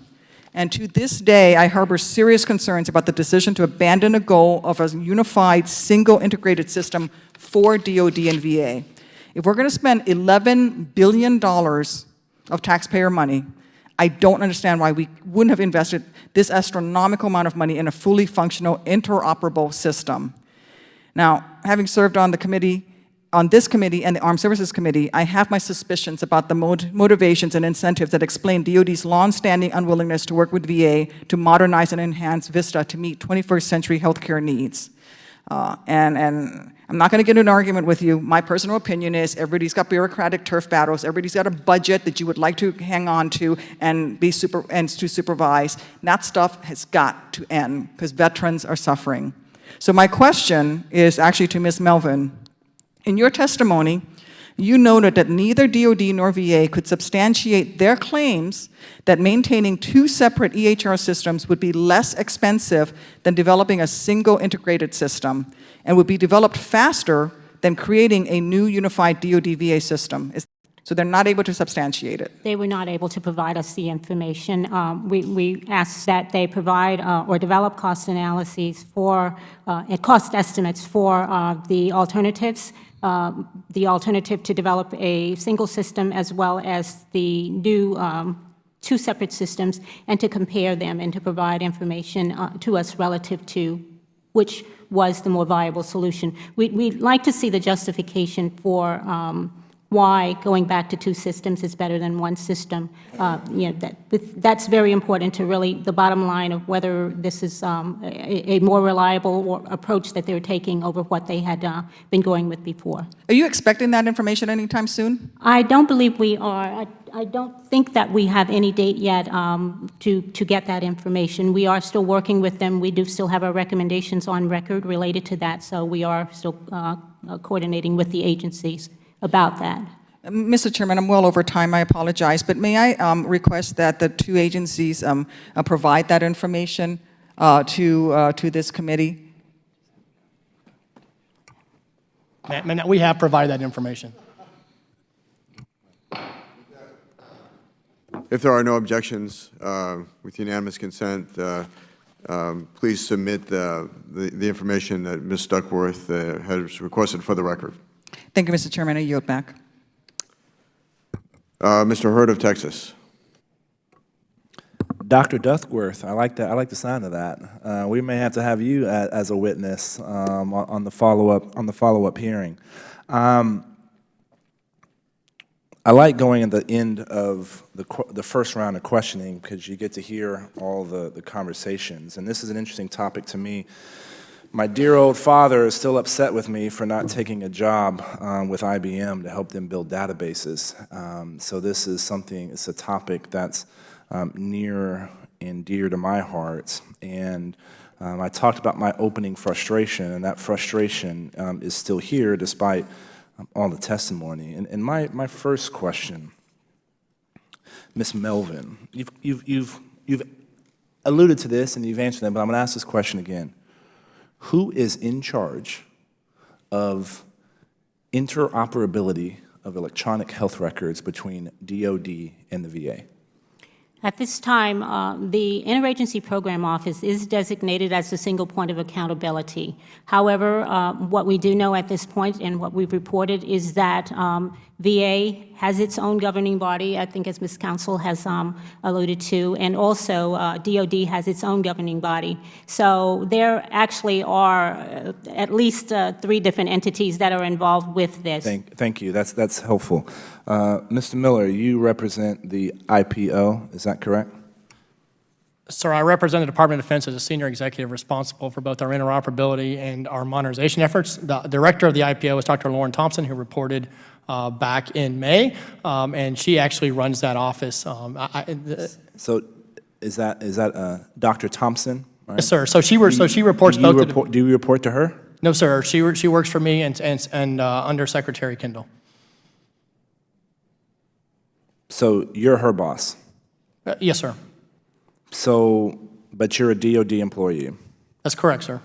And to this day, I harbor serious concerns about the decision to abandon a goal of a unified, single integrated system for DOD and VA. If we're going to spend $11 billion of taxpayer money, I don't understand why we wouldn't have invested this astronomical amount of money in a fully functional, interoperable system. Now, having served on this committee and the Armed Services Committee, I have my suspicions about the motivations and incentives that explain DOD's long-standing unwillingness to work with VA to modernize and enhance VISTA to meet 21st century healthcare needs. And I'm not going to get into an argument with you. My personal opinion is everybody's got bureaucratic turf battles. Everybody's got a budget that you would like to hang on to and to supervise. That stuff has got to end because veterans are suffering. So my question is actually to Ms. Melvin. In your testimony, you noted that neither DOD nor VA could substantiate their claims that maintaining two separate EHR systems would be less expensive than developing a single integrated system and would be developed faster than creating a new unified DOD-VA system. So they're not able to substantiate it. They were not able to provide us the information. We asked that they provide or develop cost analyses for, cost estimates for the alternatives, the alternative to develop a single system as well as the new two separate systems, and to compare them and to provide information to us relative to which was the more viable solution. We'd like to see the justification for why going back to two systems is better than one system. That's very important to really the bottom line of whether this is a more reliable approach that they're taking over what they had been going with before. Are you expecting that information anytime soon? I don't believe we are. I don't think that we have any date yet to get that information. We are still working with them. We do still have our recommendations on record related to that, so we are still coordinating with the agencies about that. Mr. Chairman, I'm well over time. I apologize, but may I request that the two agencies provide that information to this committee? We have provided that information. If there are no objections, with unanimous consent, please submit the information that Ms. Duckworth has requested for the record. Thank you, Mr. Chairman. I yield back. Mr. Hurd of Texas. Dr. Duckworth, I like that. I like the sound of that. We may have to have you as a witness on the follow-up hearing. I like going at the end of the first round of questioning because you get to hear all the conversations, and this is an interesting topic to me. My dear old father is still upset with me for not taking a job with IBM to help them build databases. So this is something, it's a topic that's near and dear to my heart. And I talked about my opening frustration, and that frustration is still here despite all the testimony. And my first question, Ms. Melvin, you've alluded to this and you've answered it, but I'm going to ask this question again. Who is in charge of interoperability of electronic health records between DOD and the VA? At this time, the Interagency Program Office is designated as the single point of accountability. However, what we do know at this point and what we've reported is that VA has its own governing body, I think as Ms. Council has alluded to, and also DOD has its own governing body. So there actually are at least 3 different entities that are involved with this. Thank you. That's helpful. Mr. Miller, you represent the IPO, is that correct? Sir, I represent the Department of Defense as a senior executive responsible for both our interoperability and our modernization efforts. The director of the IPO is Dr. Lauren Thompson, who reported back in May, and she actually runs that office. So is that Dr. Thompson? Right? Yes, sir. So she reports both to do you report to her? No, sir. She works for me and under Secretary Kendall. So you're her boss? Yes, sir. So, but you're a DOD employee? That's correct, sir.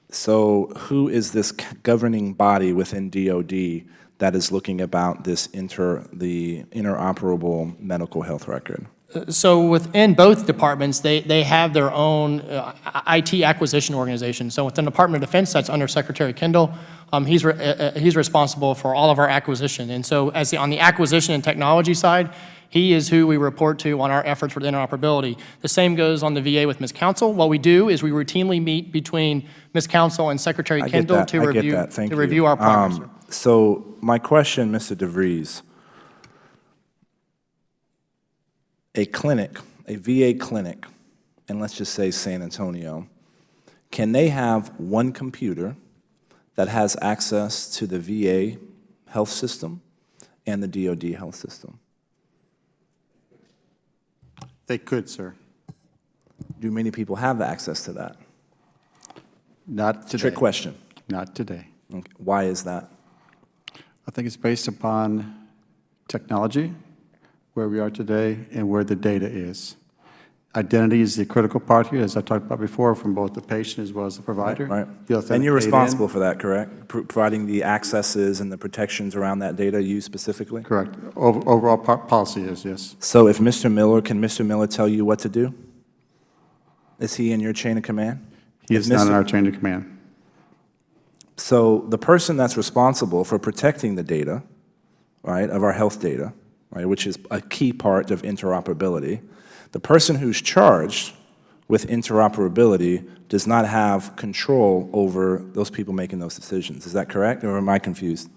So who is this governing body within DOD that is looking about the interoperable medical health record? So within both departments, they have their own IT acquisition organization. So within the Department of Defense, that's under Secretary Kendall. He's responsible for all of our acquisition. And so on the acquisition and technology side, he is who we report to on our efforts for the interoperability. The same goes on the VA with Ms. Council. What we do is we routinely meet between Ms. Council and Secretary Kendall to review our progress. So my question, Mr. DeVries, a clinic, a VA clinic, and let's just say San Antonio, can they have one computer that has access to the VA health system and the DOD health system? They could, sir. Do many people have access to that? Not today. Trick question. Not today. Okay. Why is that? I think it's based upon technology, where we are today, and where the data is. Identity is the critical part here, as I talked about before, from both the patient as well as the provider. Right. The And you're responsible for that, correct? Providing the accesses and the protections around that data, you specifically? Correct. Overall policy is, yes. So if Mr. Miller, can Mr. Miller tell you what to do? Is he in your chain of command? He is not in our chain of command. So the person that's responsible for protecting the data, right, of our health data, right, which is a key part of interoperability, the person who's charged with interoperability does not have control over those people making those decisions. Is that correct, or am I confused?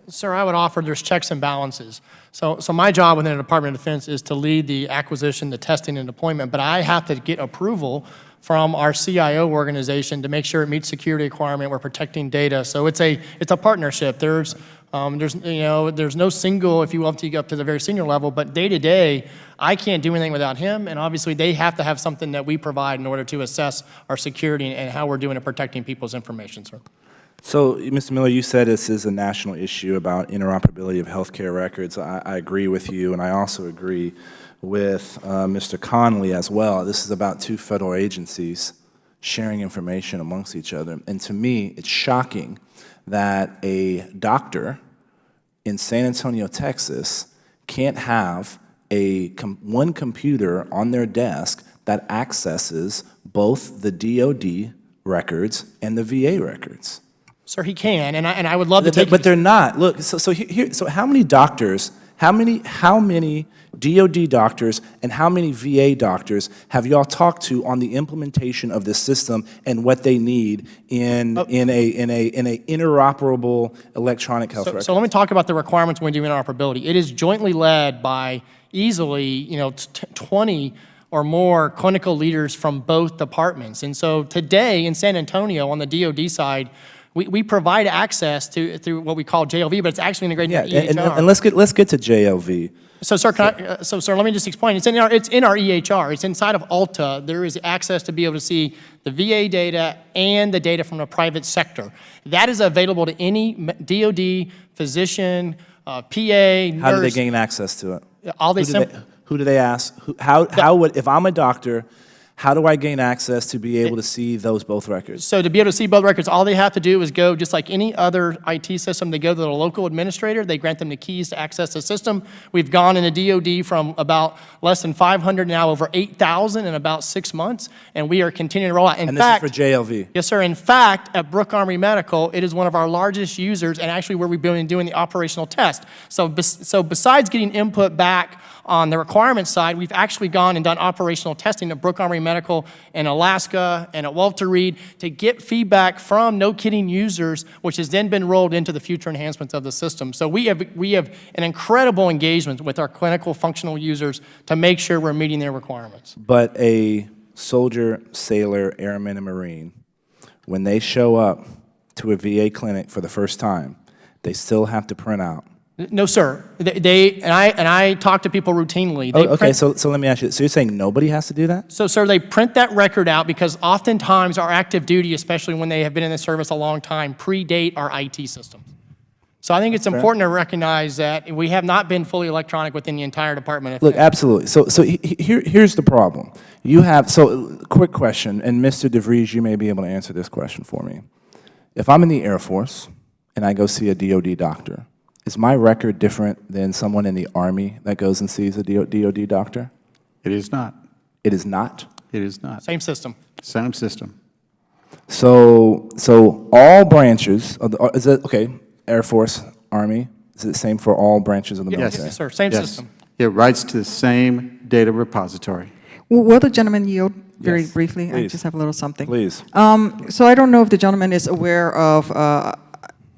Sir, I would offer there's checks and balances. So my job within the Department of Defense is to lead the acquisition, the testing, and deployment, but I have to get approval from our CIO organization to make sure it meets security requirement. We're protecting data. So it's a partnership. There's no single, if you will, to get up to the very senior level, but day to day, I can't do anything without him, and obviously they have to have something that we provide in order to assess our security and how we're doing at protecting people's information, sir. So, Mr. Miller, you said this is a national issue about interoperability of healthcare records. I agree with you, and I also agree with Mr. Connolly as well. This is about 2 federal agencies sharing information amongst each other. And to me, it's shocking that a doctor in San Antonio, Texas, can't have one computer on their desk that accesses both the DOD records and the VA records. Sir, he can, and I would love to take. But they're not. Look, so how many doctors, how many DOD doctors, and how many VA doctors have y'all talked to on the implementation of this system and what they need in a interoperable electronic health record? So let me talk about the requirements when we do interoperability. It is jointly led by easily, 20 or more clinical leaders from both departments. And so today in San Antonio on the DOD side, we provide access through what we call JLV, but it's actually integrated into EHR. And let's get to JLV. So, sir, sir, let me just explain. It's in our EHR. It's inside of Alta. There is access to be able to see the VA data and the data from the private sector. That is available to any DOD physician, PA, nurse. How do they gain access to it? All they Who do they ask? If I'm a doctor, How do I gain access to be able to see those both records? So to be able to see both records, all they have to do is go, just like any other IT system, they go to the local administrator, they grant them the keys to access the system. We've gone in the DOD from about less than 500 now over 8,000 in about 6 months, and we are continuing to roll out. In fact, this is for JLV? Yes, sir. In fact, at Brooke Army Medical, it is one of our largest users and actually where we've been doing the operational test. So besides getting input back on the requirement side, we've actually gone and done operational testing at Brooke Army Medical in Alaska and at Walter Reed to get feedback from no-kidding users, which has then been rolled into the future enhancements of the system. So we have an incredible engagement with our clinical functional users to make sure we're meeting their requirements. But a soldier, sailor, airman, and Marine, when they show up to a VA clinic for the first time, they still have to print out. No, sir. I talk to people routinely. Okay, so let me ask you, so you're saying nobody has to do that? So, sir, they print that record out because oftentimes our active duty, especially when they have been in the service a long time, predate our IT systems. So I think it's important to recognize that we have not been fully electronic within the entire department. Look, absolutely. So here's the problem. Quick question, and Mr. DeVries, you may be able to answer this question for me. If I'm in the Air Force and I go see a DOD doctor, is my record different than someone in the Army that goes and sees a DOD doctor? It is not. It is not? It is not. Same system. Same system. So all branches, is it, okay, Air Force, Army, is it the same for all branches of the military? Yes, sir, same system. It writes to the same data repository. Will the gentleman yield very briefly? Please. I just have a little something. Please. So I don't know if the gentleman is aware of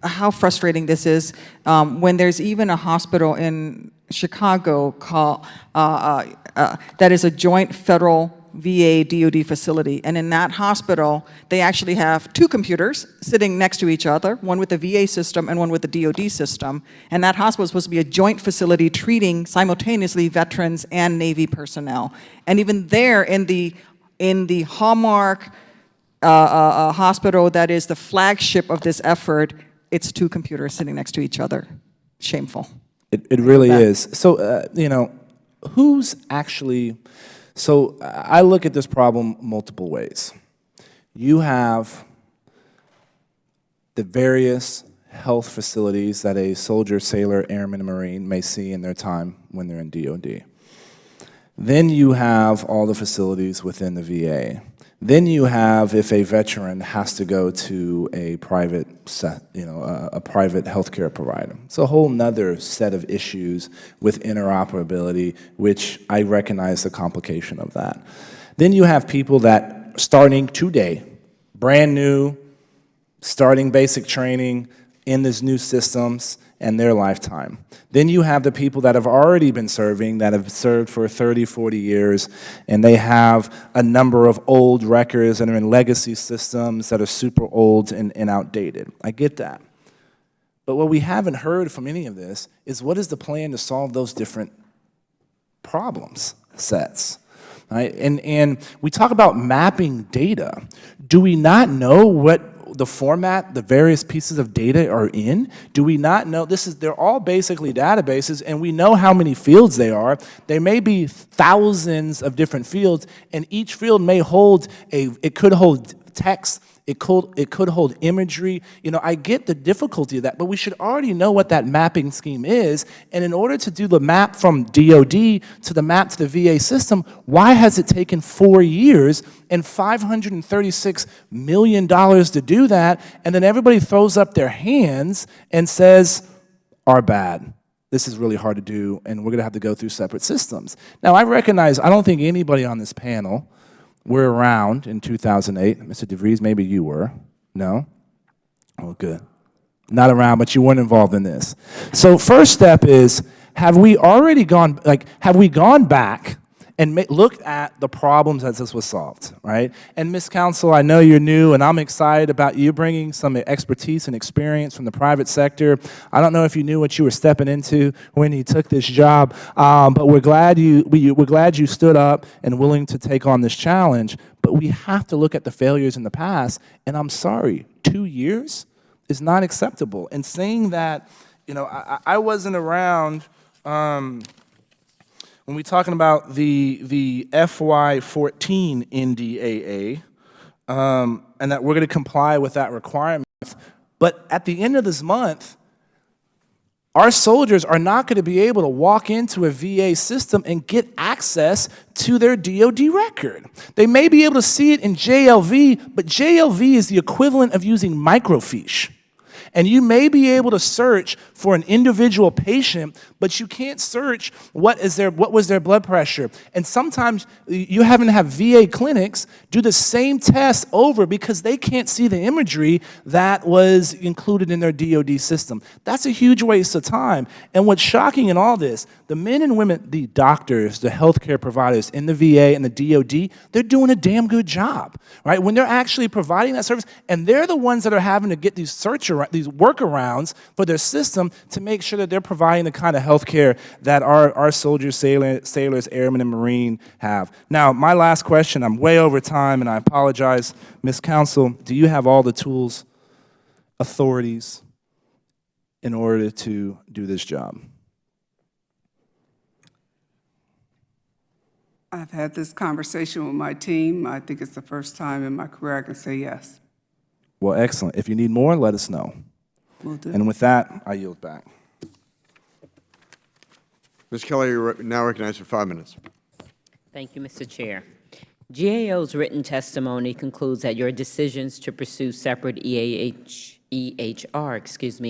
how frustrating this is when there's even a hospital in Chicago called, that is a joint federal VA DOD facility. And in that hospital, they actually have 2 computers sitting next to each other, one with the VA system and one with the DOD system. And that hospital is supposed to be a joint facility treating simultaneously veterans and Navy personnel. And even there in the hallmark hospital that is the flagship of this effort, it's 2 computers sitting next to each other. Shameful. It really is. So, who's actually, so I look at this problem multiple ways. You have the various health facilities that a soldier, sailor, airman, and Marine may see in their time when they're in DOD. Then you have all the facilities within the VA. Then you have if a veteran has to go to a private a private healthcare provider. It's a whole nother set of issues with interoperability, which I recognize the complication of that. Then you have people that starting today, brand new, starting basic training in these new systems and their lifetime. Then you have the people that have already been serving, that have served for 30, 40 years, and they have a number of old records and are in legacy systems that are super old and outdated. I get that. But what we haven't heard from any of this is what is the plan to solve those different problems sets? Right? And we talk about mapping data. Do we not know what the format the various pieces of data are in? Do we not know? They're all basically databases, and we know how many fields they are. There may be thousands of different fields, and each field may hold it could hold text, it could hold imagery. I get the difficulty of that, but we should already know what that mapping scheme is. And in order to do the map from DOD to the map to the VA system, why has it taken 4 years and $536 million to do that? And then everybody throws up their hands and says, "Our bad. This is really hard to do, and we're going to have to go through separate systems." Now, I recognize, I don't think anybody on this panel were around in 2008. Mr. DeVries, maybe you were. No? Oh, good. Not around, but you weren't involved in this. So first step is, have we gone back and looked at the problems as this was solved, right? And Ms. Counsel, I know you're new, and I'm excited about you bringing some expertise and experience from the private sector. I don't know if you knew what you were stepping into when you took this job, but we're glad you stood up and willing to take on this challenge. But we have to look at the failures in the past, and I'm sorry, 2 years is not acceptable. And saying that, I wasn't around. when we're talking about the FY14 NDAA, and that we're going to comply with that requirement. But at the end of this month, our soldiers are not going to be able to walk into a VA system and get access to their DOD record. They may be able to see it in JLV, but JLV is the equivalent of using microfiche. And you may be able to search for an individual patient, but you can't search what was their blood pressure. And sometimes you having to have VA clinics do the same test over because they can't see the imagery that was included in their DOD system. That's a huge waste of time. And what's shocking in all this, the men and women, the doctors, the healthcare providers in the VA and the DOD, they're doing a damn good job, right? When they're actually providing that service, and they're the ones that are having to get these workarounds for their system to make sure that they're providing the kind of health care that our soldiers, sailors, airmen, and Marine have. Now, my last question, I'm way over time, and I apologize. Ms. Counsel, do you have all the tools, authorities, in order to do this job? I've had this conversation with my team. I think it's the first time in my career I can say yes. Well, excellent. If you need more, let us know. Will do. And with that, I yield back. Ms. Kelly, you're now recognized for 5 minutes. Thank you, Mr. Chair. GAO's written testimony concludes that your decisions to pursue separate EHR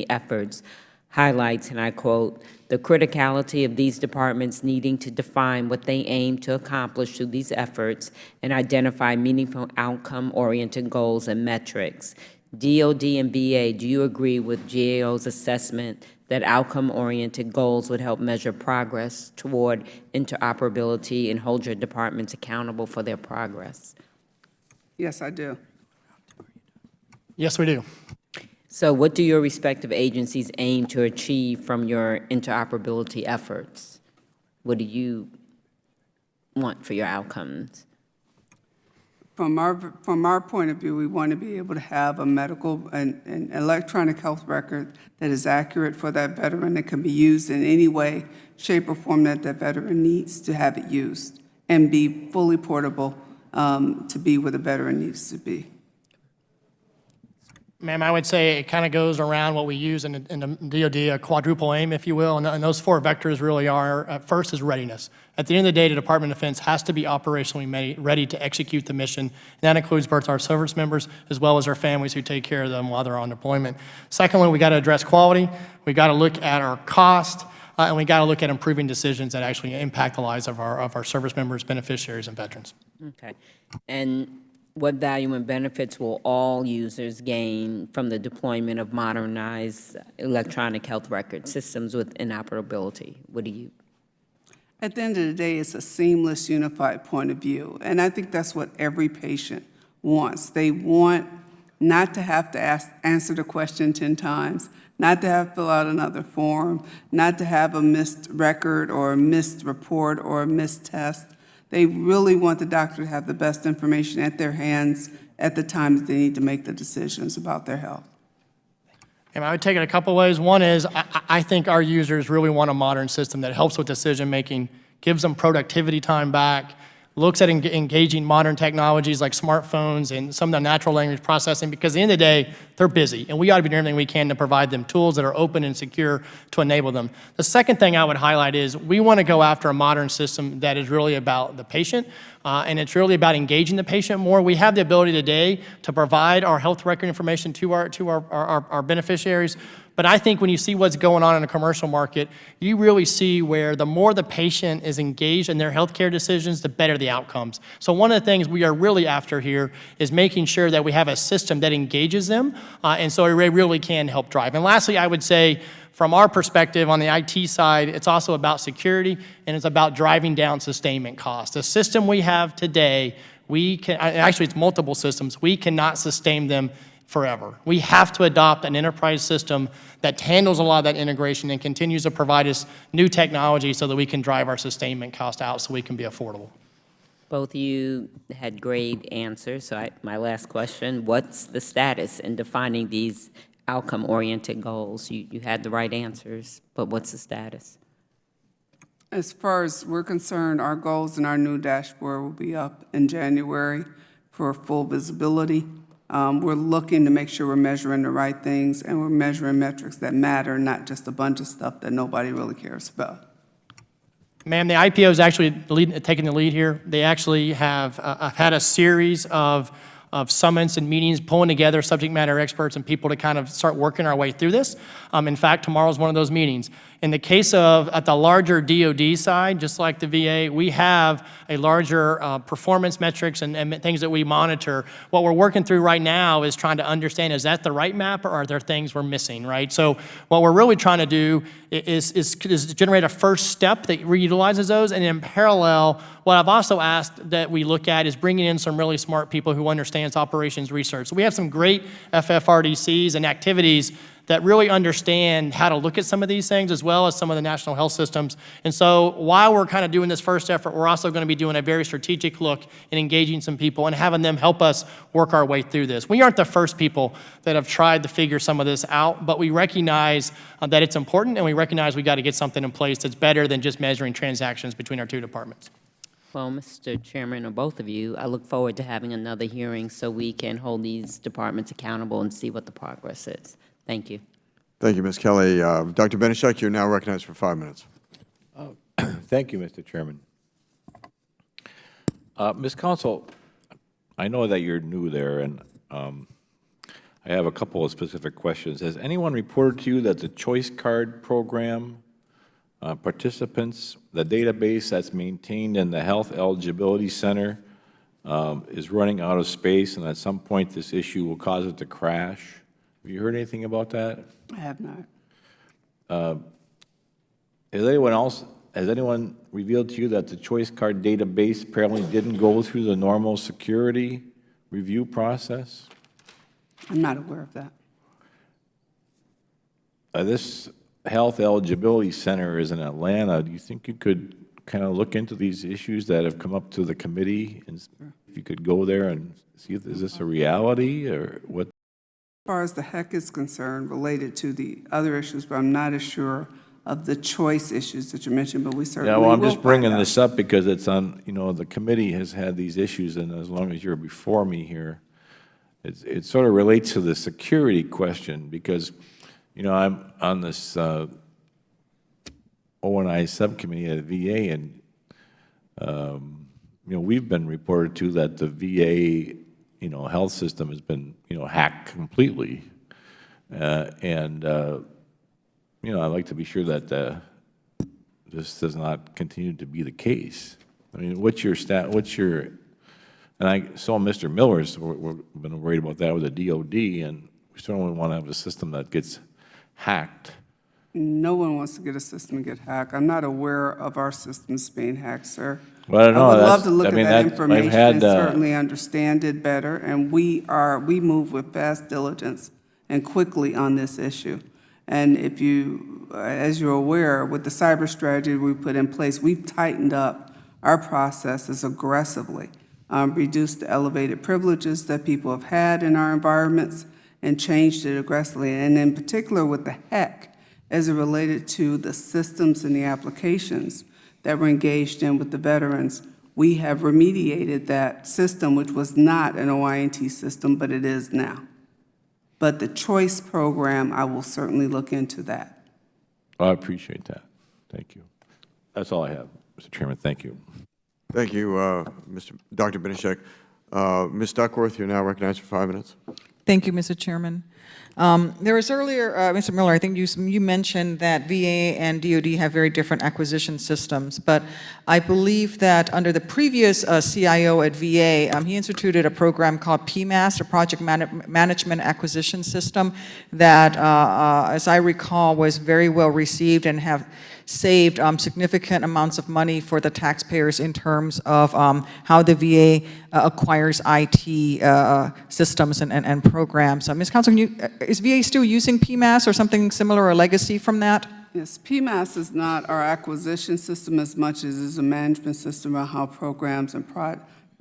efforts highlights, and I quote, the criticality of these departments needing to define what they aim to accomplish through these efforts and identify meaningful outcome-oriented goals and metrics. DOD and VA, do you agree with GAO's assessment that outcome-oriented goals would help measure progress toward interoperability and hold your departments accountable for their progress? Yes, I do. Yes, we do. So what do your respective agencies aim to achieve from your interoperability efforts? What do you want for your outcomes? From our point of view, we want to be able to have a medical and electronic health record that is accurate for that veteran that can be used in any way, shape, or form that that veteran needs to have it used, and be fully portable to be where the veteran needs to be. Ma'am, I would say it kind of goes around what we use in the DOD, a quadruple aim, if you will, and those four vectors really are, first is readiness. At the end of the day, the Department of Defense has to be operationally ready to execute the mission, and that includes both our service members as well as our families who take care of them while they're on deployment. Secondly, we got to address quality, we got to look at our cost, and we got to look at improving decisions that actually impact the lives of our service members, beneficiaries, and veterans. Okay. And what value and benefits will all users gain from the deployment of modernized electronic health record systems with interoperability? What do you? At the end of the day, it's a seamless, unified point of view, and I think that's what every patient wants. They want not to have to answer the question 10 times, not to have to fill out another form, not to have a missed record or a missed report or a missed test. They really want the doctor to have the best information at their hands at the time that they need to make the decisions about their health. And I would take it a couple ways. One is I think our users really want a modern system that helps with decision-making, gives them productivity time back, looks at engaging modern technologies like smartphones and some of the natural language processing, because at the end of the day, they're busy, and we ought to be doing everything we can to provide them tools that are open and secure to enable them. The second thing I would highlight is we want to go after a modern system that is really about the patient, and it's really about engaging the patient more. We have the ability today to provide our health record information to our beneficiaries, but I think when you see what's going on in the commercial market, you really see where the more the patient is engaged in their healthcare decisions, the better the outcomes. So one of the things we are really after here is making sure that we have a system that engages them, and so it really can help drive. And lastly, I would say, from our perspective on the IT side, it's also about security, and it's about driving down sustainment costs. The system we have today, actually it's multiple systems, we cannot sustain them forever. We have to adopt an enterprise system that handles a lot of that integration and continues to provide us new technology so that we can drive our sustainment cost out so we can be affordable. Both of you had great answers, so my last question, what's the status in defining these outcome-oriented goals? You had the right answers, but what's the status? As far as we're concerned, our goals and our new dashboard will be up in January for full visibility. We're looking to make sure we're measuring the right things and we're measuring metrics that matter, not just a bunch of stuff that nobody really cares about. Ma'am, the IPO is actually taking the lead here. They actually have had a series of summits and meetings, pulling together subject matter experts and people to kind of start working our way through this. In fact, tomorrow is one of those meetings. In the case of, at the larger DOD side, just like the VA, we have a larger performance metrics and things that we monitor. What we're working through right now is trying to understand, is that the right map or are there things we're missing, right? So what we're really trying to do is generate a first step that reutilizes those, and in parallel, what I've also asked that we look at is bringing in some really smart people who understands operations research. So we have some great FFRDCs and activities that really understand how to look at some of these things, as well as some of the national health systems. And so while we're kind of doing this first effort, we're also going to be doing a very strategic look and engaging some people and having them help us work our way through this. We aren't the first people that have tried to figure some of this out, but we recognize that it's important, and we recognize we got to get something in place that's better than just measuring transactions between our two departments. Well, Mr. Chairman, or both of you, I look forward to having another hearing so we can hold these departments accountable and see what the progress is. Thank you. Thank you, Ms. Kelly. Dr. Benishek, you're now recognized for 5 minutes. Thank you, Mr. Chairman. Ms. Counsel, I know that you're new there, and I have a couple of specific questions. Has anyone reported to you that the Choice Card program participants, the database that's maintained in the Health Eligibility Center, is running out of space, and at some point this issue will cause it to crash? Have you heard anything about that? I have not. Has anyone revealed to you that the Choice Card database apparently didn't go through the normal security review process? I'm not aware of that. This Health Eligibility Center is in Atlanta. Do you think you could kind of look into these issues that have come up to the committee, and if you could go there and see if is this a reality or what? As far as the HEC is concerned, related to the other issues, but I'm not as sure of the choice issues that you mentioned, but we certainly will. Yeah, well, I'm just bringing this up because it's on, the committee has had these issues, and as long as you're before me here, it sort of relates to the security question because, I'm on this O&I subcommittee at VA, and, we've been reported to that the VA health system has been, hacked completely. I'd like to be sure that this does not continue to be the case. I mean, and I saw Mr. Miller's, we've been worried about that with the DOD, and we certainly want to have a system that gets hacked. No one wants to get a system and get hacked. I'm not aware of our systems being hacked, sir. Well, I don't know. I would love to look at that I've information had, and certainly understand it better, and we move with fast diligence and quickly on this issue. And if you, as you're aware, with the cyber strategy we put in place, we've tightened up our processes aggressively, reduced the elevated privileges that people have had in our environments, and changed it aggressively. And in particular with the HEC, as it related to the systems and the applications that we're engaged in with the veterans, we have remediated that system, which was not an OINT system, but it is now. But the choice program, I will certainly look into that. I appreciate that. Thank you. That's all I have, Mr. Chairman. Thank you. Thank you, Dr. Benishek. Ms. Duckworth, you're now recognized for 5 minutes. Thank you, Mr. Chairman. There was earlier, Mr. Miller, I think you mentioned that VA and DOD have very different acquisition systems, but I believe that under the previous CIO at VA, he instituted a program called PMAS, a Project Management Acquisition System, that, as I recall, was very well received and have saved significant amounts of money for the taxpayers in terms of how the VA acquires IT systems and programs. Ms. Counsel, is VA still using PMAS or something similar, or legacy from that? Yes, PMAS is not our acquisition system as much as it is a management system of how programs and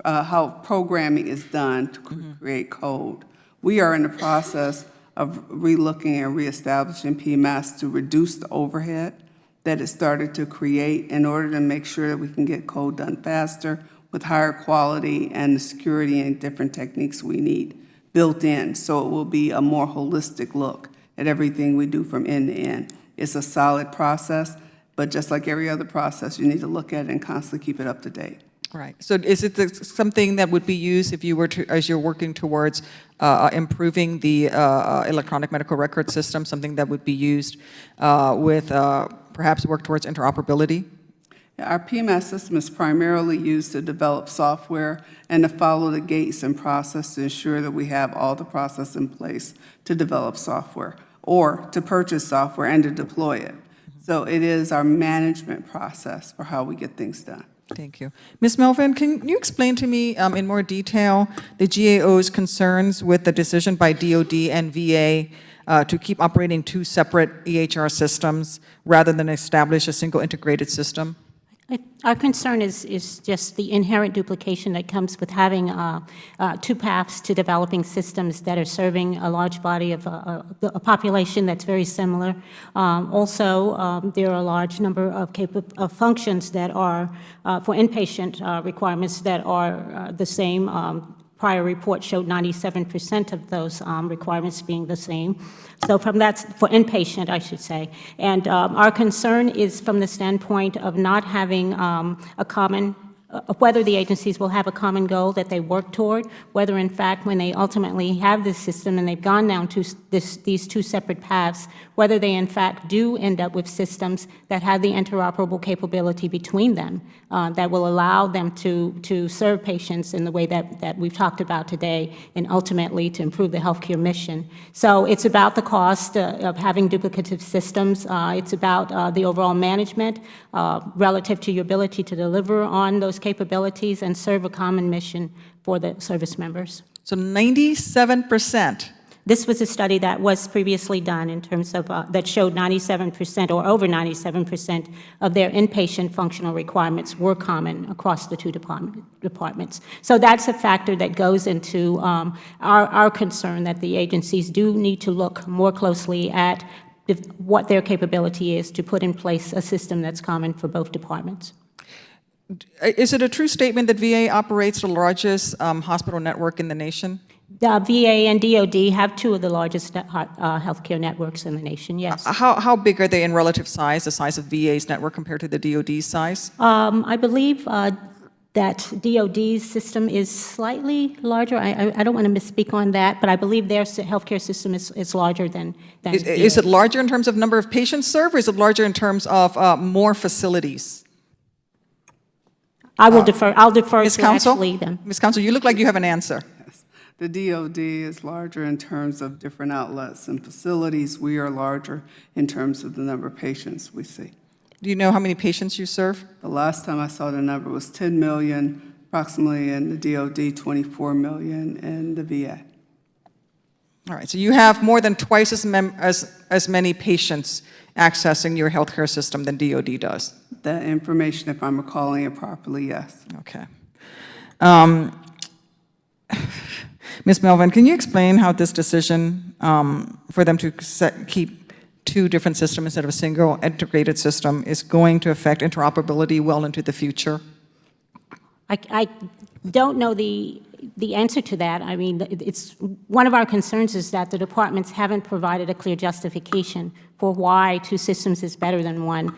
how programming is done to create code. We are in the process of relooking and reestablishing PMAS to reduce the overhead that it started to create in order to make sure that we can get code done faster with higher quality and the security and different techniques we need built in. So it will be a more holistic look at everything we do from end to end. It's a solid process, but just like every other process, you need to look at it and constantly keep it up to date. Right. So is it something that would be used if you were to, as you're working towards improving the electronic medical record system, something that would be used with perhaps work towards interoperability? Our PMS system is primarily used to develop software and to follow the gates and process to ensure that we have all the process in place to develop software or to purchase software and to deploy it. So it is our management process for how we get things done. Thank you. Ms. Melvin, can you explain to me in more detail the GAO's concerns with the decision by DOD and VA to keep operating two separate EHR systems rather than establish a single integrated system? Our concern is just the inherent duplication that comes with having two paths to developing systems that are serving a large body of a population that's very similar. Also, there are a large number of functions that are for inpatient requirements that are the same. Prior report showed 97% of those requirements being the same. So from that's for inpatient, I should say. And our concern is from the standpoint of not having a common, whether the agencies will have a common goal that they work toward, whether in fact when they ultimately have this system and they've gone down to these two separate paths, whether they in fact do end up with systems that have the interoperable capability between them that will allow them to serve patients in the way that we've talked about today and ultimately to improve the healthcare mission. So it's about the cost of having duplicative systems. It's about the overall management relative to your ability to deliver on those capabilities and serve a common mission for the service members. So 97%. This was a study that was previously done in terms of, that showed 97% or over 97% of their inpatient functional requirements were common across the two departments. So that's a factor that goes into our concern that the agencies do need to look more closely at what their capability is to put in place a system that's common for both departments. Is it a true statement that VA operates the largest hospital network in the nation? The VA and DOD have two of the largest healthcare networks in the nation, yes. How big are they in relative size, the size of VA's network compared to the DOD's size? I believe that DOD's system is slightly larger. I don't want to misspeak on that, but I believe their healthcare system is larger than Is it larger in terms of number of patients served, or is it larger in terms of more facilities? I'll defer Ms. to Counsel? actually them. Ms. Counsel, you look like you have an answer. The DOD is larger in terms of different outlets and facilities. We are larger in terms of the number of patients we see. Do you know how many patients you serve? The last time I saw the number was 10 million, approximately in the DOD, 24 million in the VA. All right, so you have more than twice as many patients accessing your healthcare system than DOD does. That information, if I'm recalling it properly, yes. Okay. Ms. Melvin, can you explain how this decision for them to keep two different systems instead of a single integrated system is going to affect interoperability well into the future? I don't know the answer to that. I mean, it's one of our concerns is that the departments haven't provided a clear justification for why two systems is better than one.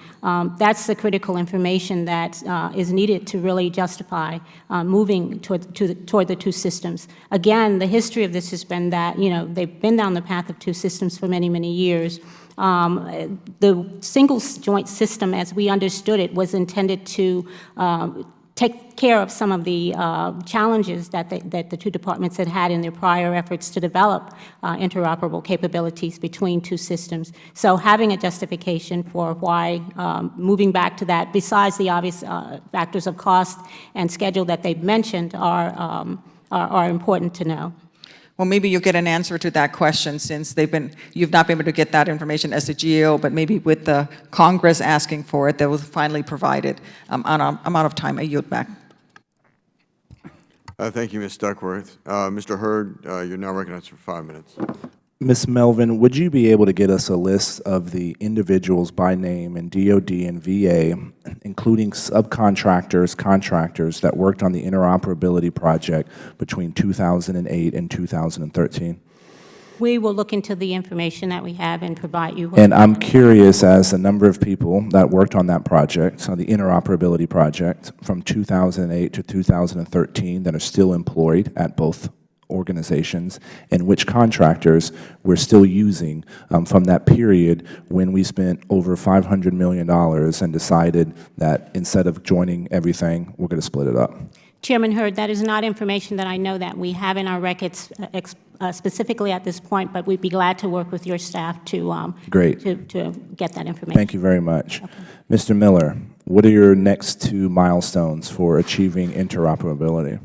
That's the critical information that is needed to really justify moving toward the two systems. Again, the history of this has been that, you know, they've been down the path of two systems for many, many years. The single joint system, as we understood it, was intended to take care of some of the challenges that the two departments had in their prior efforts to develop interoperable capabilities between two systems. So having a justification for why moving back to that, besides the obvious factors of cost and schedule that they've mentioned, are important to know. Well, maybe you'll get an answer to that question since you've not been able to get that information as a GAO, but maybe with the Congress asking for it, they will finally provide it. I'm out of time. I yield back. Thank you, Ms. Duckworth. Mr. Hurd, you're now recognized for 5 minutes. Ms. Melvin, would you be able to get us a list of the individuals by name in DOD and VA, including subcontractors, contractors that worked on the interoperability project between 2008 and 2013? We will look into the information that we have and provide you with. And I'm curious as the number of people that worked on that project, on the interoperability project, from 2008 to 2013 that are still employed at both organizations, and which contractors we're still using from that period when we spent over $500 million and decided that instead of joining everything, we're going to split it up. Chairman Hurd, that is not information that I know that we have in our records specifically at this point, but we'd be glad to work with your staff to Great. to get that information. Thank you very much. Okay. Mr. Miller, what are your next 2 milestones for achieving interoperability?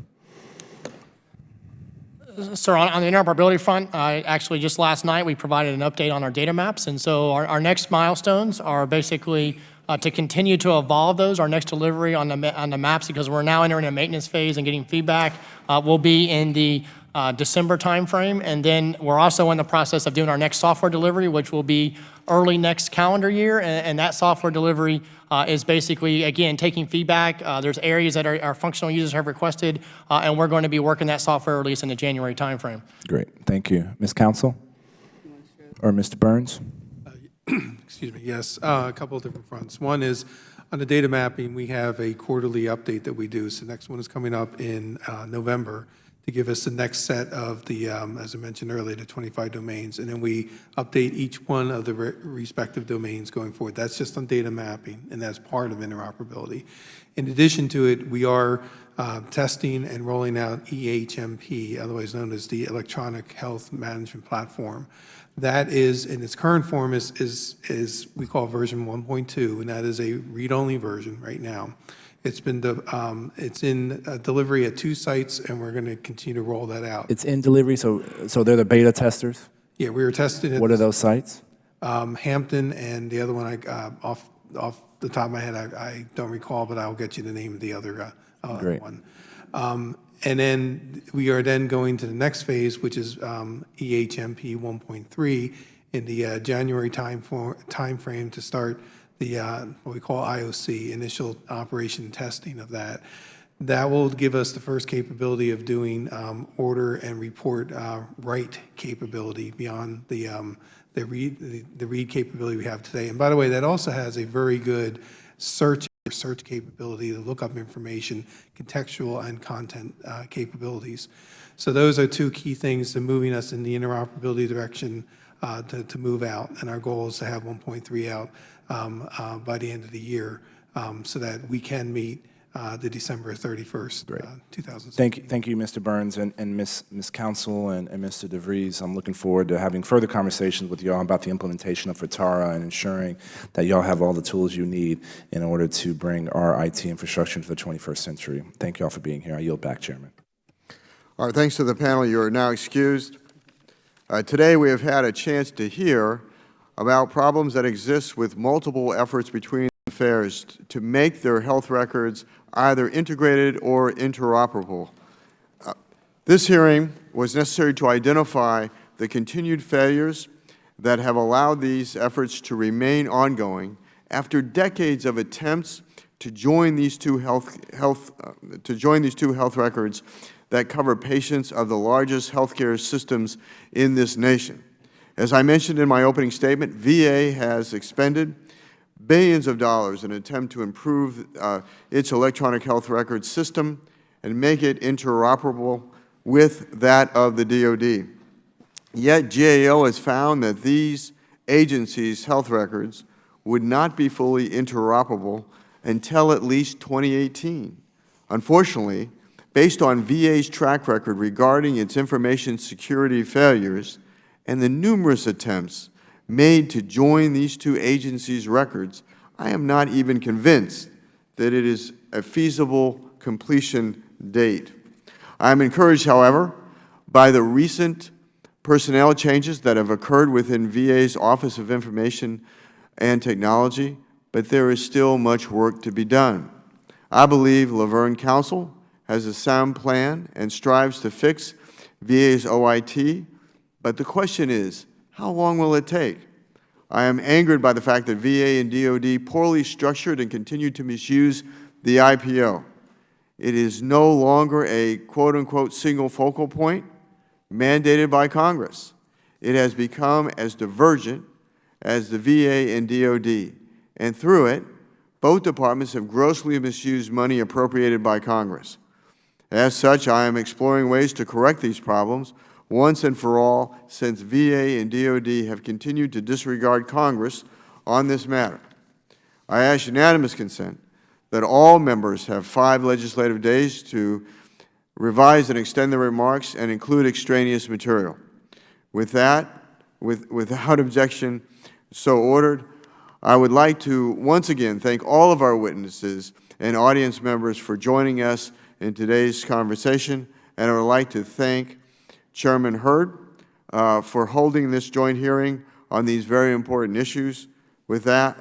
Sir, on the interoperability front, actually just last night we provided an update on our data maps, and so our next milestones are basically to continue to evolve those. Our next delivery on the maps, because we're now entering a maintenance phase and getting feedback, will be in the December timeframe, and then we're also in the process of doing our next software delivery, which will be early next calendar year, and that software delivery is basically, again, taking feedback. There's areas that our functional users have requested, and we're going to be working that software release in the January timeframe. Great, thank you. Ms. Counsel? Or Mr. Burns? Excuse me, yes, a couple of different fronts. One is on the data mapping, we have a quarterly update that we do. So the next one is coming up in November to give us the next set of the, as I mentioned earlier, the 25 domains. And then we update each one of the respective domains going forward. That's just on data mapping, and that's part of interoperability. In addition to it, we are testing and rolling out EHMP, otherwise known as the Electronic Health Management Platform. That is, in its current form, is we call version 1.2, and that is a read-only version right now. It's been it's in delivery at 2 sites, and we're going to continue to roll that out. It's in delivery, so they're the beta testers? Yeah, we were testing it. What are those sites? Hampton, and the other one, off the top of my head, I don't recall, but I'll get you the name of the other one. And then we are then going to the next phase, which is EHMP 1.3 in the January time frame to start the what we call IOC, initial operation testing of that. That will give us the first capability of doing order and report write capability beyond the read capability we have today. And by the way, that also has a very good search capability to look up information, contextual and content capabilities. So those are 2 key things to moving us in the interoperability direction to move out. And our goal is to have 1.3 out by the end of the year so that we can meet the December 31st, 2016. Thank you, Mr. Burns and Ms. Counsel and Mr. DeVries. I'm looking forward to having further conversations with y'all about the implementation of FITARA and ensuring that y'all have all the tools you need in order to bring our IT infrastructure into the 21st century. Thank y'all for being here. I yield back, Chairman. All right, thanks to the panel. You are now excused. Today we have had a chance to hear about problems that exist with multiple efforts between affairs to make their health records either integrated or interoperable. This hearing was necessary to identify the continued failures that have allowed these efforts to remain ongoing after decades of attempts to join these two health records that cover patients of the largest healthcare systems in this nation. As I mentioned in my opening statement, VA has expended billions of dollars in an attempt to improve its electronic health record system and make it interoperable with that of the DOD. Yet GAO has found that these agencies' health records would not be fully interoperable until at least 2018. Unfortunately, based on VA's track record regarding its information security failures and the numerous attempts made to join these 2 agencies' records, I am not even convinced that it is a feasible completion date. I am encouraged, however, by the recent personnel changes that have occurred within VA's Office of Information and Technology, but there is still much work to be done. I believe Laverne Council has a sound plan and strives to fix VA's OIT, but the question is, How long will it take? I am angered by the fact that VA and DOD poorly structured and continue to misuse the IPO. It is no longer a quote-unquote single focal point mandated by Congress. It has become as divergent as the VA and DOD, and through it, both departments have grossly misused money appropriated by Congress. As such, I am exploring ways to correct these problems once and for all, since VA and DOD have continued to disregard Congress on this matter. I ask unanimous consent that all members have 5 legislative days to revise and extend their remarks and include extraneous material. With that, without objection, so ordered. I would like to once again thank all of our witnesses and audience members for joining us in today's conversation, and I would like to thank Chairman Hurd for holding this joint hearing on these very important issues. With that,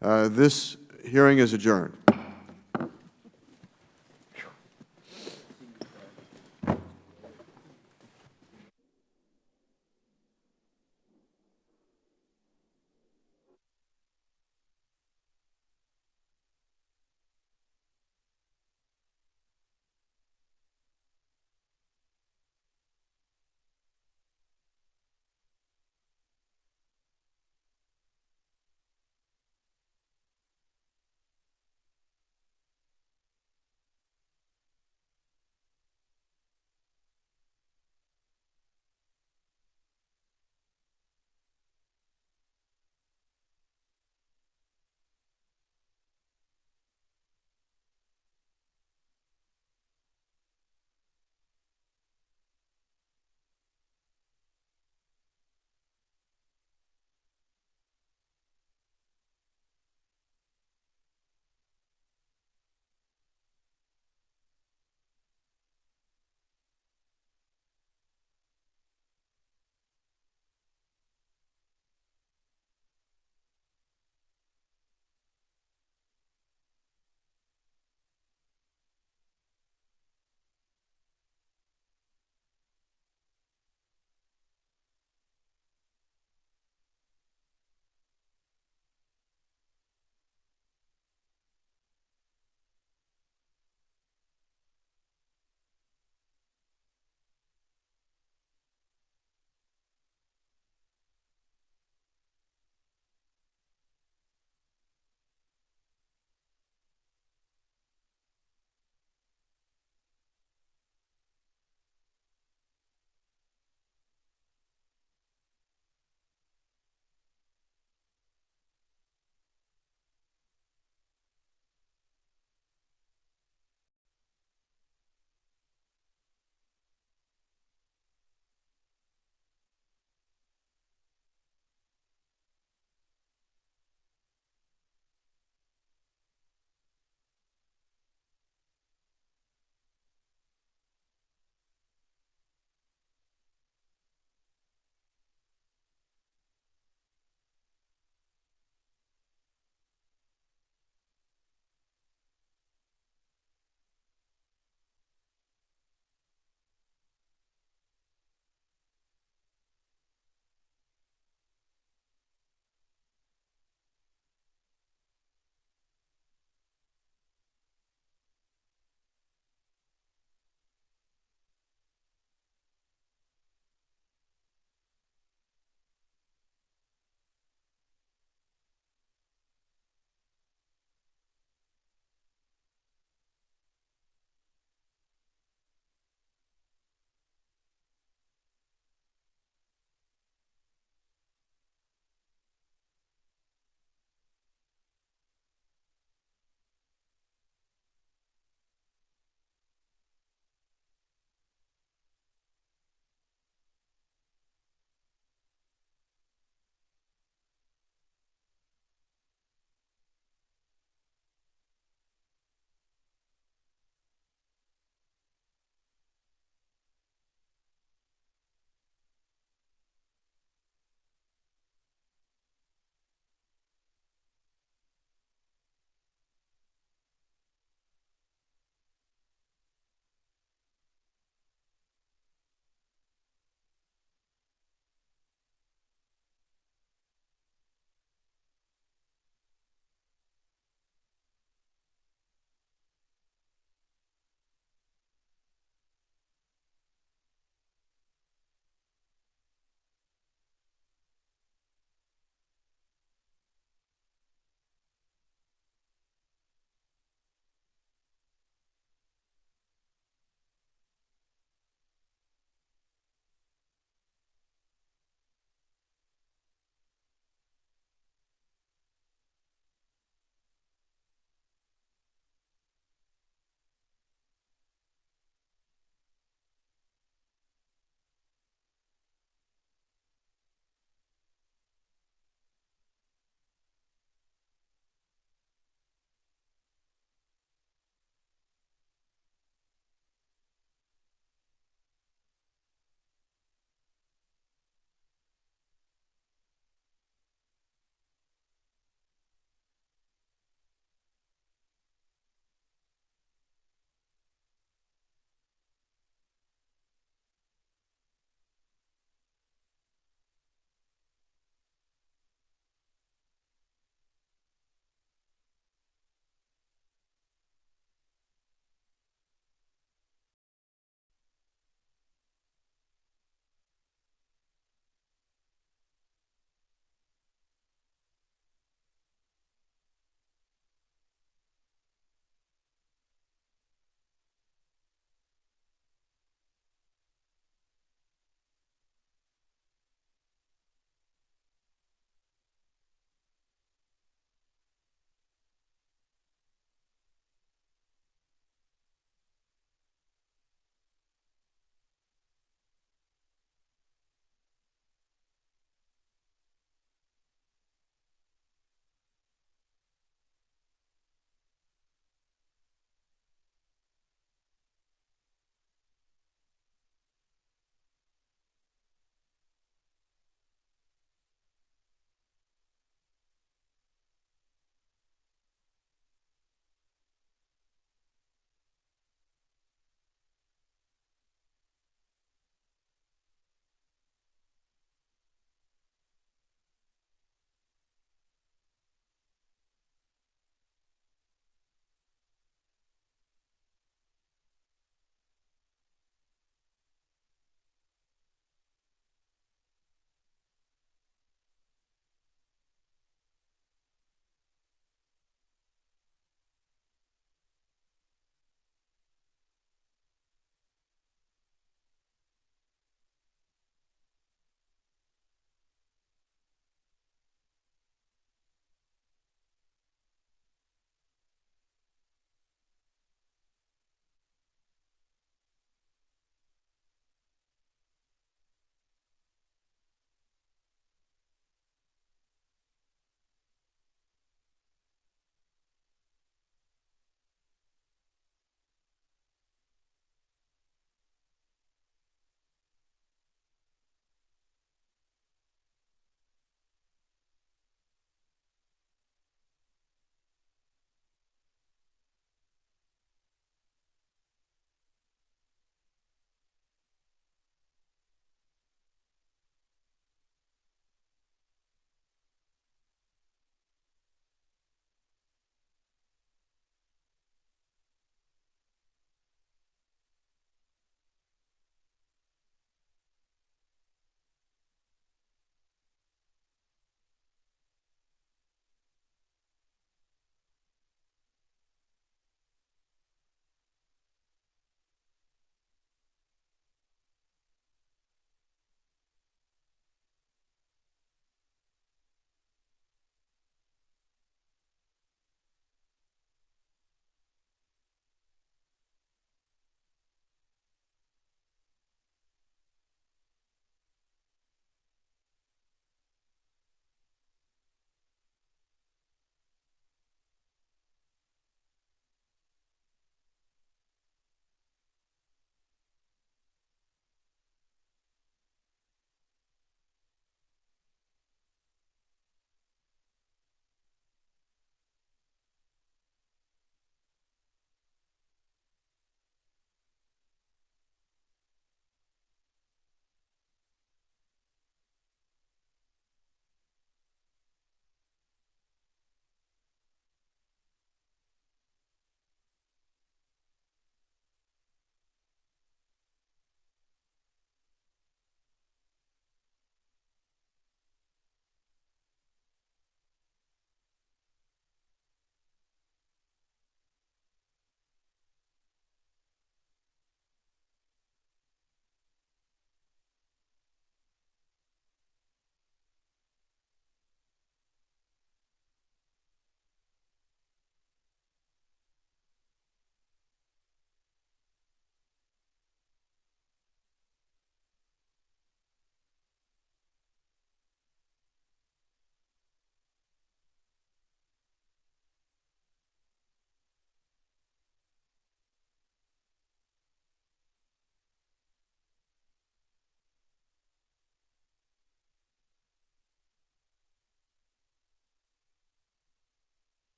this hearing is adjourned.